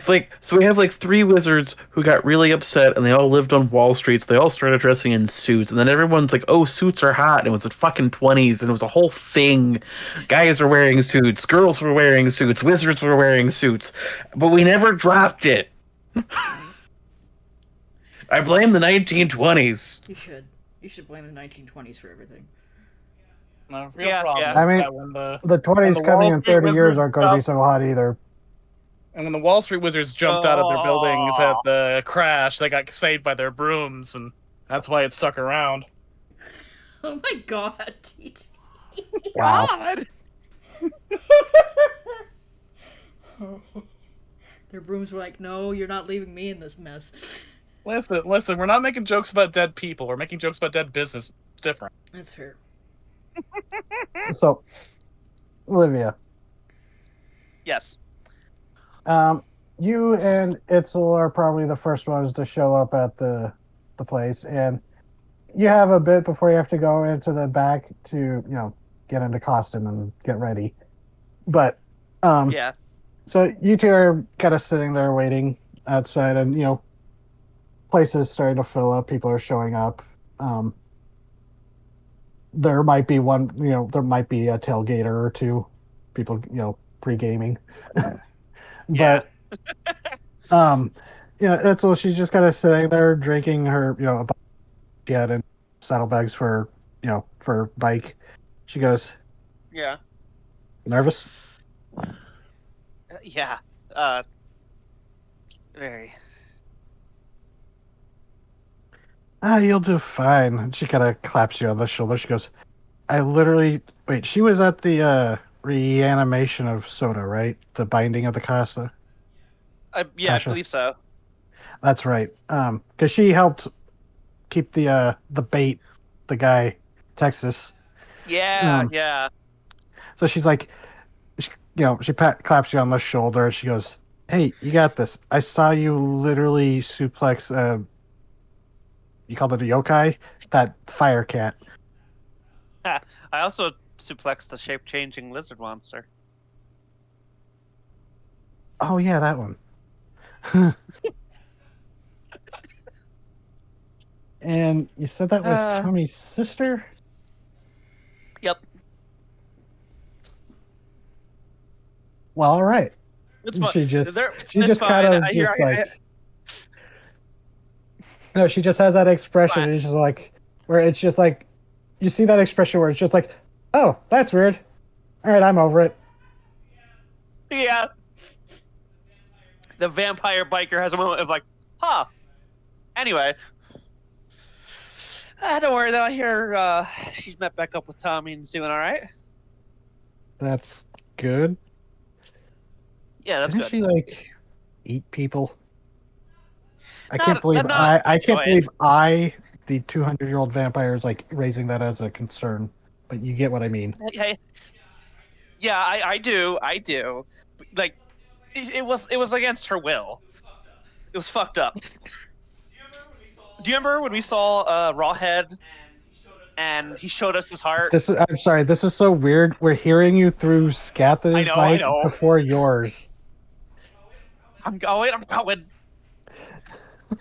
like, so we have like 3 wizards who got really upset and they all lived on Wall Street, so they all started dressing in suits, and then everyone's like, "Oh, suits are hot," and it was the fucking 20s and it was a whole thing. Guys were wearing suits, girls were wearing suits, wizards were wearing suits, but we never dropped it. I blame the 1920s. You should. You should blame the 1920s for everything. No, real Yeah, problem yeah. is I mean, that when The 20s the coming Wall in Street 30 years wizards aren't going to be so hot either. and when the Wall Street wizards jumped out of their buildings at the crash, they got saved by their brooms, and that's why it stuck around. Oh my god, TT. Wow. God! Their brooms were like, "No, you're not leaving me in this mess." Listen, we're not making jokes about dead people. We're making jokes about dead business. It's different. That's fair. So, Olivia, Yes. you and Itzel are probably the first ones to show up at the place, and you have a bit before you have to go into the back to, get into costume and get ready. But, Yeah. so you two are kind of sitting there waiting outside, and, places starting to fill up, people are showing up. There might be there might be a tailgater or two, people, pre-gaming. Yeah. But, Itzel, she's just kind of sitting there drinking her, a bunch she had in saddlebags for bike. She goes, Yeah. "Nervous?" Yeah. Very. You'll do fine. And she kind of claps you on the shoulder. She goes, wait, she was at the reanimation of Soda, right? The binding of the Casa? Yeah, Tasha. I believe so. That's right. Because she helped keep the bait, the guy, Texas. Yeah, Um, yeah. So she's like, she claps you on the shoulder and she goes, "Hey, you got this. I saw you literally suplex, you called it a yokai? That fire cat." I also suplexed the shape-changing lizard monster. Oh, yeah, that one. And you said that was Tommy's sister? Yep. Well, all right. It's fun. She just It's kind fine. of just like, No, she just has that expression. Fine. It's just like where it's just like you see that expression where it's just like, oh, that's weird. All right, I'm over it. Yeah. The vampire biker has a moment of like, huh. Anyway. Don't worry though. I hear she's met back up with Tommy and is doing all right. That's good. Yeah, that's Didn't good. she like eat people? I Not, can't believe not I can't choice. believe the 200-year-old vampire is like raising that as a concern. But you get what I mean. Hey, yeah, I do. Like, it was against her will. It was fucked up. Do you remember when we saw Rawhead and he showed us his heart? I'm sorry, this is so weird. We're hearing you through I Scatha's know, I mic know. before yours. I'm going.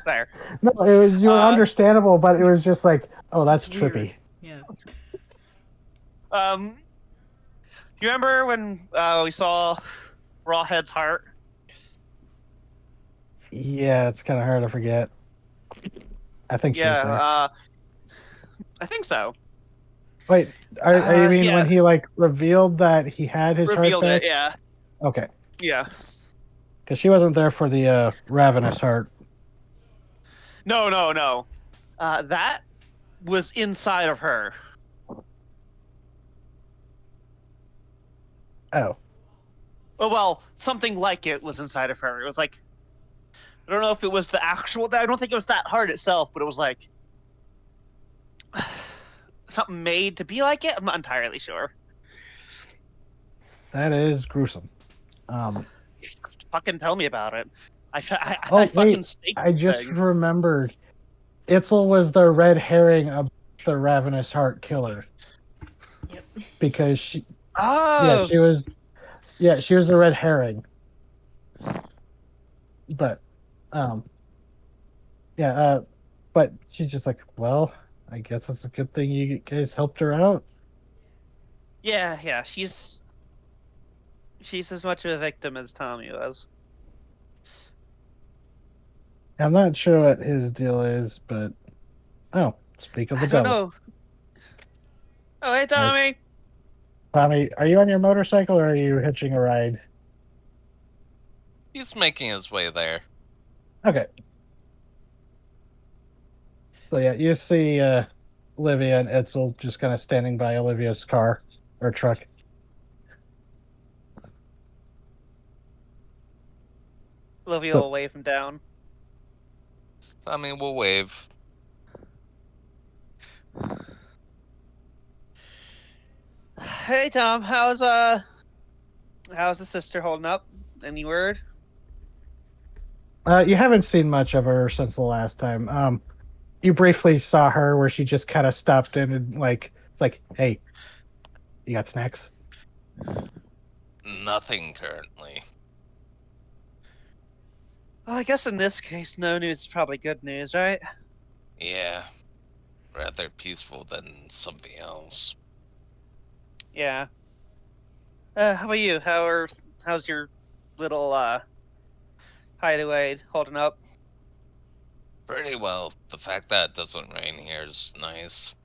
There. No, it was you were Uh, understandable, but it was just like, oh, that's It's weird. trippy. Yeah. Do you remember when we saw Rawhead's heart? Yeah, it's kind of hard to forget. I think she was Yeah, there. I think so. Wait, are you mean yeah. when he like revealed that he had his heart Revealed back? it, yeah. Okay, Yeah. because she wasn't there for the ravenous heart. No. That was inside of her. Oh, Well, something like it was inside of her. It was like, I don't know if it was the actual. I don't think it was that heart itself, but it was like something made to be like it. I'm not entirely sure. that is gruesome. Fucking tell me about it. I Oh, fucking wait, staked I the just thing. remembered. Itzel was the red herring of the ravenous heart killer Yep. because she, Oh, she was the red herring. But, yeah, but she's just like, well, I guess it's a good thing you guys helped her out. yeah. She's as much of a victim as Tommy was. I'm not sure what his deal is, but oh, speak of the I don't devil. know. Oh, hey, Nice. Tommy. Tommy, are you on your motorcycle or are you hitching a ride? He's making his way there. Okay. So yeah, you see Olivia and Edsel just kind of standing by Olivia's car or truck. Olivia So- will wave him down. I mean, we'll wave. Hey, Tom. How's the sister holding up? Any word? You haven't seen much of her since the last time. You briefly saw her where she just kind of stopped in and like, hey, you got snacks? Nothing currently. Well, I guess in this case, no news is probably good news, right? Yeah. Rather peaceful than something else. Yeah. How about you? How's your little hideaway holding up? Pretty well. The fact that it doesn't rain here is nice.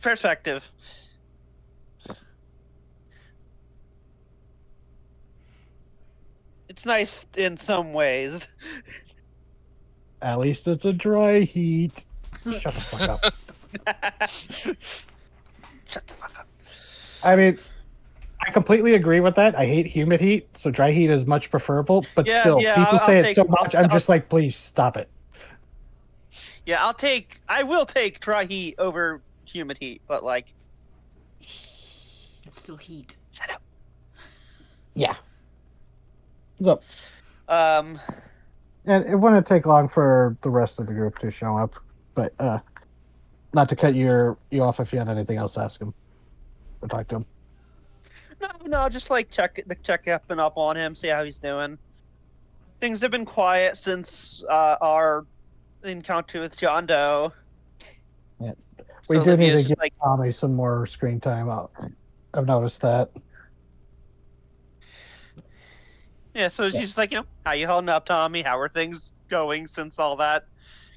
Perspective. It's nice in some ways. At least it's a dry heat. Shut the fuck up. Shut the fuck up. I mean, I completely agree with that. I hate humid heat, so dry heat is much preferable. But Yeah, still, yeah, people I'll say it take- so much. I'm just like, please stop it. Yeah, I will take dry heat over humid heat, but like, It's still heat. shut up. Yeah. So, Um, and it wouldn't take long for the rest of the group to show up, but not to cut you off if you had anything else to ask him or talk to him. no, just like check up and up on him, see how he's doing. Things have been quiet since our encounter with John Doe. Yeah. So We do need Olivia's to just give Tommy some more screen time. I've noticed that. Yeah, so she's just like, how you holding up, Tommy? How are things going since all that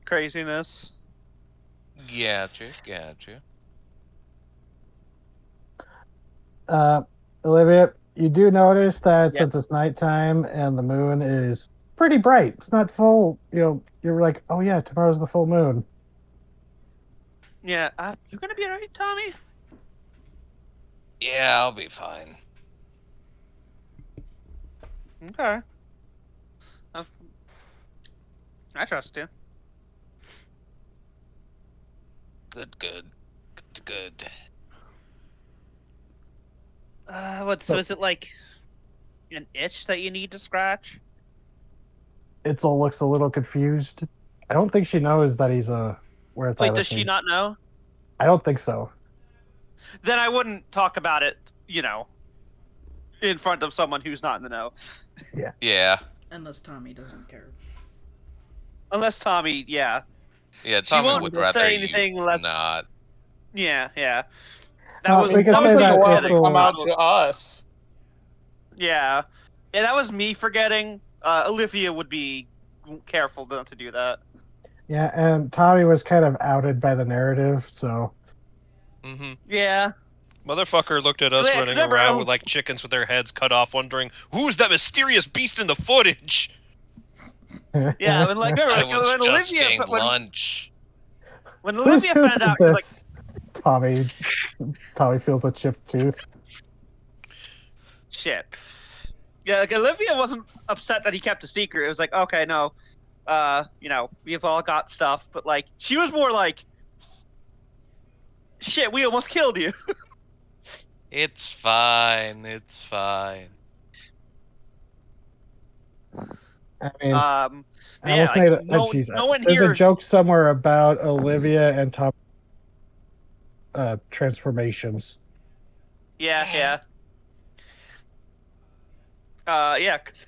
craziness? Gotcha. Olivia, you do notice that Yeah. since it's nighttime and the moon is pretty bright, it's not full. You're like, oh yeah, tomorrow's the full moon. Yeah, you gonna be alright, Tommy? Yeah, I'll be fine. Okay. I trust you. Good. So is it like an itch that you need to scratch? It all looks a little confused. I don't think she knows that he's a where Wait, does she not know? I don't think so. Then I wouldn't talk about it, in front of someone who's not in the know. Yeah. Unless Tommy doesn't care. Unless Tommy, yeah. Yeah, She Tommy won't would rather say anything you unless- not. Yeah. That Well, was we could that say was that me Tommy will it's forgetting. come out to us. Yeah, that was me forgetting. Olivia would be careful not to do that. Yeah, and Tommy was kind of outed by the narrative, so Mm-hmm. Yeah. Motherfucker looked at us Yeah, running remember, around with like chickens with their heads cut off, wondering who's that mysterious beast in the footage. Yeah, when remember, I like, was when just Olivia getting when, lunch. when whose Olivia tooth found is out, she was like, this? Tommy feels a chipped tooth. shit. Yeah, like Olivia wasn't upset that he kept a secret. It was like, okay, no, we've all got stuff, but like, she was more like, shit, we almost killed you. It's fine. I mean, I I almost made it. no one There's here. a joke somewhere about Olivia and Tom transformations. Yeah. Yeah. 'Cause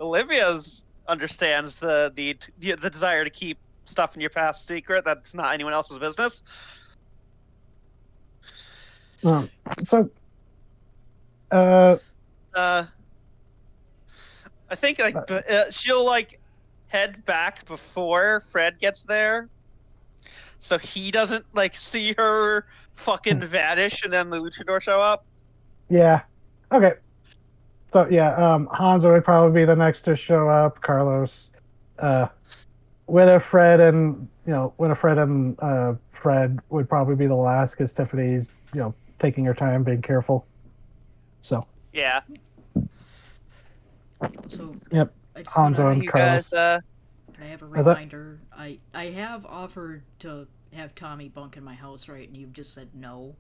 Olivia's understands the desire to keep stuff in your past secret. That's not anyone else's business. So, I think she'll like head back before Fred gets there, so he doesn't like see her fucking vanish and then the luchador show up. yeah, okay. So yeah, Hanzo would probably be the next to show up. Carlos, Winifred and Fred would probably be the last because Tiffany's taking her time, being careful. So Yeah. So Yep, I just Hanzo wanna, and You Carlos. guys, can I have a Is that- reminder? I have offered to have Tommy bunk in my house, right? And you've just said no.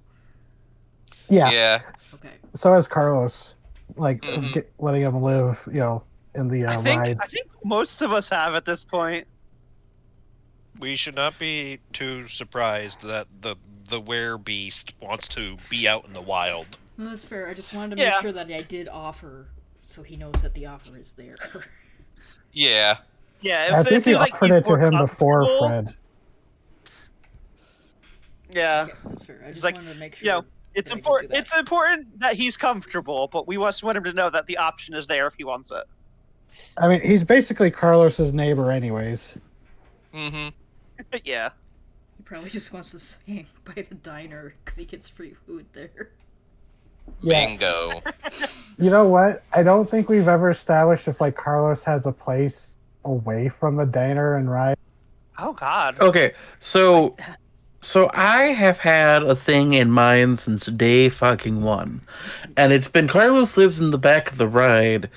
Yeah. Okay. So has Carlos, like Mhm. letting him live, in the I ride. think most of us have at this point. We should not be too surprised that the werebeast wants to be out in the wild. No, that's fair. I just wanted to make Yeah. sure that I did offer, so he knows that the offer is there. Yeah. Yeah, I it think seems you like offered he's it to more him before comfortable. Fred. Yeah. Okay, that's fair. I just like, wanted to make you know, sure. It's that I did important. do that. It's important that he's comfortable, but we just want him to know that the option is there if he wants it. I mean, he's basically Carlos's neighbor, anyways. Mm-hmm. Yeah. He probably just wants to hang by the diner because he gets free food there. Yeah. Bingo. You know what? I don't think we've ever established if Carlos has a place away from the diner and ride. Oh God. Okay, so I have had a thing in mind since day fucking one, and it's been Carlos lives in the back of the ride,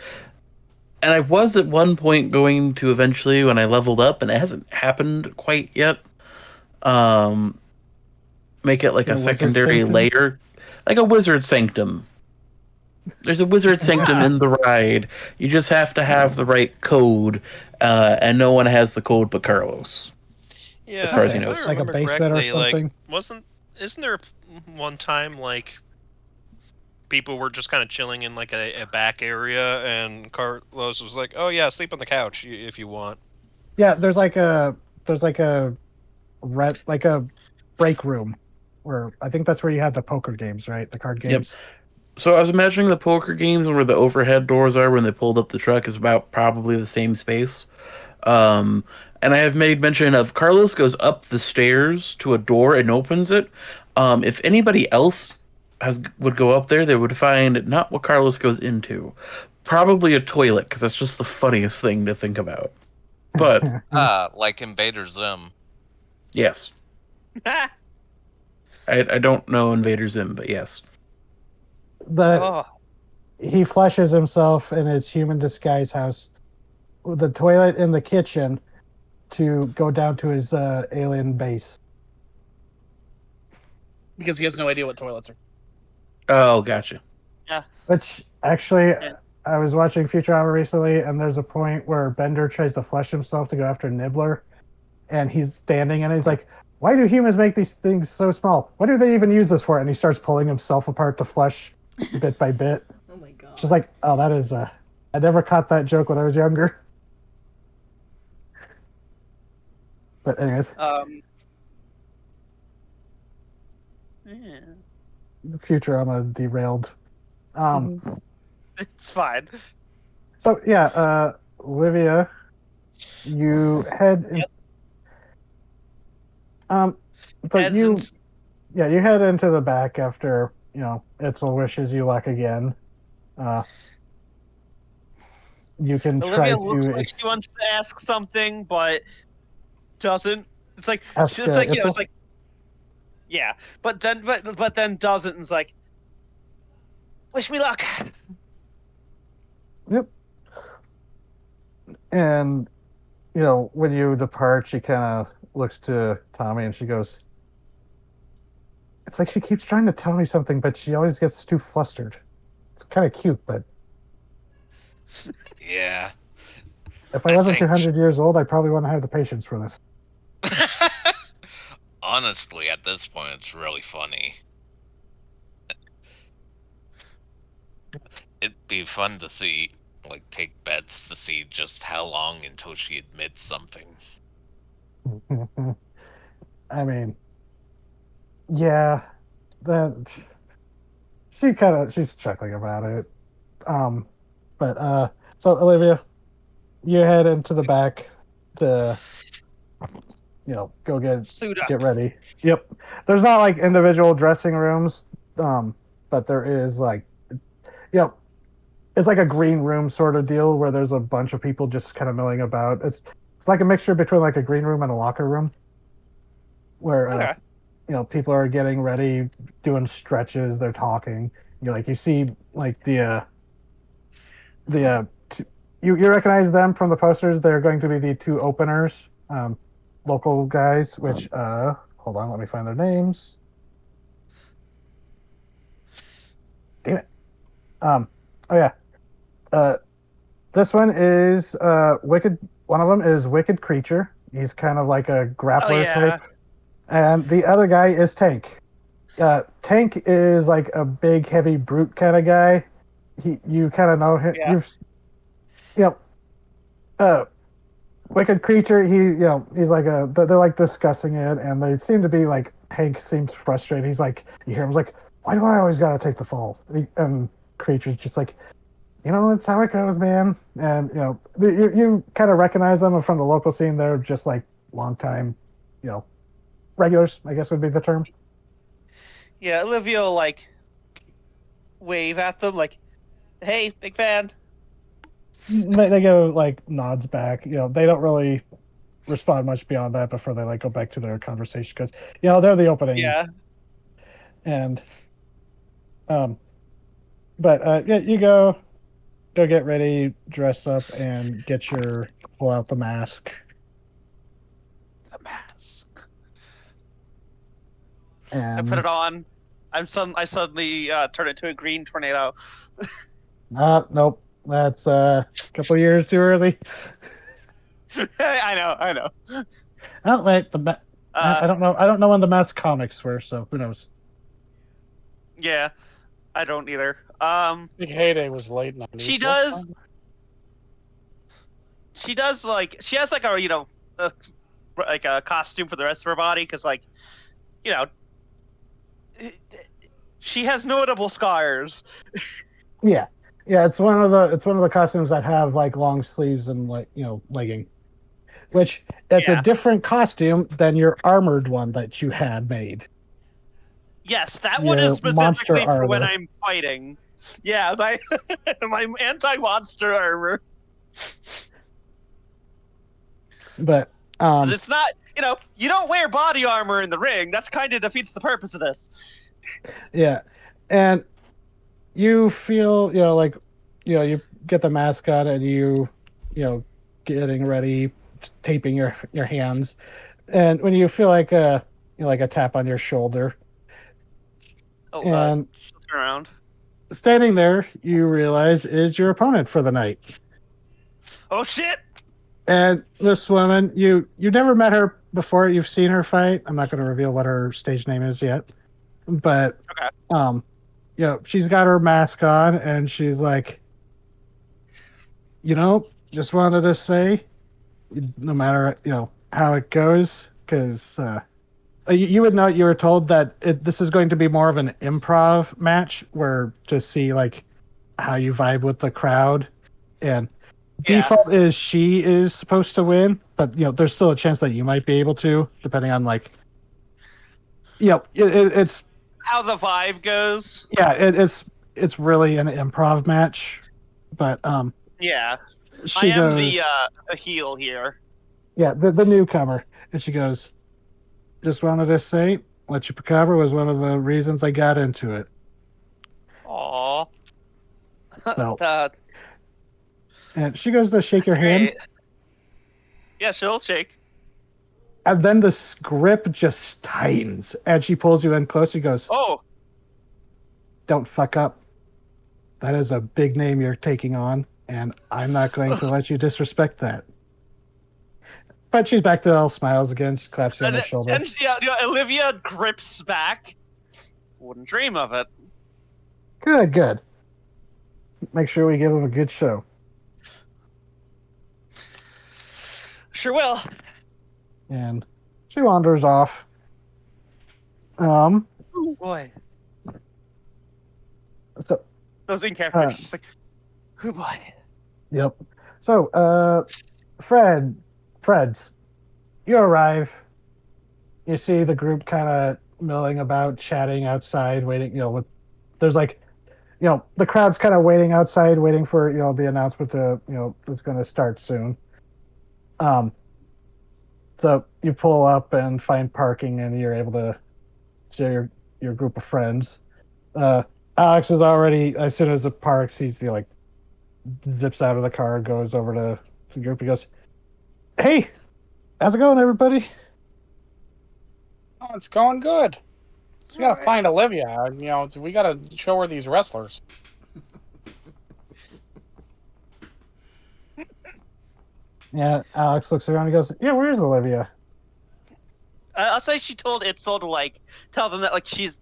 and I was at one point going to eventually when I leveled up, and it hasn't happened quite yet. Make it like A a wizard secondary sanctum? layer, like a wizard sanctum. There's a wizard sanctum in the ride. You just have to have the right code, and no one has the code but Carlos. Yeah, As far as he if knows. I Like a remember basement or correctly, something? Isn't there one time people were just kind of chilling in a back area, and Carlos was like, "Oh yeah, sleep on the couch if you want." Yeah, there's like a break room where I think that's where you have the poker games, right? The card games. So I was imagining the poker games where the overhead doors are when they pulled up the truck is about probably the same space. Um, and I have made mention of Carlos goes up the stairs to a door and opens it. If anybody else would go up there, they would find not what Carlos goes into, probably a toilet, because that's just the funniest thing to think about. But Like Invader Zim. yes, I don't know Invader Zim, but yes. Oh, He flushes himself in his human disguise house, with the toilet in the kitchen, to go down to his alien base. Because he has no idea what toilets are. Oh, gotcha. Which actually, Yeah. I was watching Futurama recently, and there's a point where Bender tries to flush himself to go after Nibbler, and he's standing and he's like, "Why do humans make these things so small? What do they even use this for?" And he starts pulling himself apart to flush bit by bit. Oh my god. Just like, oh, that is I never caught that joke when I was younger. But anyways, yeah. Futurama derailed. It's fine. So yeah, Olivia, you head. So Heads you and- you head into the back after Itzel wishes you luck again. You can try Olivia looks to like she wants to ask something, but doesn't. It's like Ask, it's like Itzel? it's like yeah, but then doesn't. And it's like, wish me luck. Yep. And when you depart, she kind of looks to Tommy and she goes, "It's like she keeps trying to tell me something, but she always gets too flustered. It's kind of cute, but Yeah. if I I wasn't think- 200 years old, I probably wouldn't have the patience for this." Honestly, at this point, it's really funny. It'd be fun to see, like, take bets to see just how long until she admits something. I mean, yeah, that she's chuckling about it. But so Olivia, you head into the back to go Suit up. get ready. Yep. There's not like individual dressing rooms, but there is like, it's like a green room sort of deal where there's a bunch of people just kind of milling about. It's like a mixture between like a green room and a locker room, where Okay. people are getting ready, doing stretches, they're talking. You see like you recognize them from the posters. They're going to be the two openers, local guys. Which hold on, let me find their names. Damn it. Oh yeah. This one is Wicked. One of them is Wicked Creature. He's kind of like a grappler yeah. type. And the other guy is Tank. Tank is like a big, heavy brute kind of guy. You kind of know him. Yeah. Wicked Creature. He's like they're like discussing it, and they seem to be like Tank seems frustrated. He's like, you hear him like, "Why do I always gotta take the fall?" And Creature's just like, it's how it goes, man. And you kind of recognize them from the local scene. They're just like long time, regulars, I guess would be the term. Yeah, Olivia will, like, wave at them, like, hey, big fan. They go like nods back. They don't really respond much beyond that before they like go back to their conversation because they're the opening. Yeah. And but yeah, you go get ready, dress up, and pull out the mask. The mask. And I put it on. I suddenly turn into a green tornado. nope. That's a couple years too early. I know. Oh wait, I don't know. I don't know when the mask comics were, so who knows? Yeah, I don't either. Big heyday was late 90s. She does. She does she has like a costume for the rest of her body because She has notable scars. Yeah, yeah. It's one of the costumes that have like long sleeves and like legging, which it's a Yeah. different costume than your armored one that you had made. Yes, that one Your is monster specifically for when armor. I'm fighting. Yeah, my my anti-monster armor. But 'Cause it's not, you don't wear body armor in the ring. That's kind of defeats the purpose of this. yeah, and you feel like you get the mask on and getting ready, taping your hands, and when you feel like like a tap on your shoulder, Oh, and look around. standing there you realize is your opponent for the night. Oh shit! And this woman, you never met her before. You've seen her fight. I'm not going to reveal what her stage name is yet, but Okay. she's got her mask on, and she's like, just wanted to say, no matter how it goes, because you would know, you were told that this is going to be more of an improv match, where to see like how you vibe with the crowd, and Yeah. default is she is supposed to win, but there's still a chance that you might be able to, depending on like it's How the vibe goes. it's really an improv match, but Yeah. I she am goes, the heel here. yeah, the newcomer, and she goes, just wanted to say, La Chupacabra was one of the reasons I got into it. Aww. So, Uh, and she goes to shake your hand, great. Yeah, she'll shake. and then the grip just tightens, and she pulls you in close. She goes, Oh, don't fuck up. That is a big name you're taking on, and I'm not going to let you disrespect that. But she's back to all smiles again. She claps you on the shoulder. and Olivia grips back. Wouldn't dream of it. Good. Make sure we give him a good show. Sure will. And she wanders off. Oh boy. So, I was being careful. She's just like, oh boy. yep. So, Freds, you arrive. You see the group kind of milling about, chatting outside, waiting. There's like, the crowd's kind of waiting outside, waiting for the announcement to it's going to start soon. So you pull up and find parking, and you're able to share your group of friends. Alex is already, as soon as it parks, he like zips out of the car, goes over to the group. He goes, "Hey, how's it going, everybody?" Oh, it's going good. We gotta find Olivia. We gotta show her these wrestlers. Yeah, Alex looks around and goes, "Yeah, where's Olivia?" I'll say she told Itzel to like tell them that like she's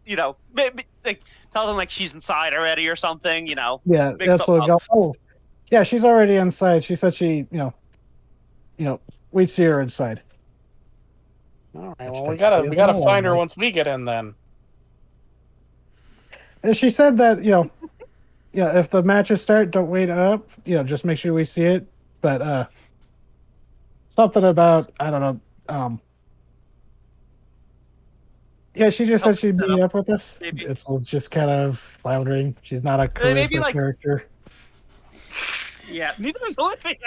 maybe like tell them like she's inside already or something. Yeah, Make that's something what. up. Oh, yeah, she's already inside. She said she, we'd see her inside. All right. Well, we gotta find her once we get in then. And she said that if the matches start, don't wait up. Just make sure we see it. But something about, I don't know. Yeah, she just said she'd be up with us. Maybe. It's just kind of floundering. She's not a Maybe, charisma like- character. Yeah, neither is Olivia.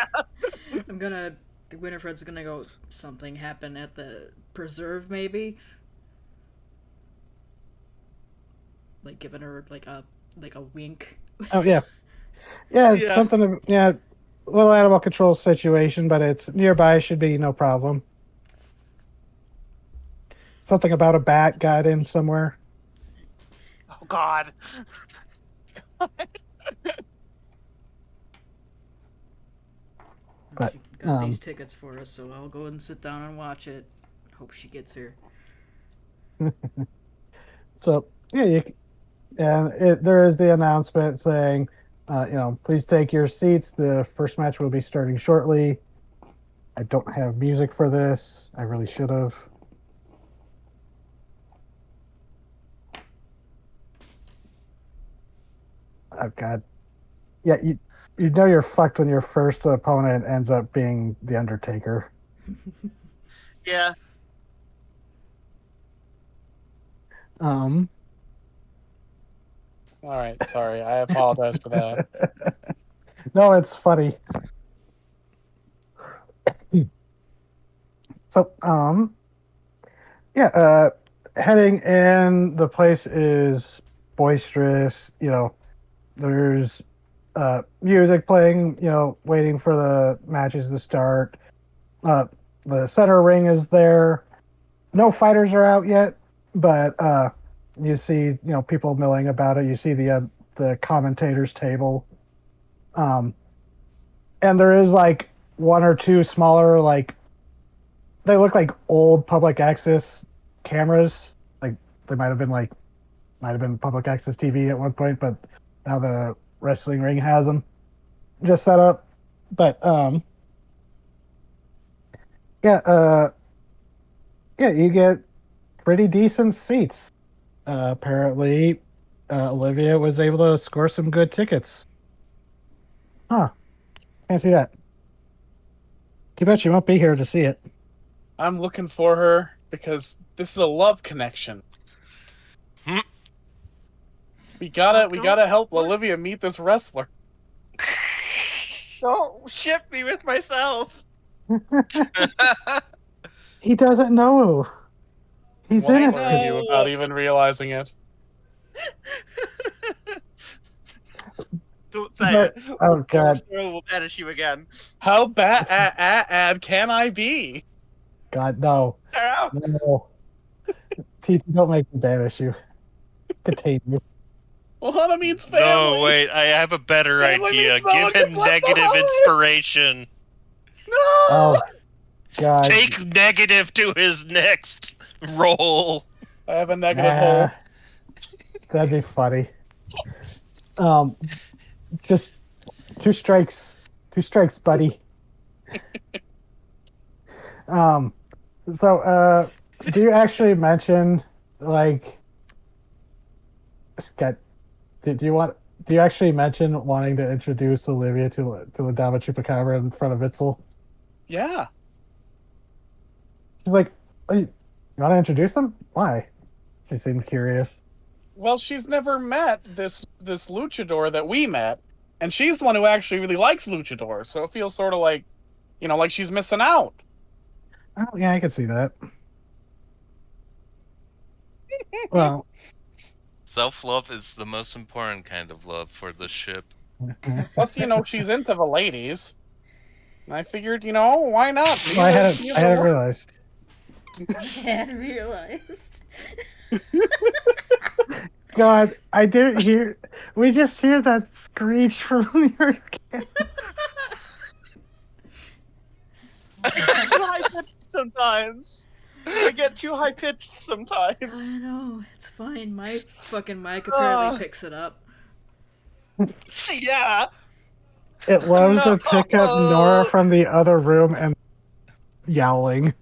Winifred's gonna go, something happened at the preserve, maybe? Like, giving her, like a wink. Oh, yeah. Yeah, it's Yeah. something, a little animal control situation, but it's nearby, should be no problem. Something about a bat got in somewhere. Oh God. But, She got these tickets for us, so I'll go and sit down and watch it. Hope she gets here. So, yeah, there is the announcement saying, please take your seats. The first match will be starting shortly. I don't have music for this. I really should have. Oh God. Yeah, you know you're fucked when your first opponent ends up being the Undertaker. Yeah. Um. All right, sorry, I apologize for that. No, it's funny. So, yeah, heading in, the place is boisterous. You know, there's music playing. You know, waiting for the matches to start. Uh, the center ring is there. No fighters are out yet, but you see, you know, people milling about it. You see the commentators table, and there is like one or two smaller, like they look like old public access cameras. Like they might have been public access TV at one point, but now the wrestling ring has them just set up. But yeah, yeah, you get pretty decent seats. Apparently, Olivia was able to score some good tickets. Huh? Can't see that. Too bad she won't be here to see it. I'm looking for her because this is a love connection. Hmm. We gotta help Olivia meet this wrestler. Don't ship me with myself. He doesn't know. He's Won't innocent. learn you without even realizing it. Don't say But- it. oh, God. We'll banish you again. How bad can I be? God, no. Sarah! No. Teeth, don't make me banish you. Contain you. Well, Hana means family. No, wait, I have a better Family idea. means no one Give him gets left negative behind. inspiration. No. Oh, God. Take negative to his next roll. I have a negative hole. That'd be funny. Just 2 strikes. 2 strikes, buddy. So, do you actually mention, like, do you actually mention wanting to introduce Olivia to the Dama Chupacabra in front of Itzel? Yeah. She's like, oh, you want to introduce them? Why? She seemed curious. Well, she's never met this luchador that we met, and she's the one who actually really likes luchadors. So it feels sort of like, like she's missing out. Oh, yeah, I can see that. Well, Self-love is the most important kind of love for the ship. Plus, she's into the ladies. And I figured, why not? See I the- hadn't realized. I hadn't realized. God, I didn't hear. We just hear that screech from your kid. I get too high pitched sometimes. I get too high pitched sometimes. I know, it's fine. My fucking mic apparently picks it up. Yeah. It loves No. to pick up Nora from the other room and yowling.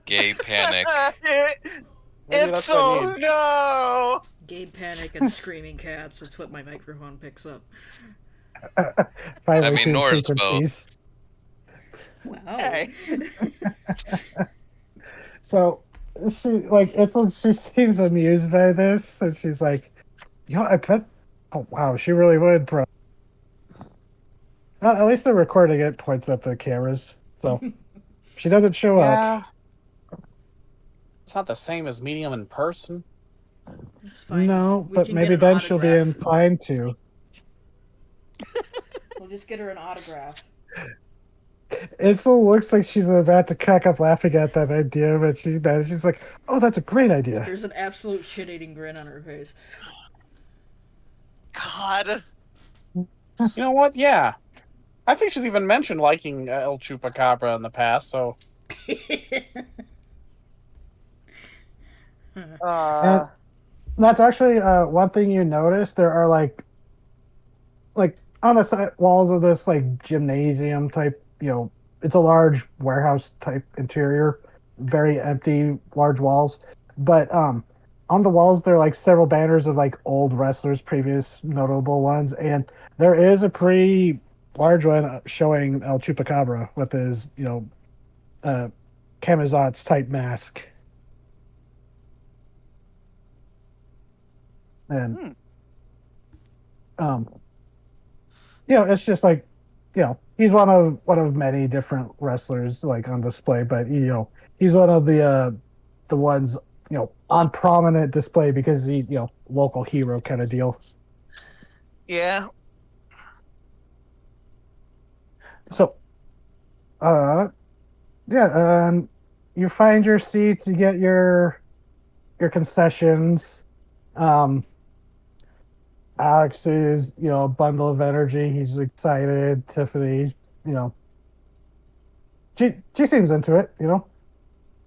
Gay panic. Maybe It's that's what I so need. no. Gay panic and screaming cats. That's what my microphone picks up. Vibrating I mean, Nora's frequencies. Wow. Hey. So she seems amused by this, and she's like, I bet. Oh wow, she really would, bro. At least the recording it points at the cameras, so she doesn't show up. Yeah. It's not the same as meeting them in person. It's fine. No, We but can maybe get an then she'll be autograph. inclined to. We'll just get her an autograph. Itzel looks like she's about to crack up laughing at that idea, but she's like, "Oh, that's a great idea." There's an absolute shit-eating grin on her face. God. You know what? Yeah. I think she's even mentioned liking El Chupacabra in the past, so... And that's actually one thing you notice. There are like on the side walls of this like gymnasium type. It's a large warehouse type interior, very empty, large walls. But on the walls there are like several banners of like old wrestlers, previous notable ones, and there is a pretty large one showing El Chupacabra with his Camazotz type mask. And it's just like, he's one of many different wrestlers like on display, but he's one of the ones on prominent display because he local hero kind of deal. Yeah. So, you find your seats, you get your concessions. Alex's, a bundle of energy. He's excited. Tiffany's, she seems into it.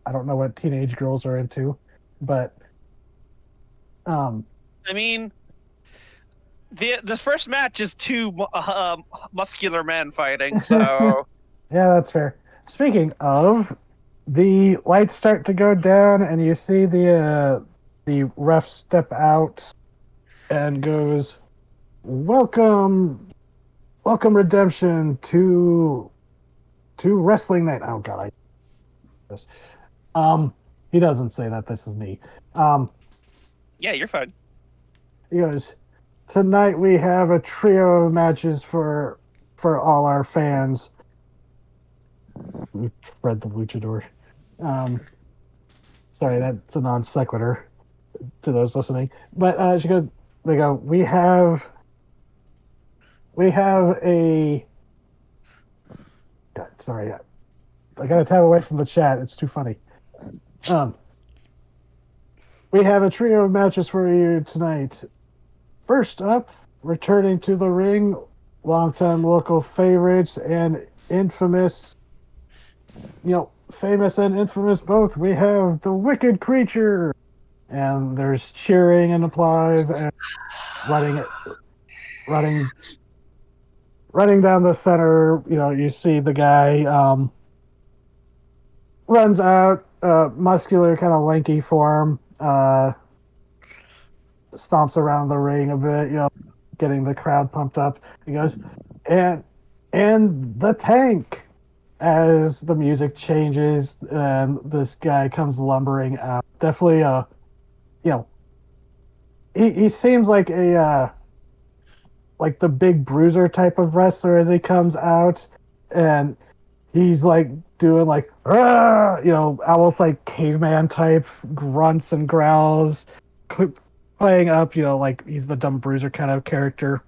I don't know what teenage girls are into, but I mean, this first match is two muscular men fighting, so yeah, that's fair. Speaking of, the lights start to go down, and you see the ref step out and goes, "Welcome, Redemption to Wrestling Night." Oh God, this. He doesn't say that. This is me. yeah, you're fine. He goes, "Tonight we have a trio of matches for all our fans." We read the luchador. Sorry, that's a non sequitur to those listening. But she goes, they go, we have a. God, sorry, I gotta tab away from the chat. It's too funny. We have a trio of matches for you tonight. First up, returning to the ring, longtime local favorites and infamous, famous and infamous both. We have the Wicked Creature, and there's cheering and applause and running down the center. You see the guy runs out, muscular, kind of lanky form, stomps around the ring a bit, getting the crowd pumped up. He goes, and the Tank, as the music changes and this guy comes lumbering out. Definitely, he seems like a like the big bruiser type of wrestler as he comes out, and he's like doing like almost like caveman type grunts and growls, playing up like he's the dumb bruiser kind of character.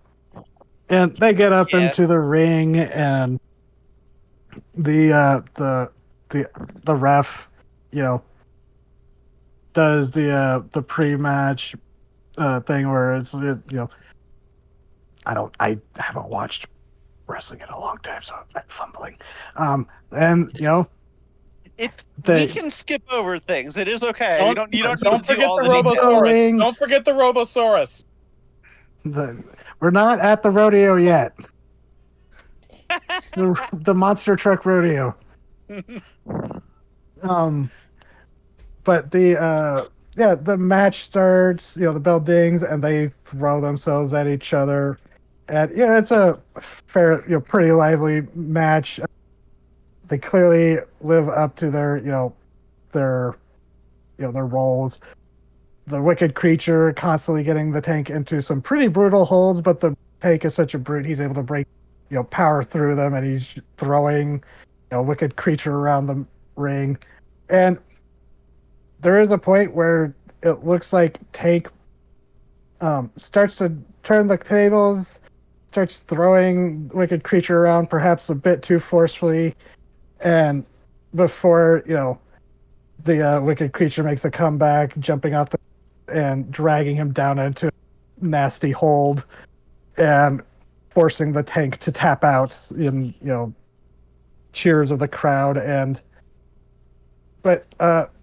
And they get up into the ring, and the ref does the pre-match thing where it's I haven't watched wrestling in a long time, so I'm fumbling. And we can skip over things. It is okay. You don't need to Don't do forget all the the details. Robosaurus. Don't forget the Robosaurus. We're not at the rodeo yet. the monster truck rodeo. But the match starts. The bell dings, and they throw themselves at each other. And it's a fair, pretty lively match. They clearly live up to their roles. The Wicked Creature constantly getting the Tank into some pretty brutal holds, but the Tank is such a brute, he's able to break, power through them, and he's throwing, Wicked Creature around the ring. And there is a point where it looks like Tank starts to turn the tables, starts throwing Wicked Creature around perhaps a bit too forcefully, and before, the Wicked Creature makes a comeback, jumping off and dragging him down into a nasty hold and forcing the Tank to tap out in cheers of the crowd. But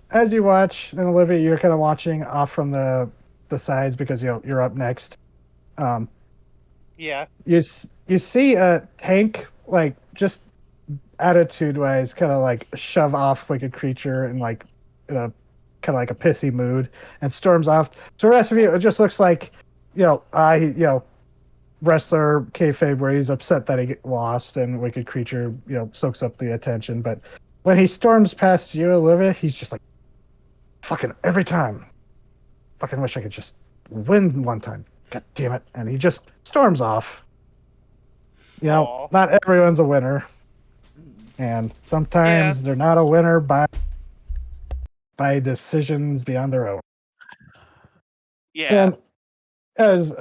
as you watch, and Olivia, you're kind of watching off from the sides because you're up next. Yeah. You see a Tank like just attitude wise kind of like shove off Wicked Creature and like in a kind of like a pissy mood and storms off. To the rest of you, it just looks like, wrestler kayfabe where he's upset that he lost and Wicked Creature, soaks up the attention. But when he storms past you, Olivia, he's just like, fucking every time. Fucking wish I could just win one time. God damn it. And he just storms off. Aw. Not everyone's a winner. And sometimes they're not a winner by decisions beyond their own. Yeah. And as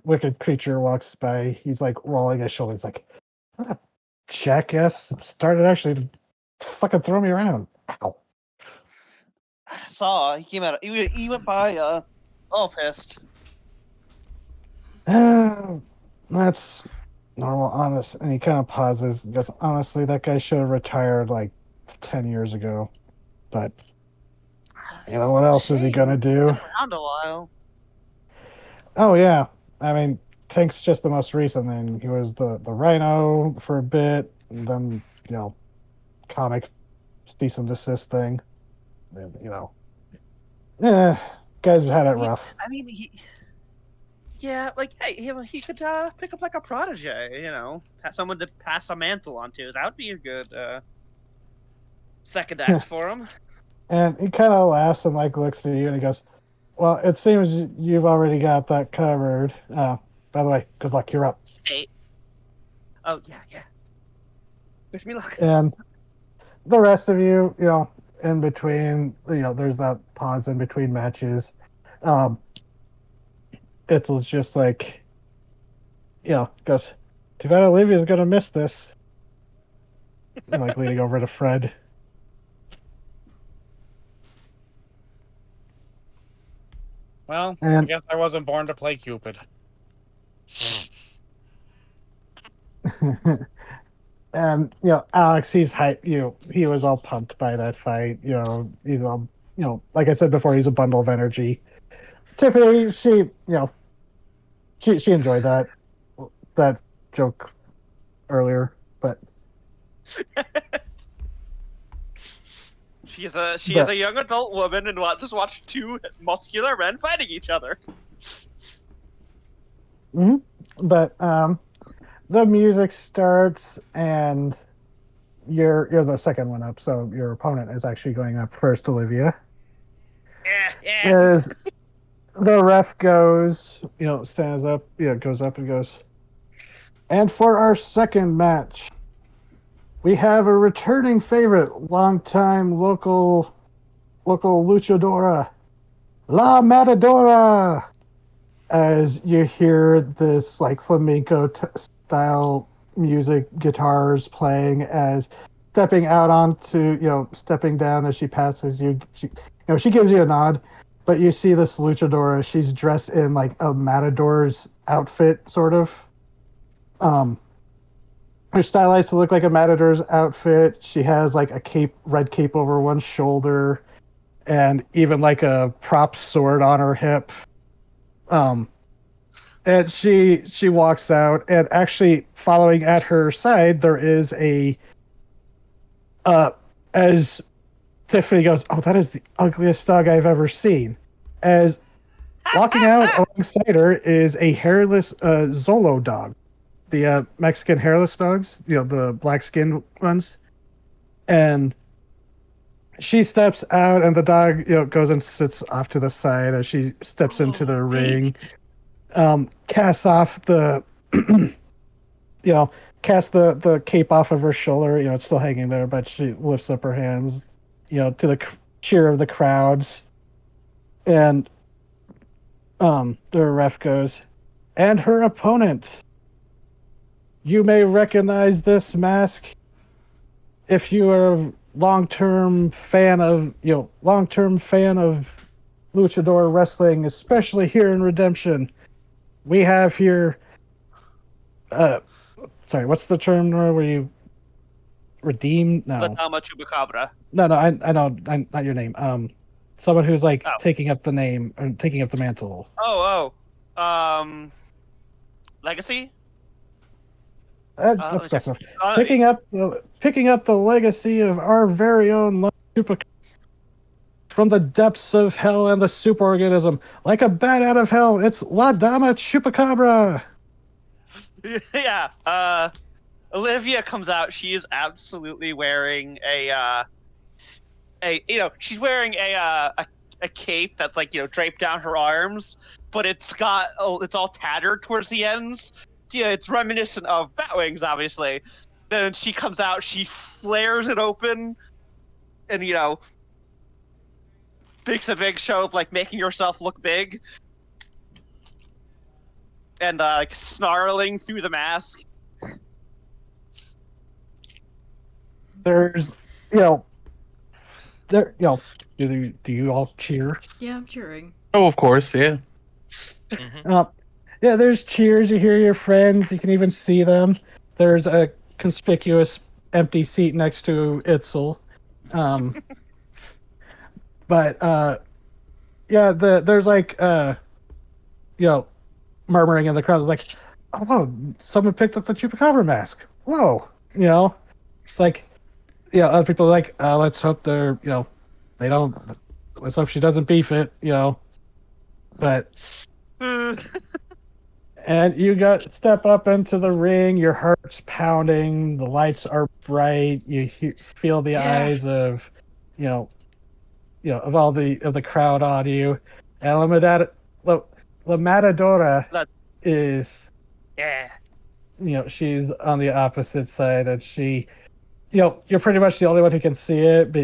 Wicked Creature walks by, he's like rolling his shoulders, like, what a jackass started actually to fucking throw me around. Ow. I saw he came out. He went by all pissed. That's normal, honest. And he kind of pauses. Because honestly, that guy should have retired like 10 years ago. But what else is he gonna do? Been around a while. Oh yeah, I mean, Tank's just the most recent thing. He was the Rhino for a bit, and then comic cease and desist thing. And, guys have had it rough. I mean, he could pick up like a protege, have someone to pass a mantle onto. That would be a good second act for him. And he kind of laughs and like looks at you, and he goes, "Well, it seems you've already got that covered. By the way, good luck. You're up." Hey. Oh yeah. Wish me luck. And the rest of you, in between, there's that pause in between matches. It's just like, goes, too bad Olivia's gonna miss this. And, like leaning over to Fred. Well, I And guess I wasn't born to play Cupid. and Alex, he's hype. He was all pumped by that fight. He's all, like I said before, he's a bundle of energy. Tiffany, she enjoyed that joke earlier, but She is a young adult woman and just watched two muscular men fighting each other. But the music starts and you're the second one up, so your opponent is actually going up first, Olivia. Yeah. As the ref goes, stands up, goes up and goes, and for our second match, we have a returning favorite, longtime local luchadora, La Matadora. As you hear this like flamenco style music, guitars playing, as stepping down as she passes you, she gives you a nod, but you see this luchadora. She's dressed in like a matador's outfit, sort of. Her stylized to look like a matador's outfit. She has like a red cape over one shoulder, and even like a prop sword on her hip. And she walks out, and actually following at her side, there is as Tiffany goes, "Oh, that is the ugliest dog I've ever seen." As walking out alongside her is a hairless Zolo dog. The Mexican hairless dogs, the black-skinned ones. And she steps out, and the dog, goes and sits off to the side as she steps into the ring. Casts off the, casts the cape off of her shoulder. It's still hanging there, but she lifts up her hands, to the cheer of the crowds. And the ref goes, and her opponent. You may recognize this mask if you are a long-term fan of luchador wrestling, especially here in Redemption. We have here, sorry, what's the term where you redeem? No, Latama Chupacabra. no, I know, not your name. Someone who's like taking up the name or taking up the mantle. Legacy. That's good stuff. Picking up the legacy of our very own Chupacabra from the depths of hell and the superorganism, like a bat out of hell. It's La Dama Chupacabra. Yeah. Olivia comes out. She is absolutely wearing she's wearing a cape that's like draped down her arms, but it's all tattered towards the ends. Yeah, it's reminiscent of bat wings, obviously. Then she comes out. She flares it open, and makes a big show of like making herself look big, and like snarling through the mask. There's, do you all cheer? Yeah, I'm cheering. Oh, of course, yeah. Yeah, there's cheers. You hear your friends. You can even see them. There's a conspicuous empty seat next to Itzel. But there's like murmuring in the crowd, like, oh, whoa, someone picked up the Chupacabra mask. Whoa, it's like, other people are like, let's hope they're, they don't. Let's hope she doesn't beef it, But. And you step up into the ring. Your heart's pounding. The lights are bright. You feel the eyes of, of all the crowd on you. And La Matadora is, she's on the opposite side, and she, you're pretty much the only one who can see it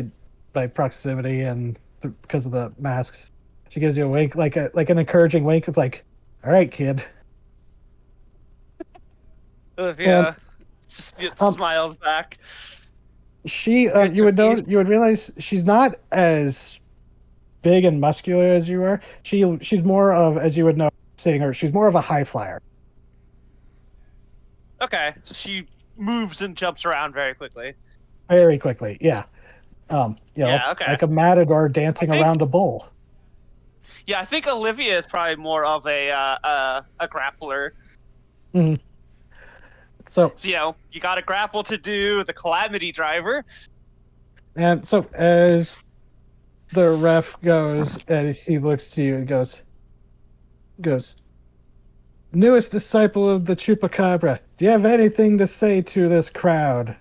by proximity and because of the masks. She gives you a wink, like an encouraging wink. It's like, all right, kid. Olivia just smiles back. She, you would realize she's not as big and muscular as you are. She's more of, as you would know, seeing her, she's more of a high flyer. Okay, so she moves and jumps around very quickly. Very quickly, yeah. Okay. Like a matador dancing around a bull. Yeah, I think Olivia is probably more of a grappler. Mm-hmm. So you got a grapple to do the Calamity Driver. And so as the ref goes and he looks to you and goes, newest disciple of the Chupacabra, do you have anything to say to this crowd?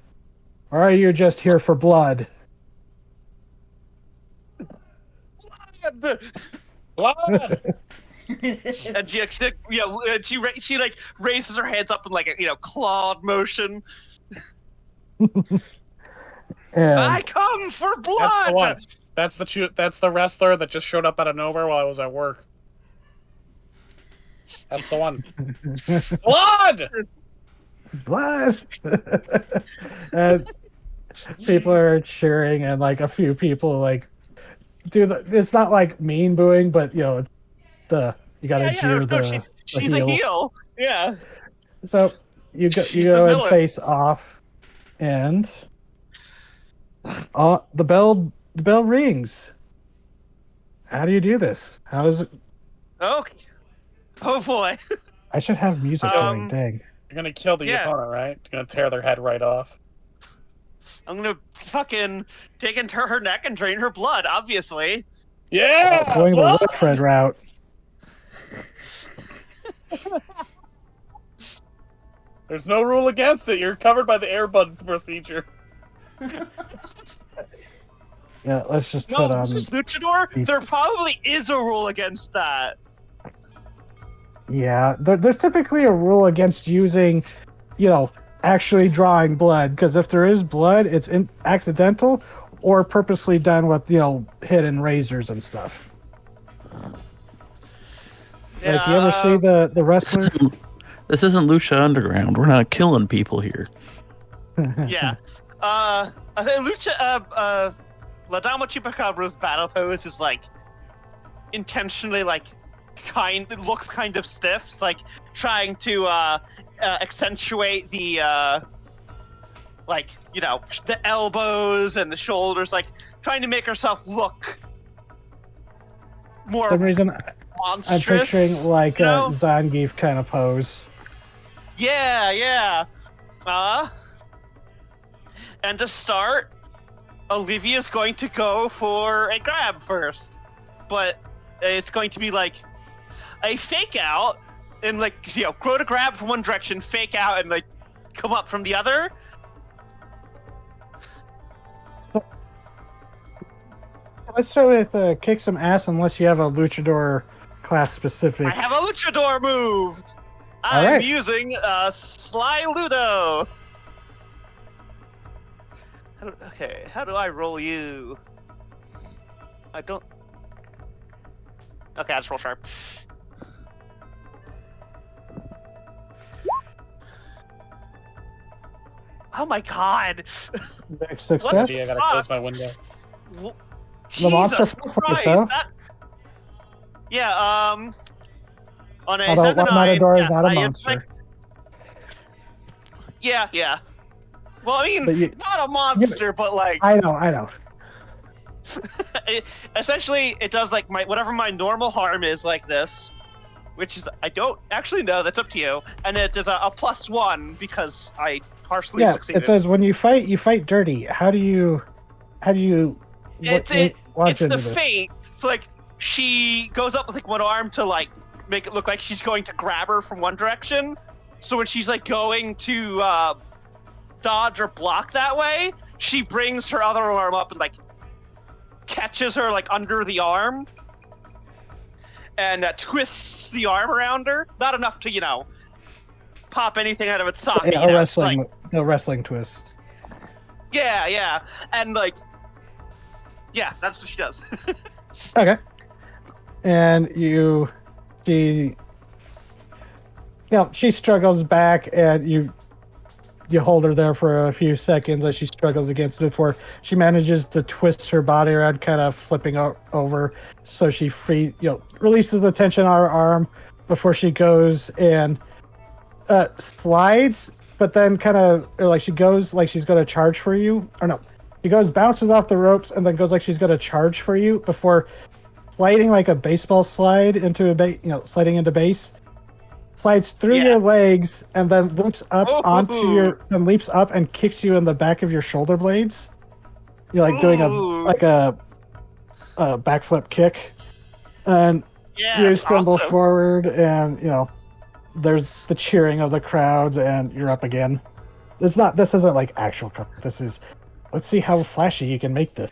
Or are you just here for blood? Blood! And she like raises her hands up in like a clawed motion. I come for blood. That's the one. That's the wrestler that just showed up out of nowhere while I was at work. That's the one. Blood! Blood! And people are cheering, and like a few people like do it's not like mean booing, but it's you gotta cheer she's heel. a heel. Yeah. So you go and face off, and the bell rings. How do you do this? How is it? Okay. Oh boy. I should have music going. Dang. You're gonna kill the opponent, right? You're gonna tear their head right off. I'm gonna fucking take into her neck and drain her blood, obviously. Yeah! Going the Wilfred route. There's no rule against it. You're covered by the airbud procedure. Yeah, let's just put on... this is Luchador? There probably is a rule against that. Yeah, there's typically a rule against using, actually drawing blood, because if there is blood, it's accidental or purposely done with, hidden razors and stuff. Yeah, like, you ever see the wrestler? This isn't Lucha Underground. We're not killing people here. Yeah. I think La Dama Chupacabra's battle pose is like intentionally like it looks kind of stiff. It's like trying to accentuate the the elbows and the shoulders, like trying to make herself look more For some reason, monstrous. I'm picturing like a Zangief kind of pose. Yeah. And to start, Olivia's going to go for a grab first, but it's going to be like a fake out and like grow to grab from one direction, fake out, and like come up from the other. Let's start with kick some ass, unless you have a luchador class specific. I have a luchador move. All I'm right. using Sly Ludo. How do I roll you? I don't. Okay, I just roll sharp. Oh my god! Next success. What? Maybe I gotta close my window. The monster Jesus fought for it, Christ! though. Yeah. On a Although 7 to 9, Matador is yeah, not a I monster. expect- Yeah. Well, I mean, But you- not a monster, but like, I know. essentially, it does like whatever my normal harm is, like this, which is I don't actually know. That's up to you. And it is a +1 because I partially Yeah, succeeded. it says when you fight dirty. How do you? It's watch the into this? fate. So like she goes up with like one arm to like make it look like she's going to grab her from one direction. So when she's like going to dodge or block that way, she brings her other arm up and like catches her like under the arm and twists the arm around her. Not enough to pop anything out of its socket. Yeah, the wrestling twist. Yeah, and like, yeah, that's what she does. Okay. And she struggles back, and you hold her there for a few seconds as she struggles against it before she manages to twist her body around, kind of flipping over, so she releases the tension on her arm before she goes and slides, but then she goes like she's going to charge for you, or no, she bounces off the ropes and then goes like she's going to charge for you before sliding like a baseball slide into sliding into base, slides through your legs and then leaps up leaps up and kicks you in the back of your shoulder blades. You're like doing a backflip kick, and you stumble awesome. forward, and there's the cheering of the crowds, and you're up again. This isn't like actual. This is, let's see how flashy you can make this.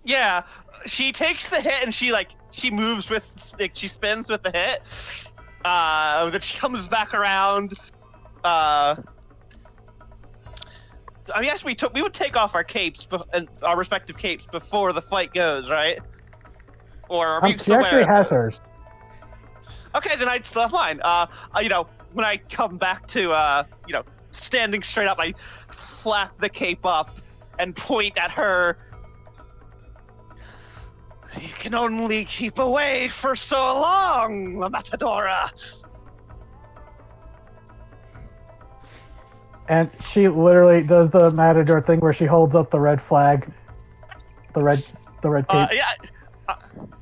Yeah, she takes the hit and she moves with, she spins with the hit. Then she comes back around. I guess we would take off our capes and our respective capes before the fight goes, right? Or are we She still actually wearing has them? hers. Okay, then I'd still have mine. When I come back to, standing straight up, I flap the cape up and point at her. You can only keep away for so long, La Matadora. And she literally does the Matador thing where she holds up the red flag, the red cape.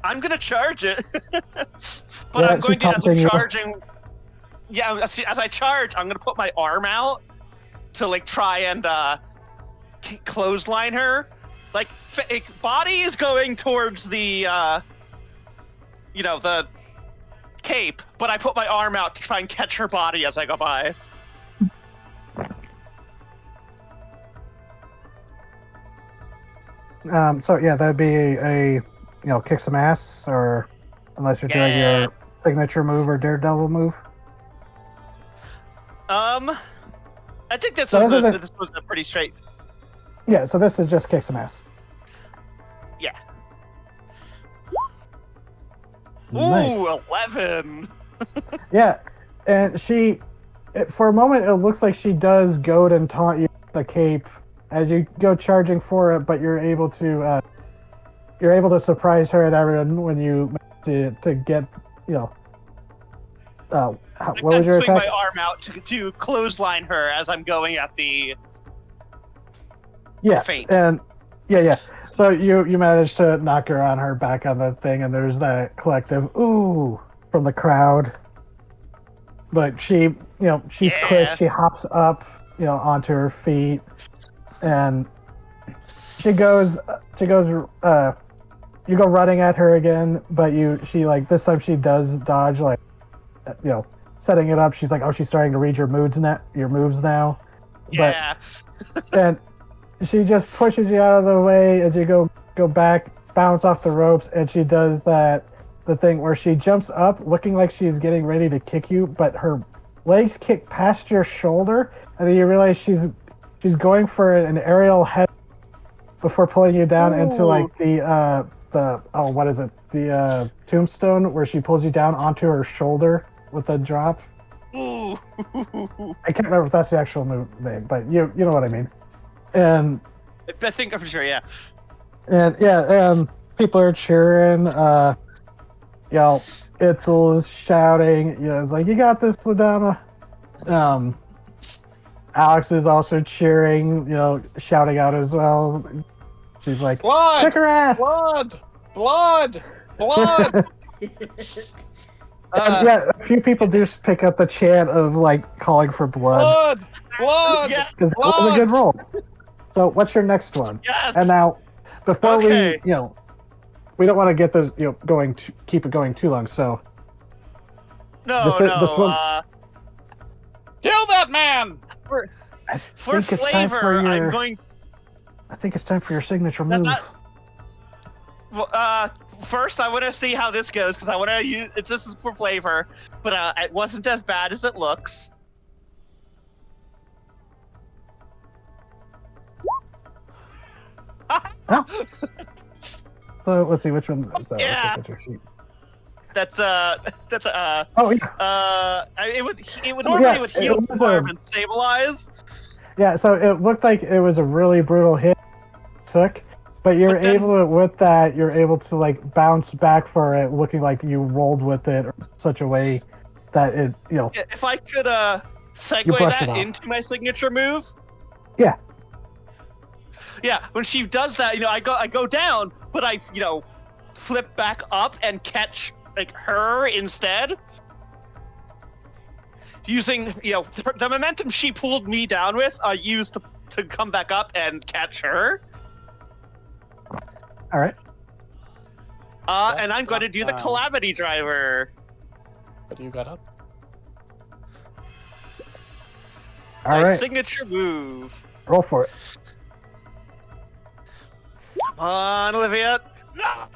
I'm gonna charge it, but Yeah, I'm going she's to, as I'm taunting you. charging. Yeah, as I charge, I'm gonna put my arm out to try and clothesline her. Body is going towards the the cape, but I put my arm out to try and catch her body as I go by. So yeah, that'd be a kick some ass, or unless you're doing your signature move or daredevil move. I think this So was a pretty straight. Yeah, so this is just kick some ass. Yeah. Nice. Ooh, 11. Yeah, and for a moment, it looks like she does goad and taunt you with the cape as you go charging for it, but you're able to surprise her and everyone when you to get what was your swing attack? my arm out to clothesline her as I'm going at the feint. And yeah. So you managed to knock her on her back on the thing, and there's that collective ooh from the crowd. But she's quick. She hops up, onto her feet, and she goes, you go running at her again, but she like, this time she does dodge, like, setting it up. She's like, oh, she's starting to read your moves now. Yeah. And she just pushes you out of the way as you go back, bounce off the ropes, and she does the thing where she jumps up looking like she's getting ready to kick you, but her legs kick past your shoulder, and then you realize she's going for an aerial head before pulling you down into like the what is it? The tombstone, where she pulls you down onto her shoulder with a drop. Ooh. I can't remember if that's the actual name, but you know what I mean. And I think I'm sure, yeah. And people are cheering. Itzel is shouting. It's like, you got this, Ladonna. Alex is also cheering. Shouting out as well. She's like, Blood! kick her ass! Blood! Blood! Blood! And a few people do pick up the chant of like calling for blood. Blood! Blood! Yeah. Because that was a good roll. So what's your next one? Yes. And now, before Okay. we don't want to get this, keep it going too long. So No, this one- Kill that man! For think it's time flavor, for I'm going. I think it's time for your signature That's move. not- First, I want to see how this goes because I want to use. This is for flavor, but it wasn't as bad as it looks. So let's see, which one is that? Yeah. What's your sheet? That's Oh yeah. it would So, normally yeah, it would heal it was farm a- and stabilize. Yeah, so it looked like it was a really brutal hit it took, but you're But then- you're able to like bounce back for it, looking like you rolled with it in such a way that it, If I could You segue brush it that off. into my signature move. Yeah. Yeah, when she does that, I go down, but I, flip back up and catch like her instead. Using, the momentum she pulled me down with, I used to come back up and catch her. all right. And I'm going to do the Wow. calamity driver. What do you got up? All My right. signature move. Roll for it. Come on, Olivia. No.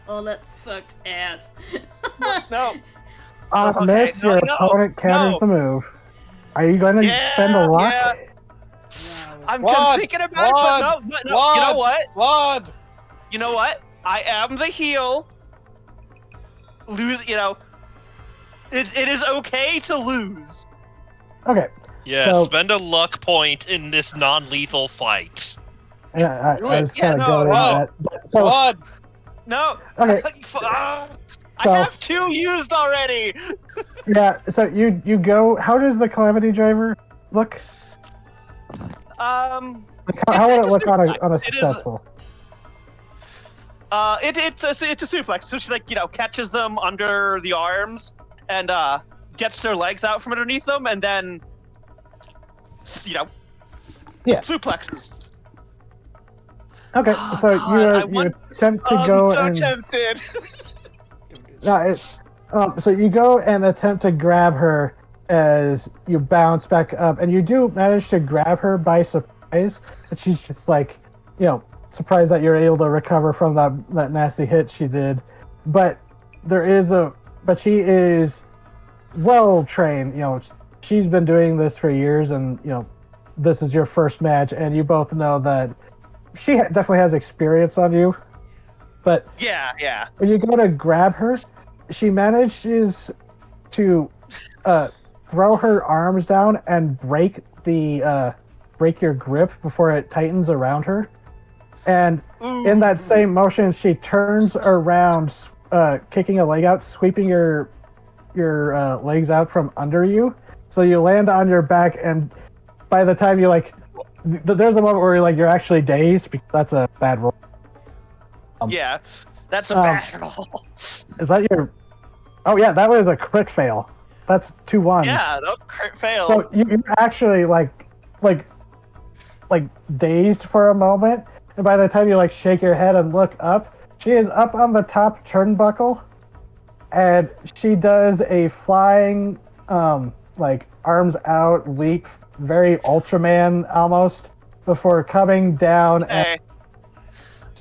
Oh, that sucks ass. No. On a Okay, miss, your no, opponent counters no. the move. Are you going to Yeah, spend a luck? yeah. Wow. I'm Blood, thinking about it, but no. You know blood. what? Blood! You know what? I am the heel. Lose, it is okay to lose. Okay. Yeah, So- spend a luck point in this non-lethal fight. Yeah, I was Yeah, kind of no, going wow. into that. So, Blood! No. okay. I So- have 2 used already. Yeah, so you go. How does the calamity driver look? Like how would It's it a look on a suplex. It is- successful? It's a suplex. So she catches them under the arms and gets their legs out from underneath them, and then Yeah. suplexes. Okay, Oh, so God, I you want- attempt to go I'm so and tempted. no, so you go and attempt to grab her as you bounce back up, and you do manage to grab her by surprise. And she's just like, surprised that you're able to recover from that nasty hit she did. But she is well trained. She's been doing this for years, and this is your first match, and you both know that she definitely has experience on you. But Yeah. when you go to grab her, she manages to throw her arms down and break your grip before it tightens around her. And in that same motion, she turns around, kicking a leg out, sweeping your legs out from under you. So you land on your back, and by the time you there's a moment where you're actually dazed because that's a bad roll. Yeah. That's a bad roll. Is that your? Oh yeah, that was a crit fail. That's 2 1s. Yeah, that was a crit fail. So you're actually like like dazed for a moment, and by the time you like shake your head and look up, she is up on the top turnbuckle, and she does a flying, like arms out leap, very Ultraman almost, before coming down Hey,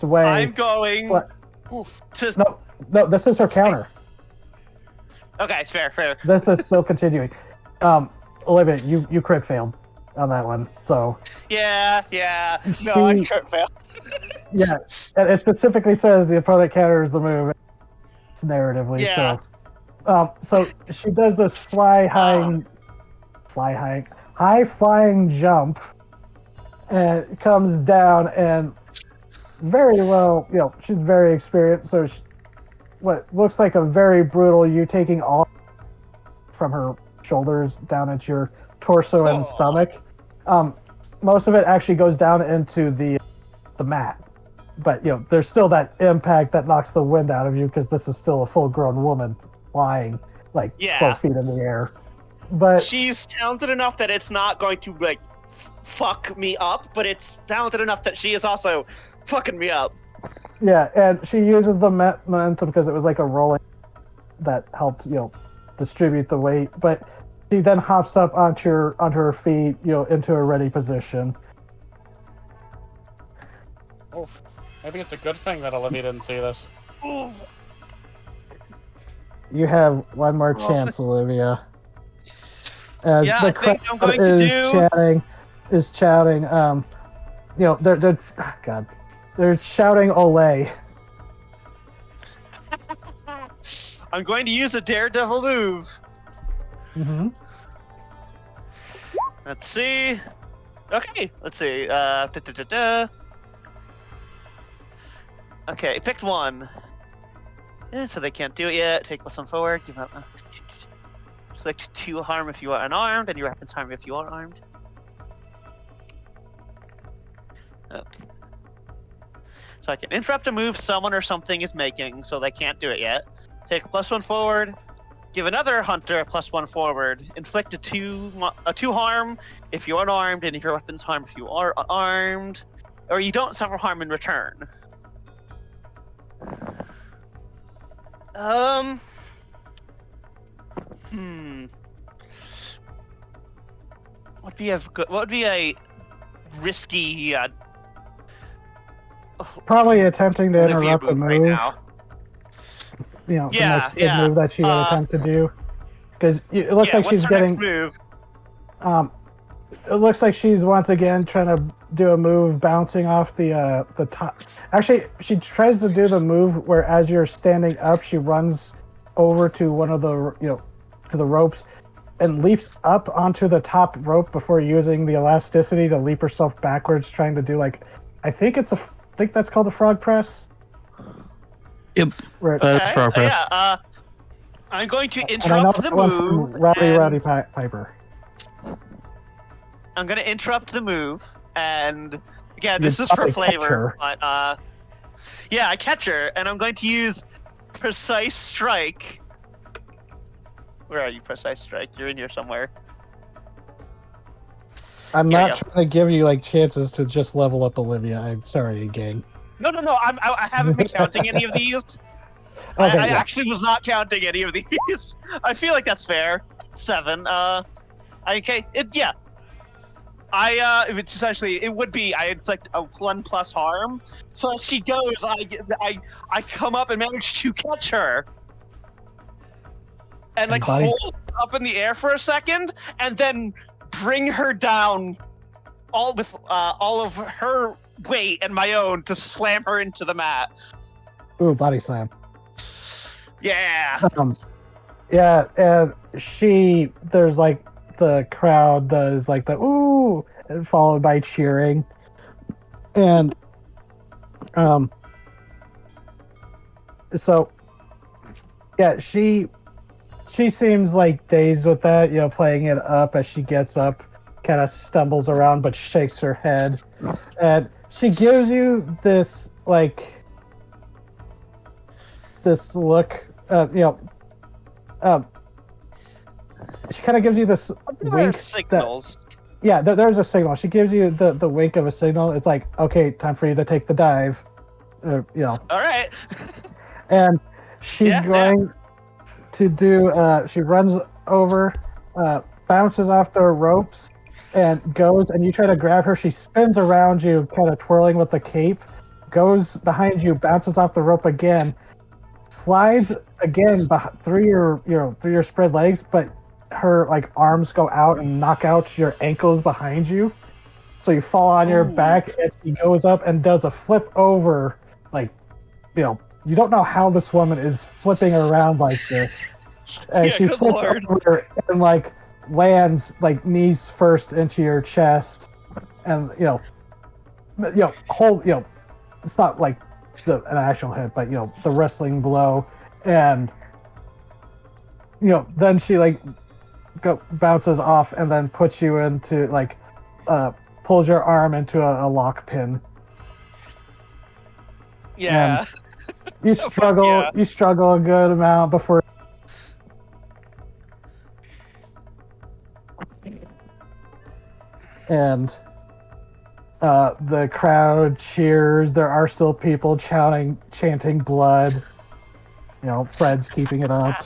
and way. I'm going What? Oof. to. No, this is her counter. Okay, fair. This is still continuing. Olivia, you crit failed on that one, so Yeah. No, I crit failed. yeah, and it specifically says the opponent counters the move narratively. Yeah. So she does this high flying jump, and comes down and very well, she's very experienced. So what looks like a very brutal, you taking all from her shoulders down into your torso and stomach. Most of it actually goes down into the mat, but there's still that impact that knocks the wind out of you because this is still a full-grown woman flying like 12 feet in the air. But she's talented enough that it's not going to like fuck me up, but it's talented enough that she is also fucking me up. yeah, and she uses the momentum because it was like a rolling that helped distribute the weight. But she then hops up onto her feet, into a ready position. Oof. Maybe it's a good thing that Olivia didn't see this. You have one more chance, Olivia. As Yeah, the I think I'm crowd going to do. is shouting. They're shouting "Olay." I'm going to use a daredevil move. Mm-hmm. Let's see. Okay, let's see. Okay, picked one. Yeah, so they can't do it yet. Take +1 forward. Select 2 harm if you are unarmed, and your weapons harm if you are armed. Okay. So I can interrupt a move someone or something is making, so they can't do it yet. Take a +1 forward. Give another hunter a +1 forward. Inflict a 2 harm if you're unarmed, and if your weapons harm if you are armed, or you don't suffer harm in return. What would be a risky Probably attempting to Olivia interrupt the move move. right now? The Yeah, next good move that she would attempt to do. Because it looks like what's she's her getting. next move? It looks like she's once again trying to do a move bouncing off the top. Actually, she tries to do the move where as you're standing up, she runs over to one of the to the ropes and leaps up onto the top rope before using the elasticity to leap herself backwards, trying to do like I think that's called the frog press. Yep. That's frog press. Yeah. I'm going to And I know interrupt the that one's from move. Rowdy Piper. I'm going to interrupt the move, and again, You this is for probably catch flavor. her. But yeah, I catch her, and I'm going to use Precise Strike. Where are you, Precise Strike? You're in here somewhere. I'm Here we not go. trying to give you like chances to just level up Olivia. I'm sorry, gang. No. I haven't been counting any of these. Okay, I yeah. actually was not counting any of these. I feel like that's fair. 7. Okay. It's essentially it would be I inflict a 1+ harm. So as she goes, I come up and manage to catch her, and like Buddy. hold up in the air for a second, and then bring her down, all with all of her weight and my own to slam her into the mat. Ooh, body slam. Yeah. Yeah, and there's like the crowd does like the ooh, and followed by cheering, and so yeah, she seems like dazed with that, playing it up as she gets up, kind of stumbles around but shakes her head, and she gives you this like this look, she kind of gives you this What are wink signals? yeah, there's a signal. She gives you the wink of a signal. It's like, okay, time for you to take the dive. You know, All right. and she's Yeah, going to do. She runs over, bounces off the ropes, and goes. And you try to grab her. She spins around you, kind of twirling with the cape. Goes behind you, bounces off the rope again, slides again through your spread legs, but her like arms go out and knock out your ankles behind you. So you fall on your Ooh. back, and she goes up and does a flip over. Like, you don't know how this woman is flipping around like this. And Yeah, she good flips lord. over and like lands like knees first into your chest, and hold it's not like an actual hit, but the wrestling blow, and then she like bounces off and then puts you into like pulls your arm into a lock pin. Yeah. You struggle. Yeah. You struggle a good amount before. And the crowd cheers. There are still people chanting blood. Fred's keeping it up.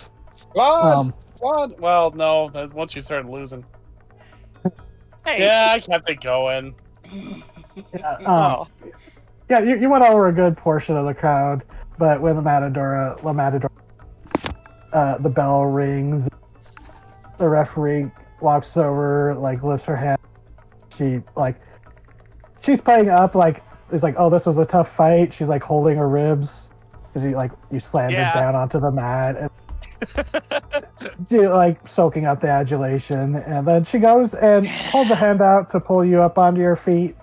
Blood! Blood! Well, no, once you started losing. Hey. Yeah, I kept it going. Oh. Yeah, you went over a good portion of the crowd, but when the Matador, the bell rings, the referee walks over, like lifts her hand. She's playing up, like it's like, oh, this was a tough fight. She's like holding her ribs because you slammed her down onto the mat, and she like soaking up the adulation, and then she goes and holds a hand out to pull you up onto your feet.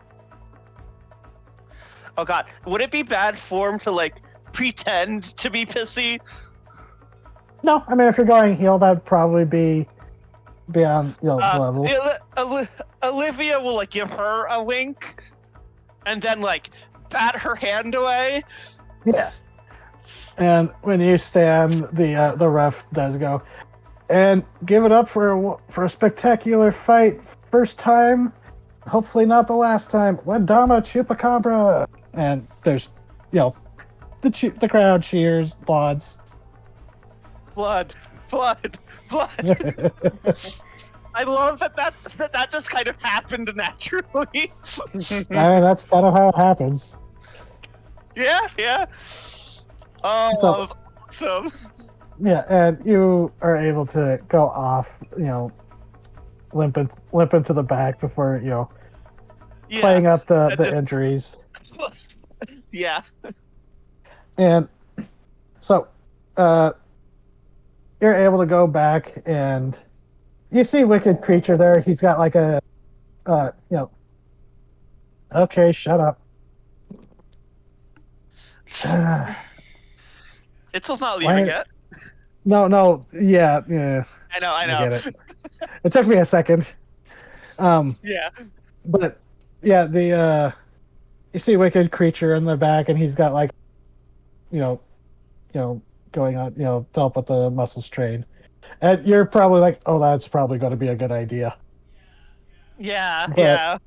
Oh god, would it be bad form to like pretend to be pissy? No, I mean if you're going heel, that'd probably be beyond level. Olivia will like give her a wink, and then like bat her hand away. Yeah. And when you stand, the ref does go, and give it up for a spectacular fight. First time, hopefully not the last time. Ladama Chupacabra. And there's, the crowd cheers, applauds. Blood. I love that just kind of happened naturally. I mean, that's kind of how it happens. Yeah. Oh, So- that was awesome. Yeah, and you are able to go off, limp into the back before, playing up the injuries. Yeah. And so, you're able to go back, and you see Wicked Creature there. He's got like a, okay, shut up. It's still not leaving yet. No, yeah. I know. I get it. It took me a second. Yeah. But yeah, you see Wicked Creature in the back, and he's got like, going on, to help with the muscle strain, and you're probably like, oh, that's probably going to be a good idea. Yeah. But, Yeah.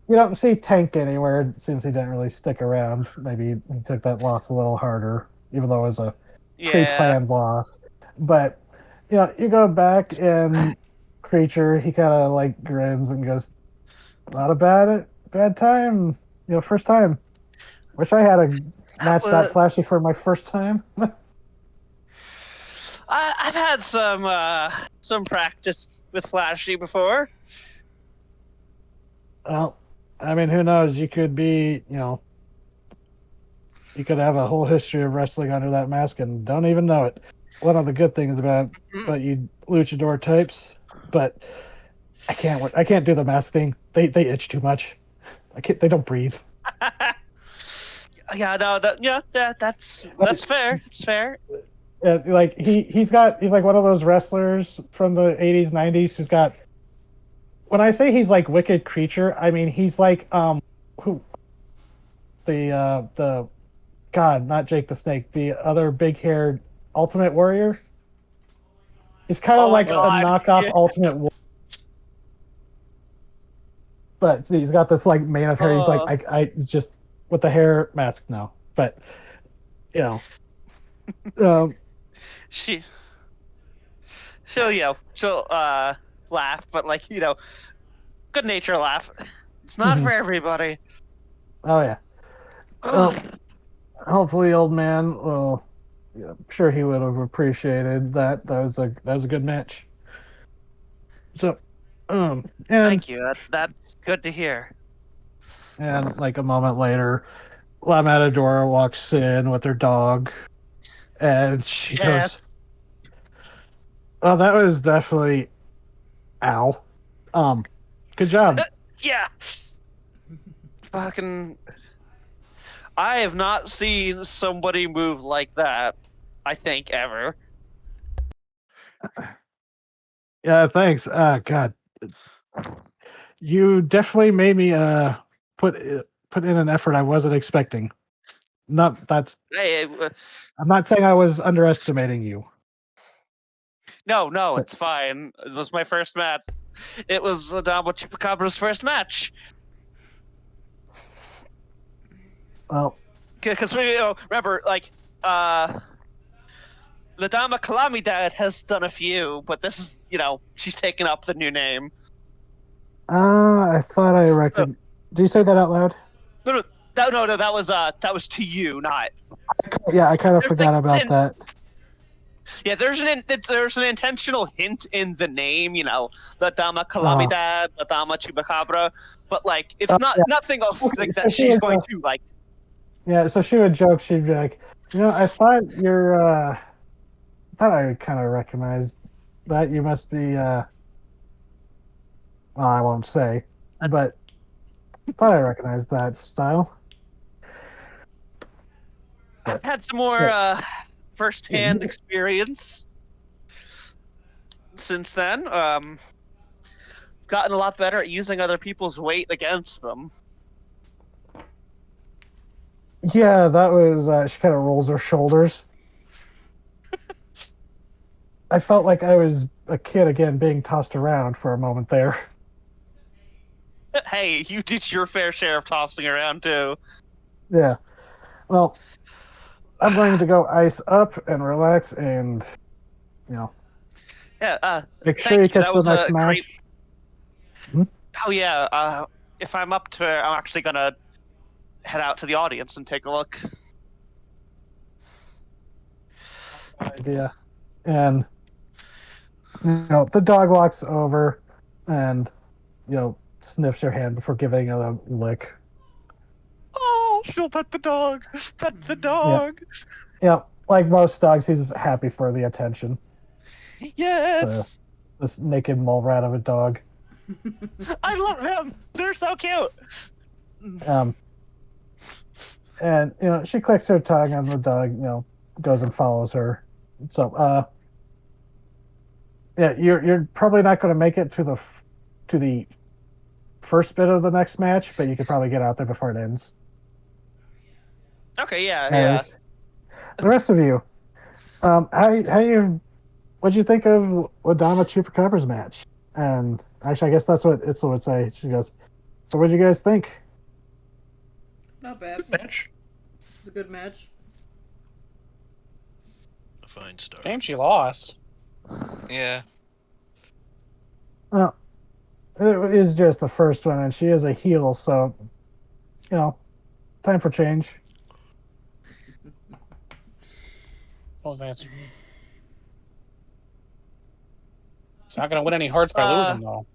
You don't see Tank anywhere since he didn't really stick around. Maybe he took that loss a little harder, even though it was a pre-planned loss. But you go back, and Creature, he kind of like grins and goes, "Not a bad time. First time. Wish I had a match that flashy for my first time." I've had some practice with Flashy before. Well, I mean, who knows? You could be, you could have a whole history of wrestling under that mask and don't even know it. One of the good things about you luchador types, but I can't do the mask thing. They itch too much. They don't breathe. Yeah, no, that's fair. It's fair. Like he's like one of those wrestlers from the 80s, 90s who's got. When I say he's like Wicked Creature, I mean he's like who the God, not Jake the Snake, the other big-haired Ultimate Warrior. He's kind of like a knockoff Ultimate Warrior. But see, he's got this like mane of hair. He's like, Oh. I just with the hair mask no. But you know, um, She'll she'll laugh, but like good nature laugh. It's not for everybody. oh yeah. Well, hopefully, old man will. Yeah, I'm sure he would have appreciated that. That was a good match. So, and Thank you. That's good to hear. like a moment later, La Matadora walks in with her dog, and she Yes. goes, "Oh, that was definitely ow. Good job." Yeah. Fucking. I have not seen somebody move like that. I think ever. Yeah, thanks. God, you definitely made me put in an effort I wasn't expecting. Not that's. Hey, I'm not saying I was underestimating you. no, But- it's fine. It was my first match. It was Adamo Chupacabra's first match. Well, Because we remember, like, Ladama Calamidad has done a few, but this is, she's taken up the new name. I thought I reckon. Do you say that out loud? No, that was to you, not. Yeah, I kind of There's, forgot like, about that. Yeah, there's an intentional hint in the name, Ladama Calamidad, Ladama Chupacabra, but like it's Oh, not yeah. nothing of like So that she she's was, going to like. Yeah, so she would joke. She'd be like, I thought I thought I kind of recognized that. You must be. Well, I won't say, but I thought I recognized that style. I've had some more first-hand experience since then. Gotten a lot better at using other people's weight against them. Yeah, that was. She kind of rolls her shoulders. I felt like I was a kid again, being tossed around for a moment there. Hey, you did your fair share of tossing around too. Yeah. Well, I'm going to go ice up and relax, and Yeah. make sure Thank you you. catch That the was next a match. great. Oh yeah. If I'm up to it, I'm actually gonna head out to the audience and take a look. Idea. And the dog walks over and sniffs your hand before giving it a lick. Oh, she'll pet the dog. Pet the dog. Like most dogs, he's happy for the attention. Yes. This naked mole rat of a dog. I love them. They're so cute. And she clicks her tongue, and the dog goes and follows her. So yeah, you're probably not going to make it to the first bit of the next match, but you could probably get out there before it ends. Okay, yeah. Anyways, the rest of you, what'd you think of Ladama Chupacabra's match? And actually, I guess that's what Itzel would say. She goes, "So what'd you guys think?" Not bad. Match. It's a good match. A fine start. Game she lost. Yeah. Well, it is just the first one, and she is a heel, so time for change. What was the answer? It's not gonna win any hearts by losing though.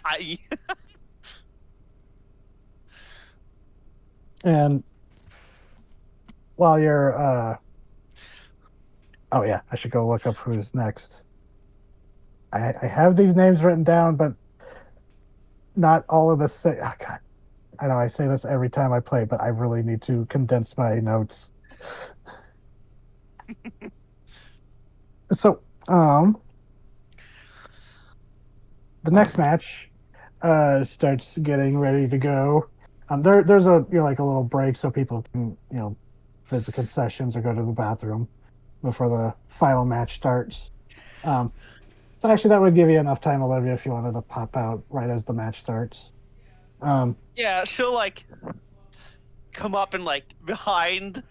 I And while you're, oh yeah, I should go look up who's next. I have these names written down, but not all of the same. Oh, God, I know I say this every time I play, but I really need to condense my notes. So, the next match starts getting ready to go. There's a like a little break so people can visit concessions or go to the bathroom before the final match starts. So Actually, that would give you enough time, Olivia, if you wanted to pop out right as the match starts. Yeah, she'll like come up and like behind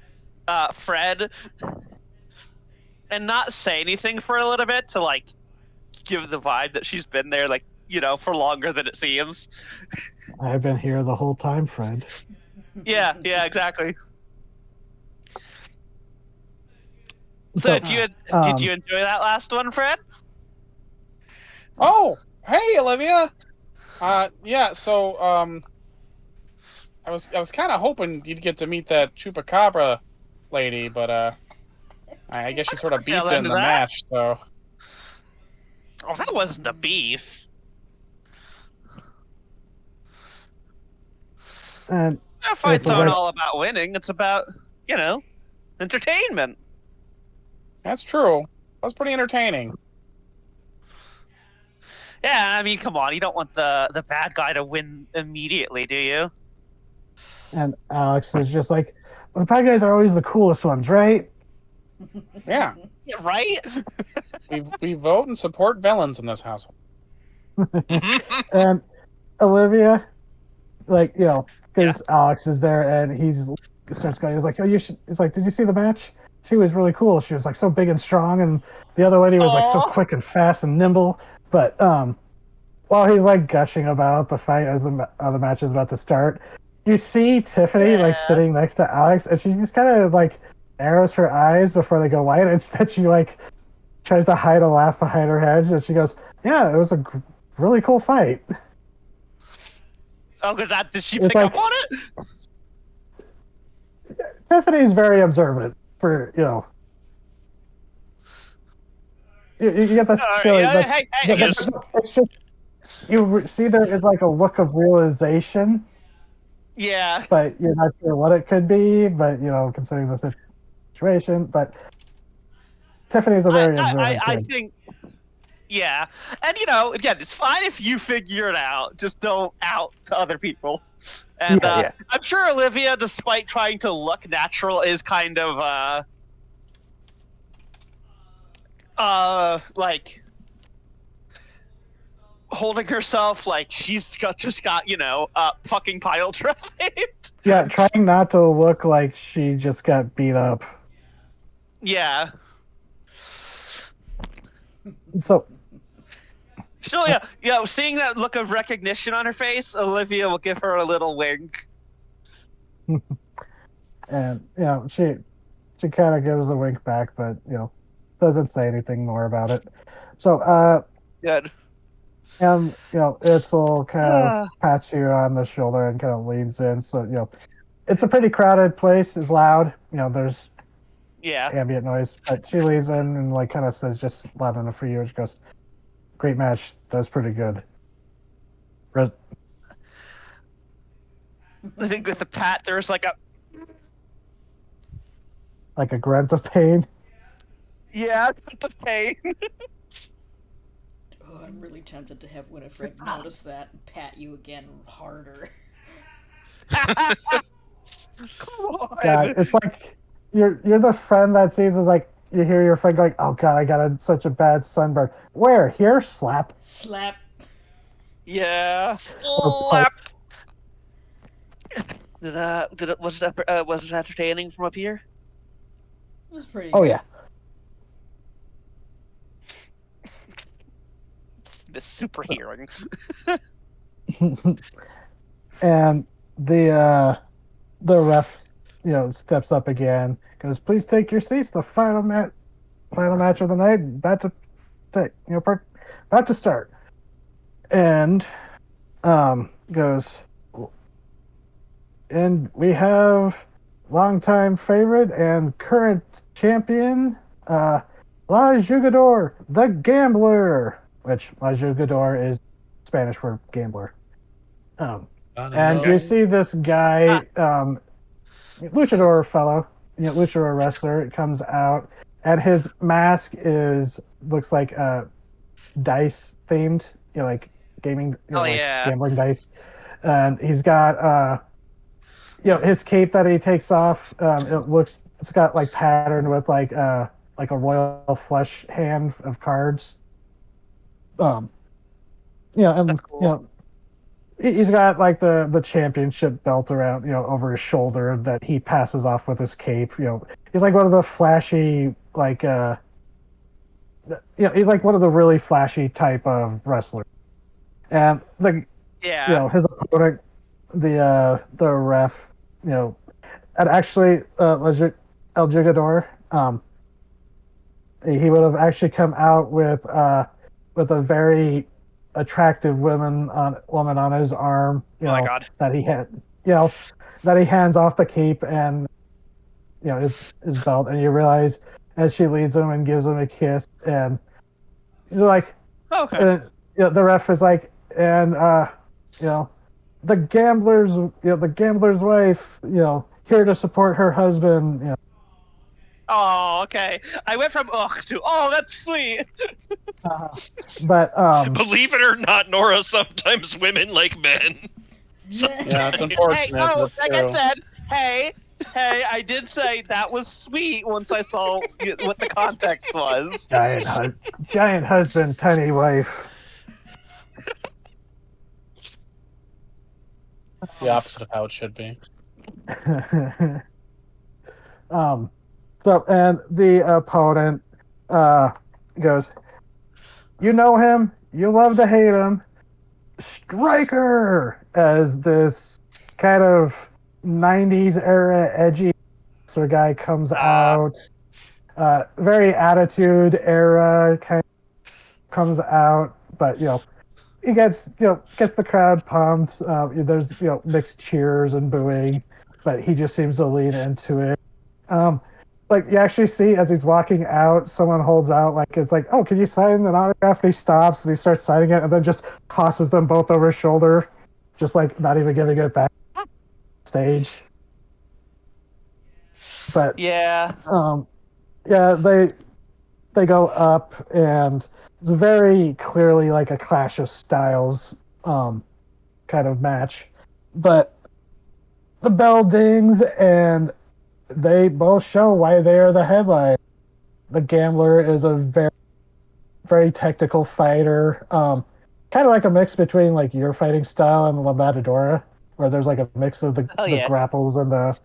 Fred and not say anything for a little bit to like give the vibe that she's been there like, for longer than it seems. I've been here the whole time, Fred. Yeah, exactly. So, did you enjoy that last one, Fred? Oh, hey, Olivia. Yeah. So, I was kind of hoping you'd get to meet that chupacabra lady, but I guess she sort of beat Tail you in end of the that. match. So, Oh, that wasn't a beef. And That fights It's a aren't very- all about winning. It's about, entertainment. that's true. That was pretty entertaining. Yeah, I mean, come on. You don't want the bad guy to win immediately, do you? and Alex is just like, well, the bad guys are always the coolest ones, right? Yeah, Yeah, right? we vote and support villains in this household. And Olivia, because Alex is there and starts going, he's like, oh, you should. He's like, did you see the match? She was really cool. She was like so big and strong, and the other lady was like so Aw. quick and fast and nimble. But while he's like gushing about the fight as the match is about to start, you see Tiffany like Yeah. sitting next to Alex, and she just kind of like narrows her eyes before they go wide. Instead, she like tries to hide a laugh behind her head, and she goes, "Yeah, it was a really cool fight." Oh, good. Did she It's pick like- up on it? Tiffany's very observant for You get this All right, feeling. yeah, that's- hey, that- yes. it's just see there is like a look of realization, Yeah. but you're not sure what it could be. But considering the situation, but Tiffany's a very observant I kid. think, yeah. And, again, it's fine if you figure it out. Just don't out to other people. And Yeah. I'm sure Olivia, despite trying to look natural, is kind of, like, holding herself like she's just got, fucking pile drived. Yeah, trying not to look like she just got beat up. Yeah. So So seeing that look of recognition on her face, Olivia will give her a little wink. and she kind of gives a wink back, but doesn't say anything more about it. So Good. and Itzel kind of pats you on the shoulder and kind of leans in. So it's a pretty crowded place. It's loud. There's Yeah. ambient noise, but she leans in and like kind of says just loud enough for you. And she goes, "Great match. That was pretty good." I think with the pat, there's like Like a grunt of pain. it's a pain. Oh, I'm really tempted to have Winifred notice that and pat you again harder. Come on. Yeah, it's like you're the friend that sees it. Like you hear your friend going, "Oh God, I got such a bad sunburn." Where? Here? Slap. Slap. Yeah. Slap. Was it entertaining from up here? It was pretty Oh good. yeah. This super hearing. And the ref, steps up again. Goes, "Please take your seats. The final match of the night about to start." And goes, and we have longtime favorite and current champion, La Jugador, the Gambler, which La Jugador is Spanish for gambler. And you see this guy, luchador fellow, luchador wrestler, comes out, and his mask looks like dice themed, like gaming, gambling dice. And he's got, his cape that he takes off. It's got like patterned with like a royal flush hand of cards. Um, and That's cool. he's got like the championship belt around over his shoulder that he passes off with his cape. He's like one of the flashy like he's like one of the really flashy type of wrestlers. And Yeah. his opponent, the ref, and actually El Jugador, he would have actually come out with a very attractive woman on his arm, Oh my god. that he had, that he hands off the cape and his belt, and you realize as she leads him and gives him a kiss, and he's like, Okay. the ref is like, and you know, the gambler's wife, here to support her husband, Oh, okay. I went from ugh to oh, that's sweet. uh, but Believe it or not, Nora, sometimes women like men. Yeah, it's Hey, unfortunate. oh, That's like I true. said, hey, I did say that was sweet once I saw what the context was. giant husband, tiny wife. The opposite of how it should be. So and the opponent goes, you know him, you love to hate him, Striker, as this kind of 90s era edgy sort of guy comes out. Very attitude era kind of comes out, but he gets the crowd pumped. There's mixed cheers and booing, but he just seems to lean into it. Like you actually see as he's walking out, someone holds out like it's like, oh, can you sign an autograph? And he stops and he starts signing it, and then just tosses them both over his shoulder, just like not even giving it back stage. But Yeah. yeah, they go up, and it's very clearly like a clash of styles kind of match. But the bell dings, and they both show why they are the headline. The gambler is a very, very technical fighter, kind of like a mix between like your fighting style and La Matadora, where there's like a mix of the yeah. grapples and the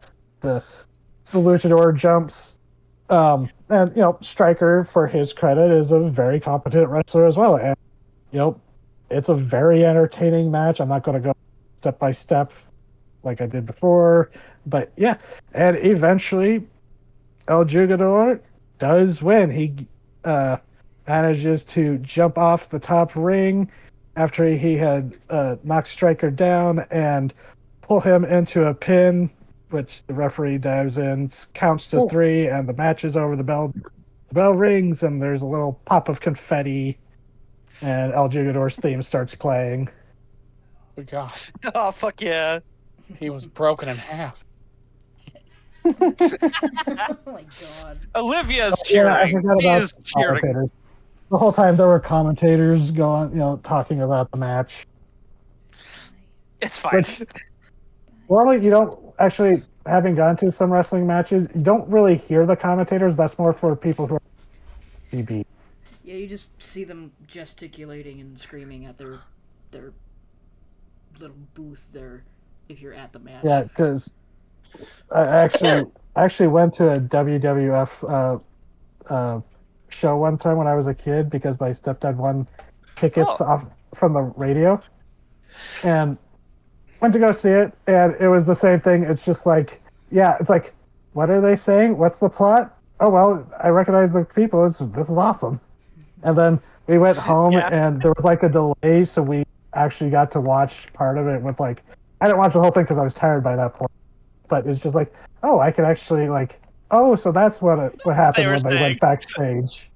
luchador jumps. And Stryker, for his credit, is a very competent wrestler as well. And it's a very entertaining match. I'm not going to go step by step like I did before, but yeah. And eventually, El Jugador does win. He manages to jump off the top ring after he had knocked Stryker down and pull him into a pin, which the referee dives in, counts to 3, and the match is over. The bell rings, and there's a little pop of confetti, and El Jugador's theme starts playing. Good God. Oh fuck yeah. He was broken in half. Oh my god. Olivia's Yeah, I cheering. forgot She about is the cheering. commentators. The whole time there were commentators going, talking about the match. It's fine. Which normally you don't actually, having gone to some wrestling matches, you don't really hear the commentators. That's more for people who are TV. Yeah, you just see them gesticulating and screaming at their little booth there if you're at the match. Yeah, because I actually went to a WWF show one time when I was a kid because my stepdad won tickets off from the radio, and went to go see it, and it was the same thing. It's just like, yeah, it's like, what are they saying? What's the plot? Oh well, I recognize the people. This is awesome. And then we went home, and there was like a delay, so we actually got to watch part of it with like, I didn't watch the whole thing because I was tired by that point. But it's just like, oh, I could actually like, oh, so that's what happened when they went backstage.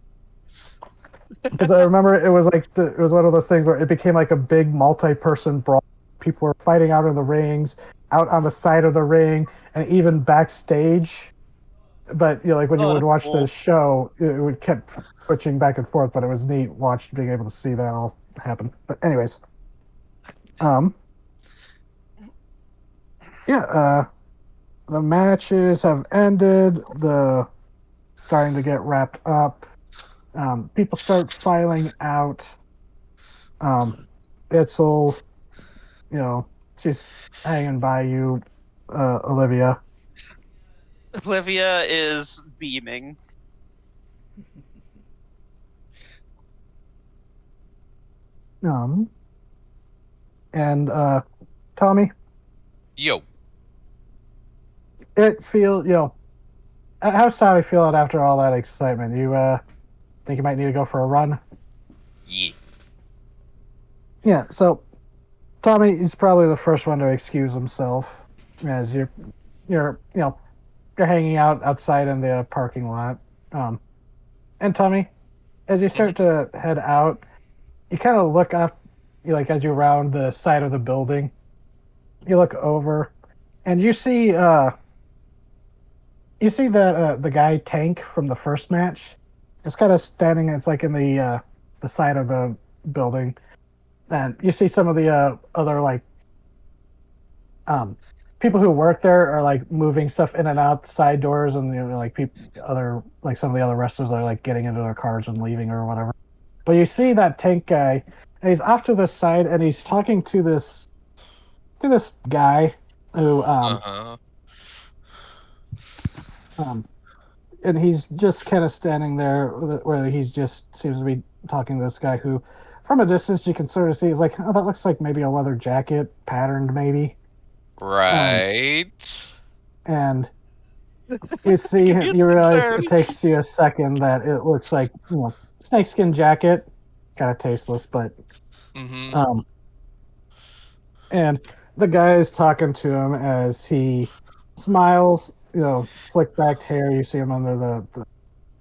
Because I remember it was like it was one of those things where it became like a big multi-person brawl. People were fighting out in the rings, out on the side of the ring, and even backstage. But like when you would watch the show, it would kept switching back and forth. But it was neat being able to see that all happen. But anyways, the matches have ended. The starting to get wrapped up. People start filing out. Itzel, she's hanging by you, Olivia. Olivia is beaming. And Tommy, Yo. it feels, how's Tommy feeling after all that excitement? You think you might need to go for a run? Yeah. Yeah, so Tommy is probably the first one to excuse himself as you're hanging out outside in the parking lot. And Tommy, as you start to head out, you kind of look up, as you round the side of the building, you look over, and you see that the guy Tank from the first match is kind of standing. It's like in the side of the building, and you see some of the other people who work there are like moving stuff in and out side doors, and some of the other wrestlers are like getting into their cars and leaving or whatever. But you see that Tank guy, and he's off to the side, and he's talking to this guy who and he's just kind of standing there where he's just seems to be talking to this guy who, from a distance, you can sort of see he's like, oh, that looks like maybe a leather jacket, patterned maybe. Right. And you see, you realize it takes you a second that it looks like, snakeskin jacket, kind of tasteless, but Mm-hmm. And the guy is talking to him as he smiles, slick backed hair. You see him under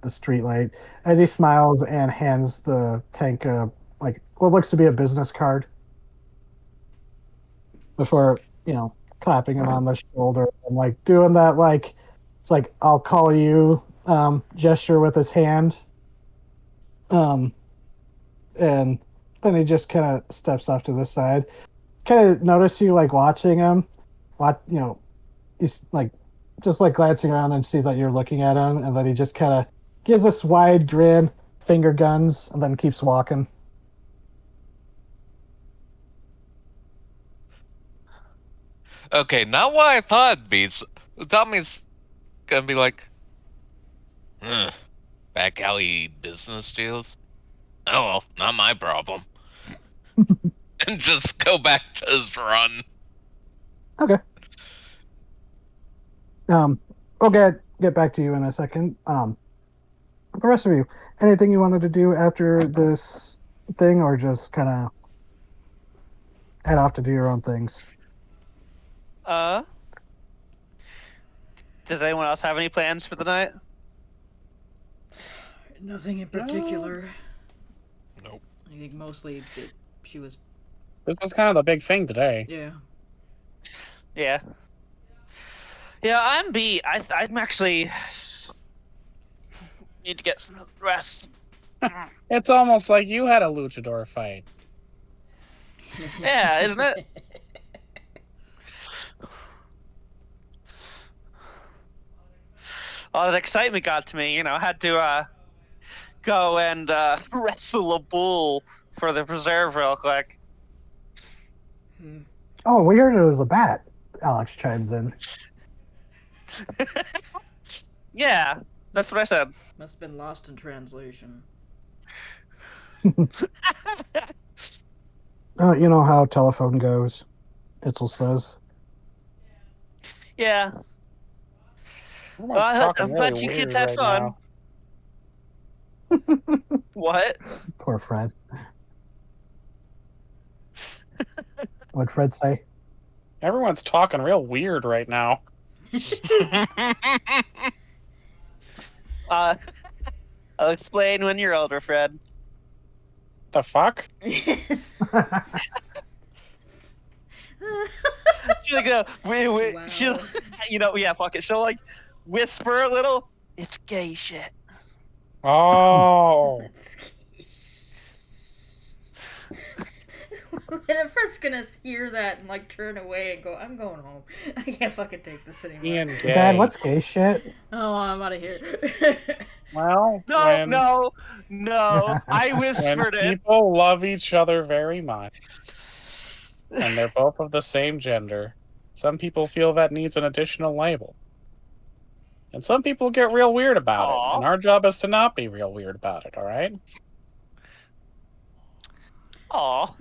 the street light as he smiles and hands the Tank what looks to be a business card before clapping him on the shoulder and doing that it's like I'll call you gesture with his hand. And then he just kind of steps off to the side. Kind of notice you watching him. He's just glancing around and sees that you're looking at him, and then he just kind of gives this wide grin, finger guns, and then keeps walking. Okay, not what I thought it'd be. Tommy's gonna be like, back alley business deals? Oh well, not my problem. And just go back to his run. Okay. We'll get back to you in a second. The rest of you, anything you wanted to do after this thing, or just kind of head off to do your own things? Does anyone else have any plans for the night? Nothing in particular. Nope. I think mostly that she was. This was kind of the big thing today. Yeah. Yeah. Yeah, I'm B. I'm actually need to get some rest. It's almost like you had a luchador fight. Yeah, isn't it? All that excitement got to me. I had to go and wrestle a bull for the preserve real quick. Oh, we heard it was a bat. Alex chimes in. Yeah, that's what I said. Must have been lost in translation. Oh, you know how telephone goes, Itzel says. Yeah. Everyone's talking I'm really glad you kids weird had right fun. now. What? Poor Fred. What'd Fred say? Everyone's talking real weird right now. I'll explain when you're older, Fred. The fuck? She'll go, Wow. she'll, yeah, fuck it. She'll whisper a little. It's gay shit. Oh. And Fred's gonna hear that and turn away and go, I'm going home. I can't fucking take this anymore. Ian Gay. Dad, what's gay shit? Oh, I'm out of here. Well, No, when, no. I when whispered it. people love each other very much, and they're both of the same gender, some people feel that needs an additional label. And some people get real weird about it, Aw. and our job is to not be real weird about it, alright? Aw,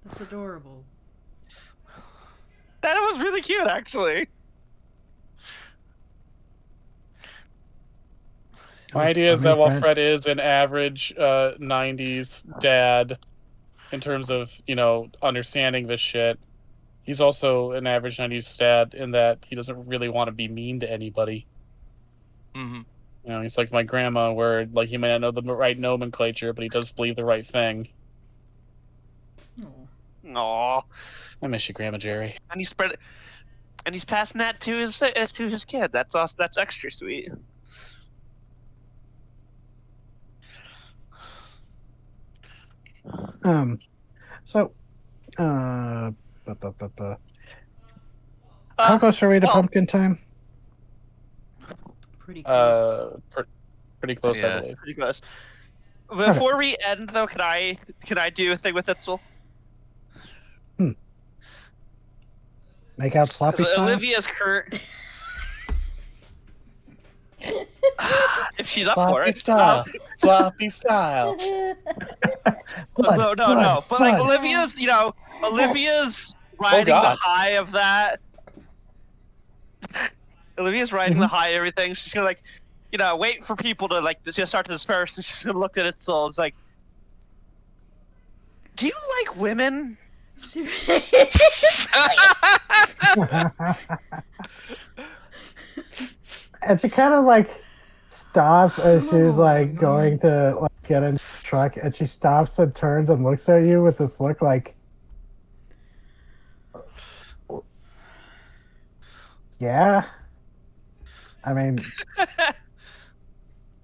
That's adorable. that was really cute, actually. My idea is that while Friends. Fred is an average 90s dad in terms of, understanding this shit, he's also an average 90s dad in that he doesn't really want to be mean to anybody. Mm-hmm. He's like my grandma, where he may not know the right nomenclature, but he does believe the right thing. Oh. Aw, I miss you, Grandma Jerry. and he's passing that to his kid. That's awesome. That's extra sweet. So, how close are we to well- pumpkin time? Pretty close. Pretty close, I Yeah. believe. Pretty close. Before we end, though, can I do a thing with Itzel? Make out sloppy Because style? Olivia's current. If she's up for Sloppy it. style. Sloppy style. Blood, No. But like blood. Olivia's riding the God. high of that. Olivia's riding the high of everything. She's gonna wait for people to just start to disperse, and she's gonna look at it. So it's like, do you like women? And she kind of stops as she's going to get in the truck, and she stops and turns and looks at you with this look like, yeah. I mean,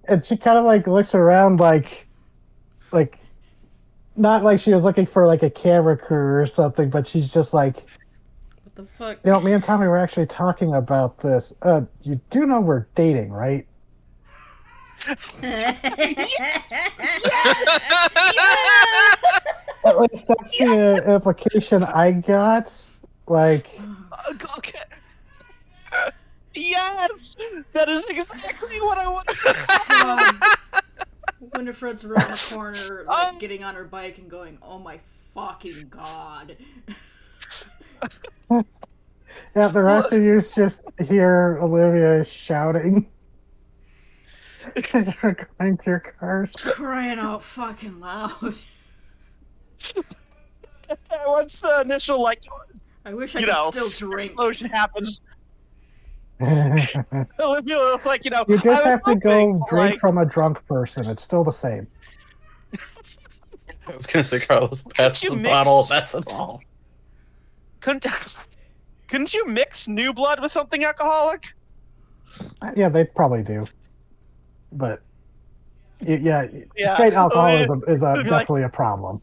and she kind of looks around like not like she was looking for a camera crew or something, but she's just like, What the fuck? me and Tommy were actually talking about this. You do know we're dating, right? At least that's the implication I got. Okay. Yes, that is exactly what I want. Winifred's around the corner, getting on her bike and going, "Oh my fucking god!" Yeah, the rest of you just hear Olivia shouting. You're going to your cars. Crying out fucking loud. Once the initial I wish I could still drink. explosion happens, You Olivia looks like just I was have to go hoping, drink from a drunk person. It's still the same. I was gonna say, Carlos, pass you a mix- bottle of ethanol. Couldn't you mix new blood with something alcoholic? Yeah, they probably do. But yeah, Yeah. straight alcoholism is It'd be definitely a problem.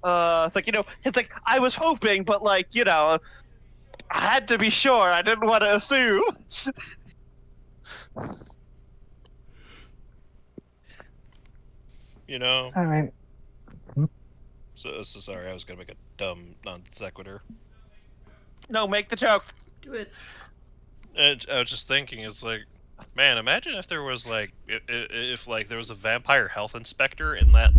It's like I was hoping, but I had to be sure. I didn't want to assume. I mean, So sorry, I was gonna make a dumb non sequitur. No, make the joke. Do it. I was just thinking, it's like, man, imagine if there was if there was a vampire health inspector, and that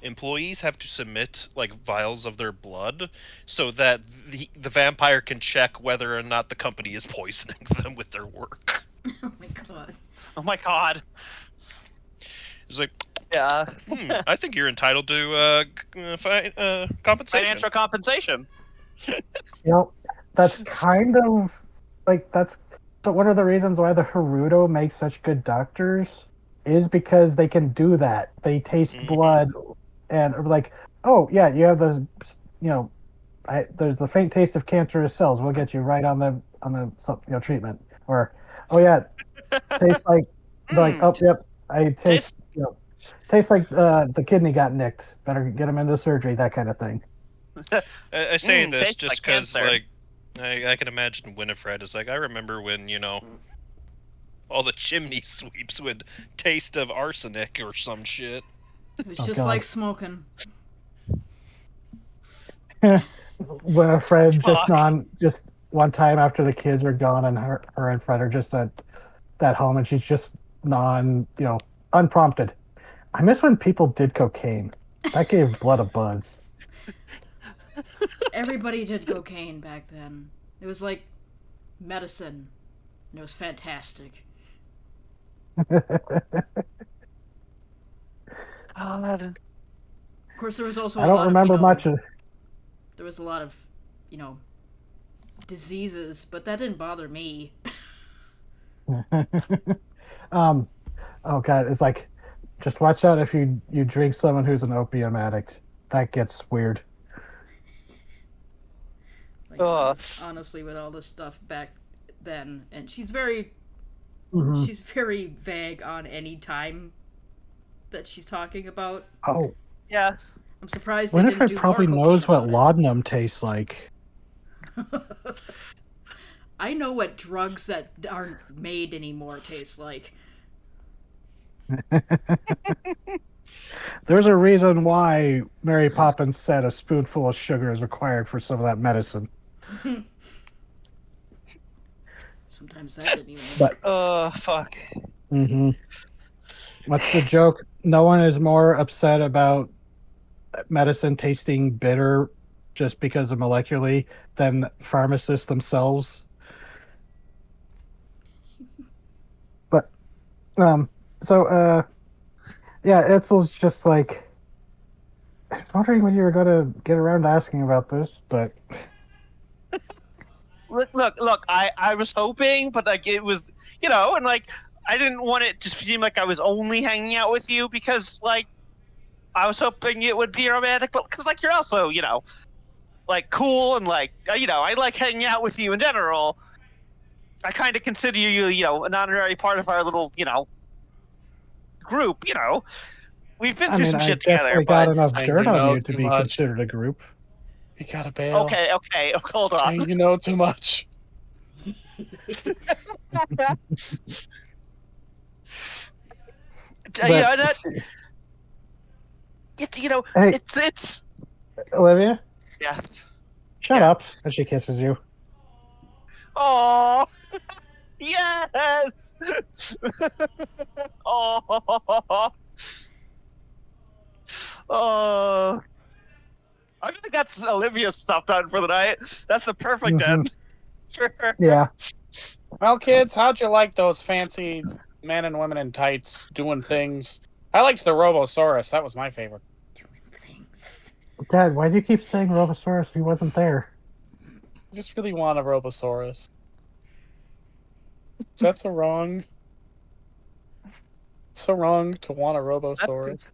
employees have to submit vials of their blood so that the vampire can check whether or not the company is poisoning them with their work. Oh my god. Oh my god. It's like, Yeah. I think you're entitled to compensation. Financial compensation. that's kind of that's one of the reasons why the Haruto makes such good doctors is because they can do that. They taste blood and are like, oh yeah, you have the there's the faint taste of cancerous cells. We'll get you right on the treatment. Or oh yeah, tastes like oh yep, I taste tastes like the kidney got nicked. Better get him into surgery. That kind of thing. I say this tastes just like because cancer. I can imagine Winifred is like, I remember when, all the chimney sweeps would taste of arsenic or some shit. It was Oh, just God. like smoking. Winifred just Fuck. just one time after the kids are gone and her and Fred are just at that home and she's just unprompted. I miss when people did cocaine. That gave blood a buzz. Everybody did cocaine back then. It was like medicine. And it was fantastic. God. Of course, there was also I a don't lot remember of, much of. there was a lot of, diseases, but that didn't bother me. um, oh God, it's like, just watch out if you drink someone who's an opium addict. That gets weird. Like, Ugh. honestly, with all this stuff back then, and she's very Mhm. she's very vague on any time that she's talking about. Oh, Yeah. I'm surprised they didn't Winifred do probably more knows what cocaine laudanum tastes like. about it. I know what drugs that aren't made anymore taste like. There's a reason why Mary Poppins said a spoonful of sugar is required for some of that medicine. Sometimes that didn't even But work. Fuck. hmm what's the joke? No one is more upset about medicine tasting bitter just because of molecularly than pharmacists themselves. But yeah, Etzel's just like, I was wondering when you were going to get around to asking about this, but Look. I was hoping, but like it was, and like I didn't want it to seem like I was only hanging out with you because like I was hoping it would be romantic, but because like you're also, like cool and like I like hanging out with you in general. I kind of consider you, an honorary part of our little, group. We've been I through mean, some I shit together, definitely got but enough Saying dirt you on know you to too be much. considered a group. You gotta bail. okay, hold on. Saying you know too much. You know, that, Hey, it's Olivia, yeah. shut Yeah. up. And she kisses you. Oh, yes. Oh, oh. I think that's Olivia's stuff done for the night. That's the perfect Mhm. end. Sure. Yeah. Well, kids, how'd you like those fancy men and women in tights doing things? I liked the Robosaurus. That was my favorite. Doing things. Dad, why do you keep saying Robosaurus? He wasn't there. I just really want a Robosaurus. Is that so wrong? It's so wrong to want a Robosaurus.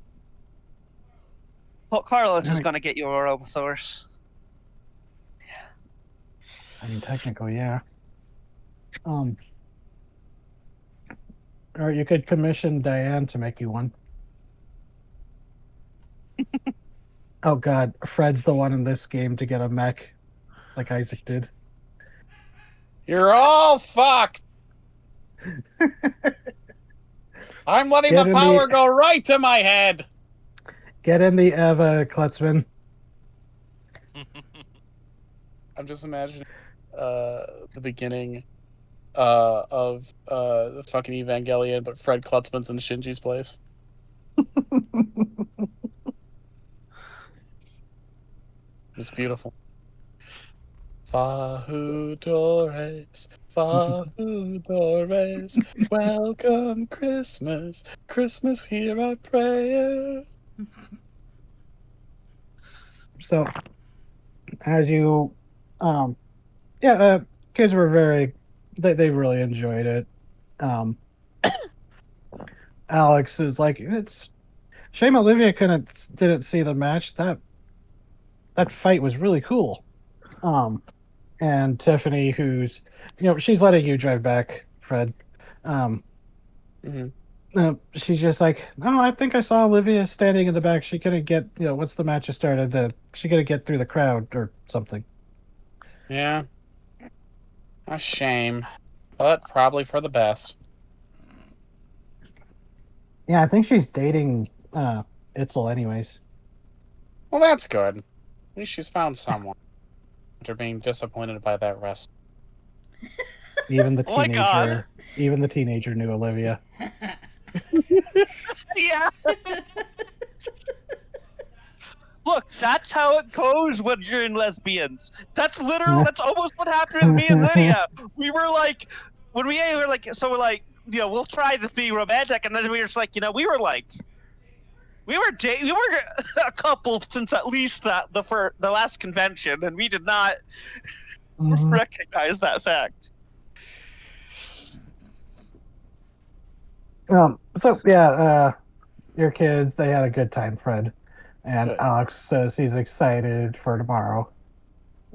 Well, Carlos is Right. going to get you a Robosaurus. I mean, technically, yeah. Or you could commission Diane to make you one. Oh God, Fred's the one in this game to get a mech, like Isaac did. You're all fucked. I'm letting Get the in power the- go right to my head. Get in the Eva, Klutzman. I'm just imagining the beginning of the fucking Evangelion, but Fred Klutzman's in Shinji's place. It's beautiful. Fahudores, Fahudores, welcome Christmas, Christmas hear our prayer. So, as you, kids were they really enjoyed it. Alex is like, it's shame Olivia didn't see the match. That fight was really cool. And Tiffany, who's, she's letting you drive back, Fred. She's just like, no, I think I saw Olivia standing in the back. She couldn't get, once the match started, she couldn't get through the crowd or something. Yeah. A shame, but probably for the best. Yeah, I think she's dating Itzel anyways. Well, that's good. At least she's found someone. After being disappointed by that rest. Even the Oh my God. teenager knew Olivia. Yeah. Look, that's how it goes when you're in lesbians. That's almost what happened with me and Lydia. We were like, when we were like, so we're like, we'll try to be romantic, and then we were just like, we were a couple since at least the last convention, and we did not Mhm. recognize that fact. So yeah, your kids, they had a good time, Fred. And Good. Alex says he's excited for tomorrow,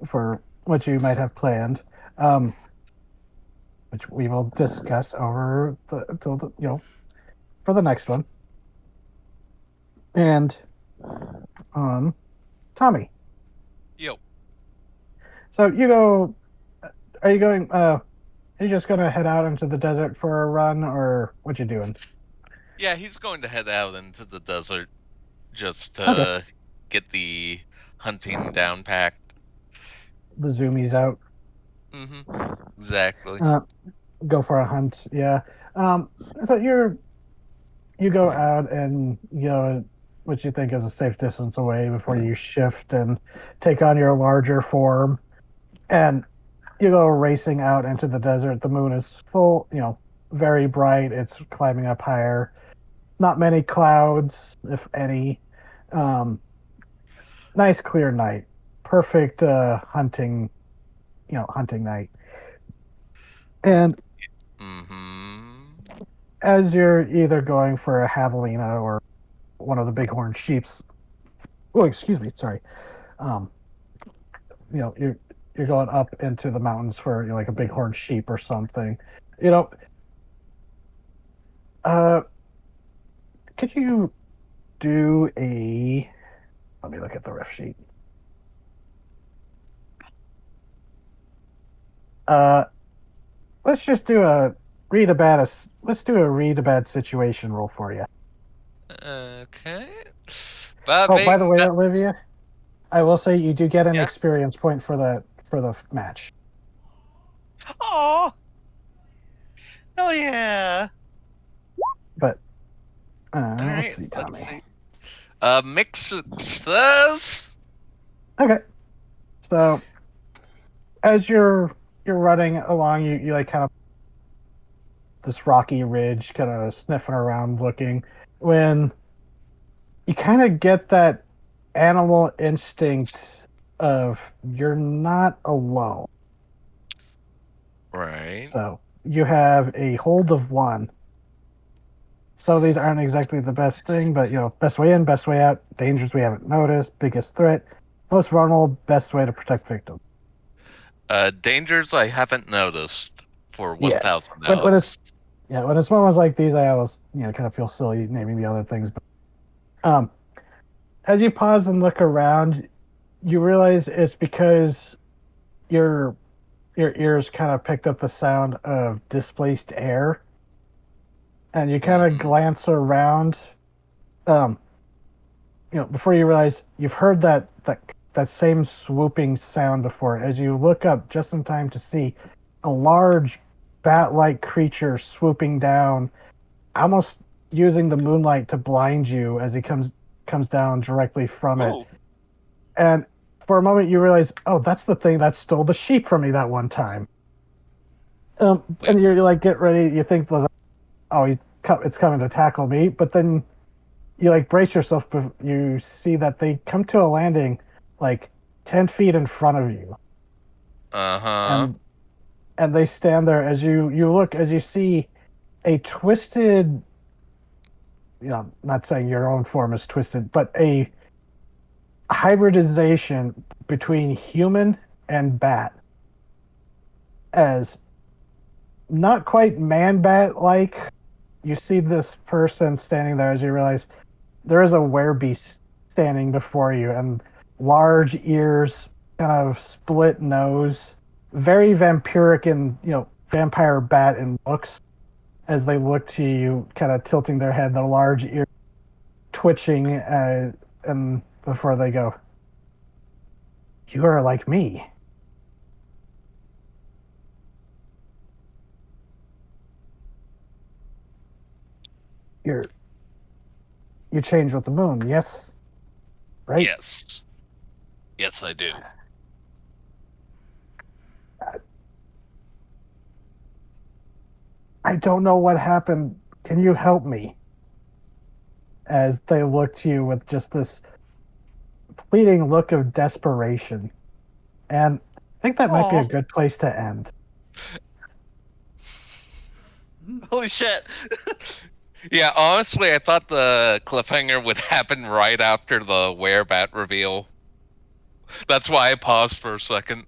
for what you might have planned, which we will discuss over for the next one. And Tommy. Yo. So you go. Are you going? Are you just gonna head out into the desert for a run, or what you doing? Yeah, he's going to head out into the desert just to Okay. get the hunting down packed. The zoomies out. Mm-hmm. Exactly. Go for a hunt. Yeah. So you go out and what you think is a safe distance away before you shift and take on your larger form, and you go racing out into the desert. The moon is full, very bright. It's climbing up higher. Not many clouds, if any. Nice clear night. Perfect hunting night. And Mm-hmm. as you're either going for a javelina or one of the bighorn sheeps, oh, excuse me, sorry. You're going up into the mountains for like a bighorn sheep or something. Could you do a? Let me look at the riff sheet. Let's just do let's do a read a bad situation roll for you. Okay. Oh, by the way, That, Olivia, I will say you do get an Yeah? experience point for the match. Oh, hell yeah! But all let's right. see, Let's Tommy. see. Mixed success. Okay, so as you're running along, you like kind of this rocky ridge, kind of sniffing around, looking, when you kind of get that animal instinct of you're not alone. Right. So you have a hold of one. So these aren't exactly the best thing, but best way in, best way out, dangers we haven't noticed, biggest threat, most vulnerable, best way to protect victims. Dangers I haven't noticed for Yeah. 1,000 When Alex. it's moments like these, I always kind of feel silly naming the other things. But as you pause and look around, you realize it's because your ears kind of picked up the sound of displaced air, and you kind of glance around. Before you realize you've heard that same swooping sound before. As you look up just in time to see a large bat-like creature swooping down, almost using the moonlight to blind you as he comes down directly from it. Ooh. And for a moment you realize, oh, that's the thing that stole the sheep from me that one time. And you're like, get ready. You think, oh, it's coming to tackle me, but then you like brace yourself. But you see that they come to a landing like 10 feet in front of you. Uh-huh. And they stand there as you look, as you see a twisted, not saying your own form is twisted, but a hybridization between human and bat, as not quite man bat like. You see this person standing there as you realize there is a werebeast standing before you, and large ears, kind of split nose, very vampiric and vampire bat in looks as they look to you, kind of tilting their head, their large ears twitching, and before they go, "You are like me." You change with the moon, yes? Right? Yes. Yes, I do. I don't know what happened. Can you help me? As they look to you with just this fleeting look of desperation. And I think that might be a good place to end. Holy shit! Yeah, honestly, I thought the cliffhanger would happen right after the werebat reveal. That's why I paused for a second.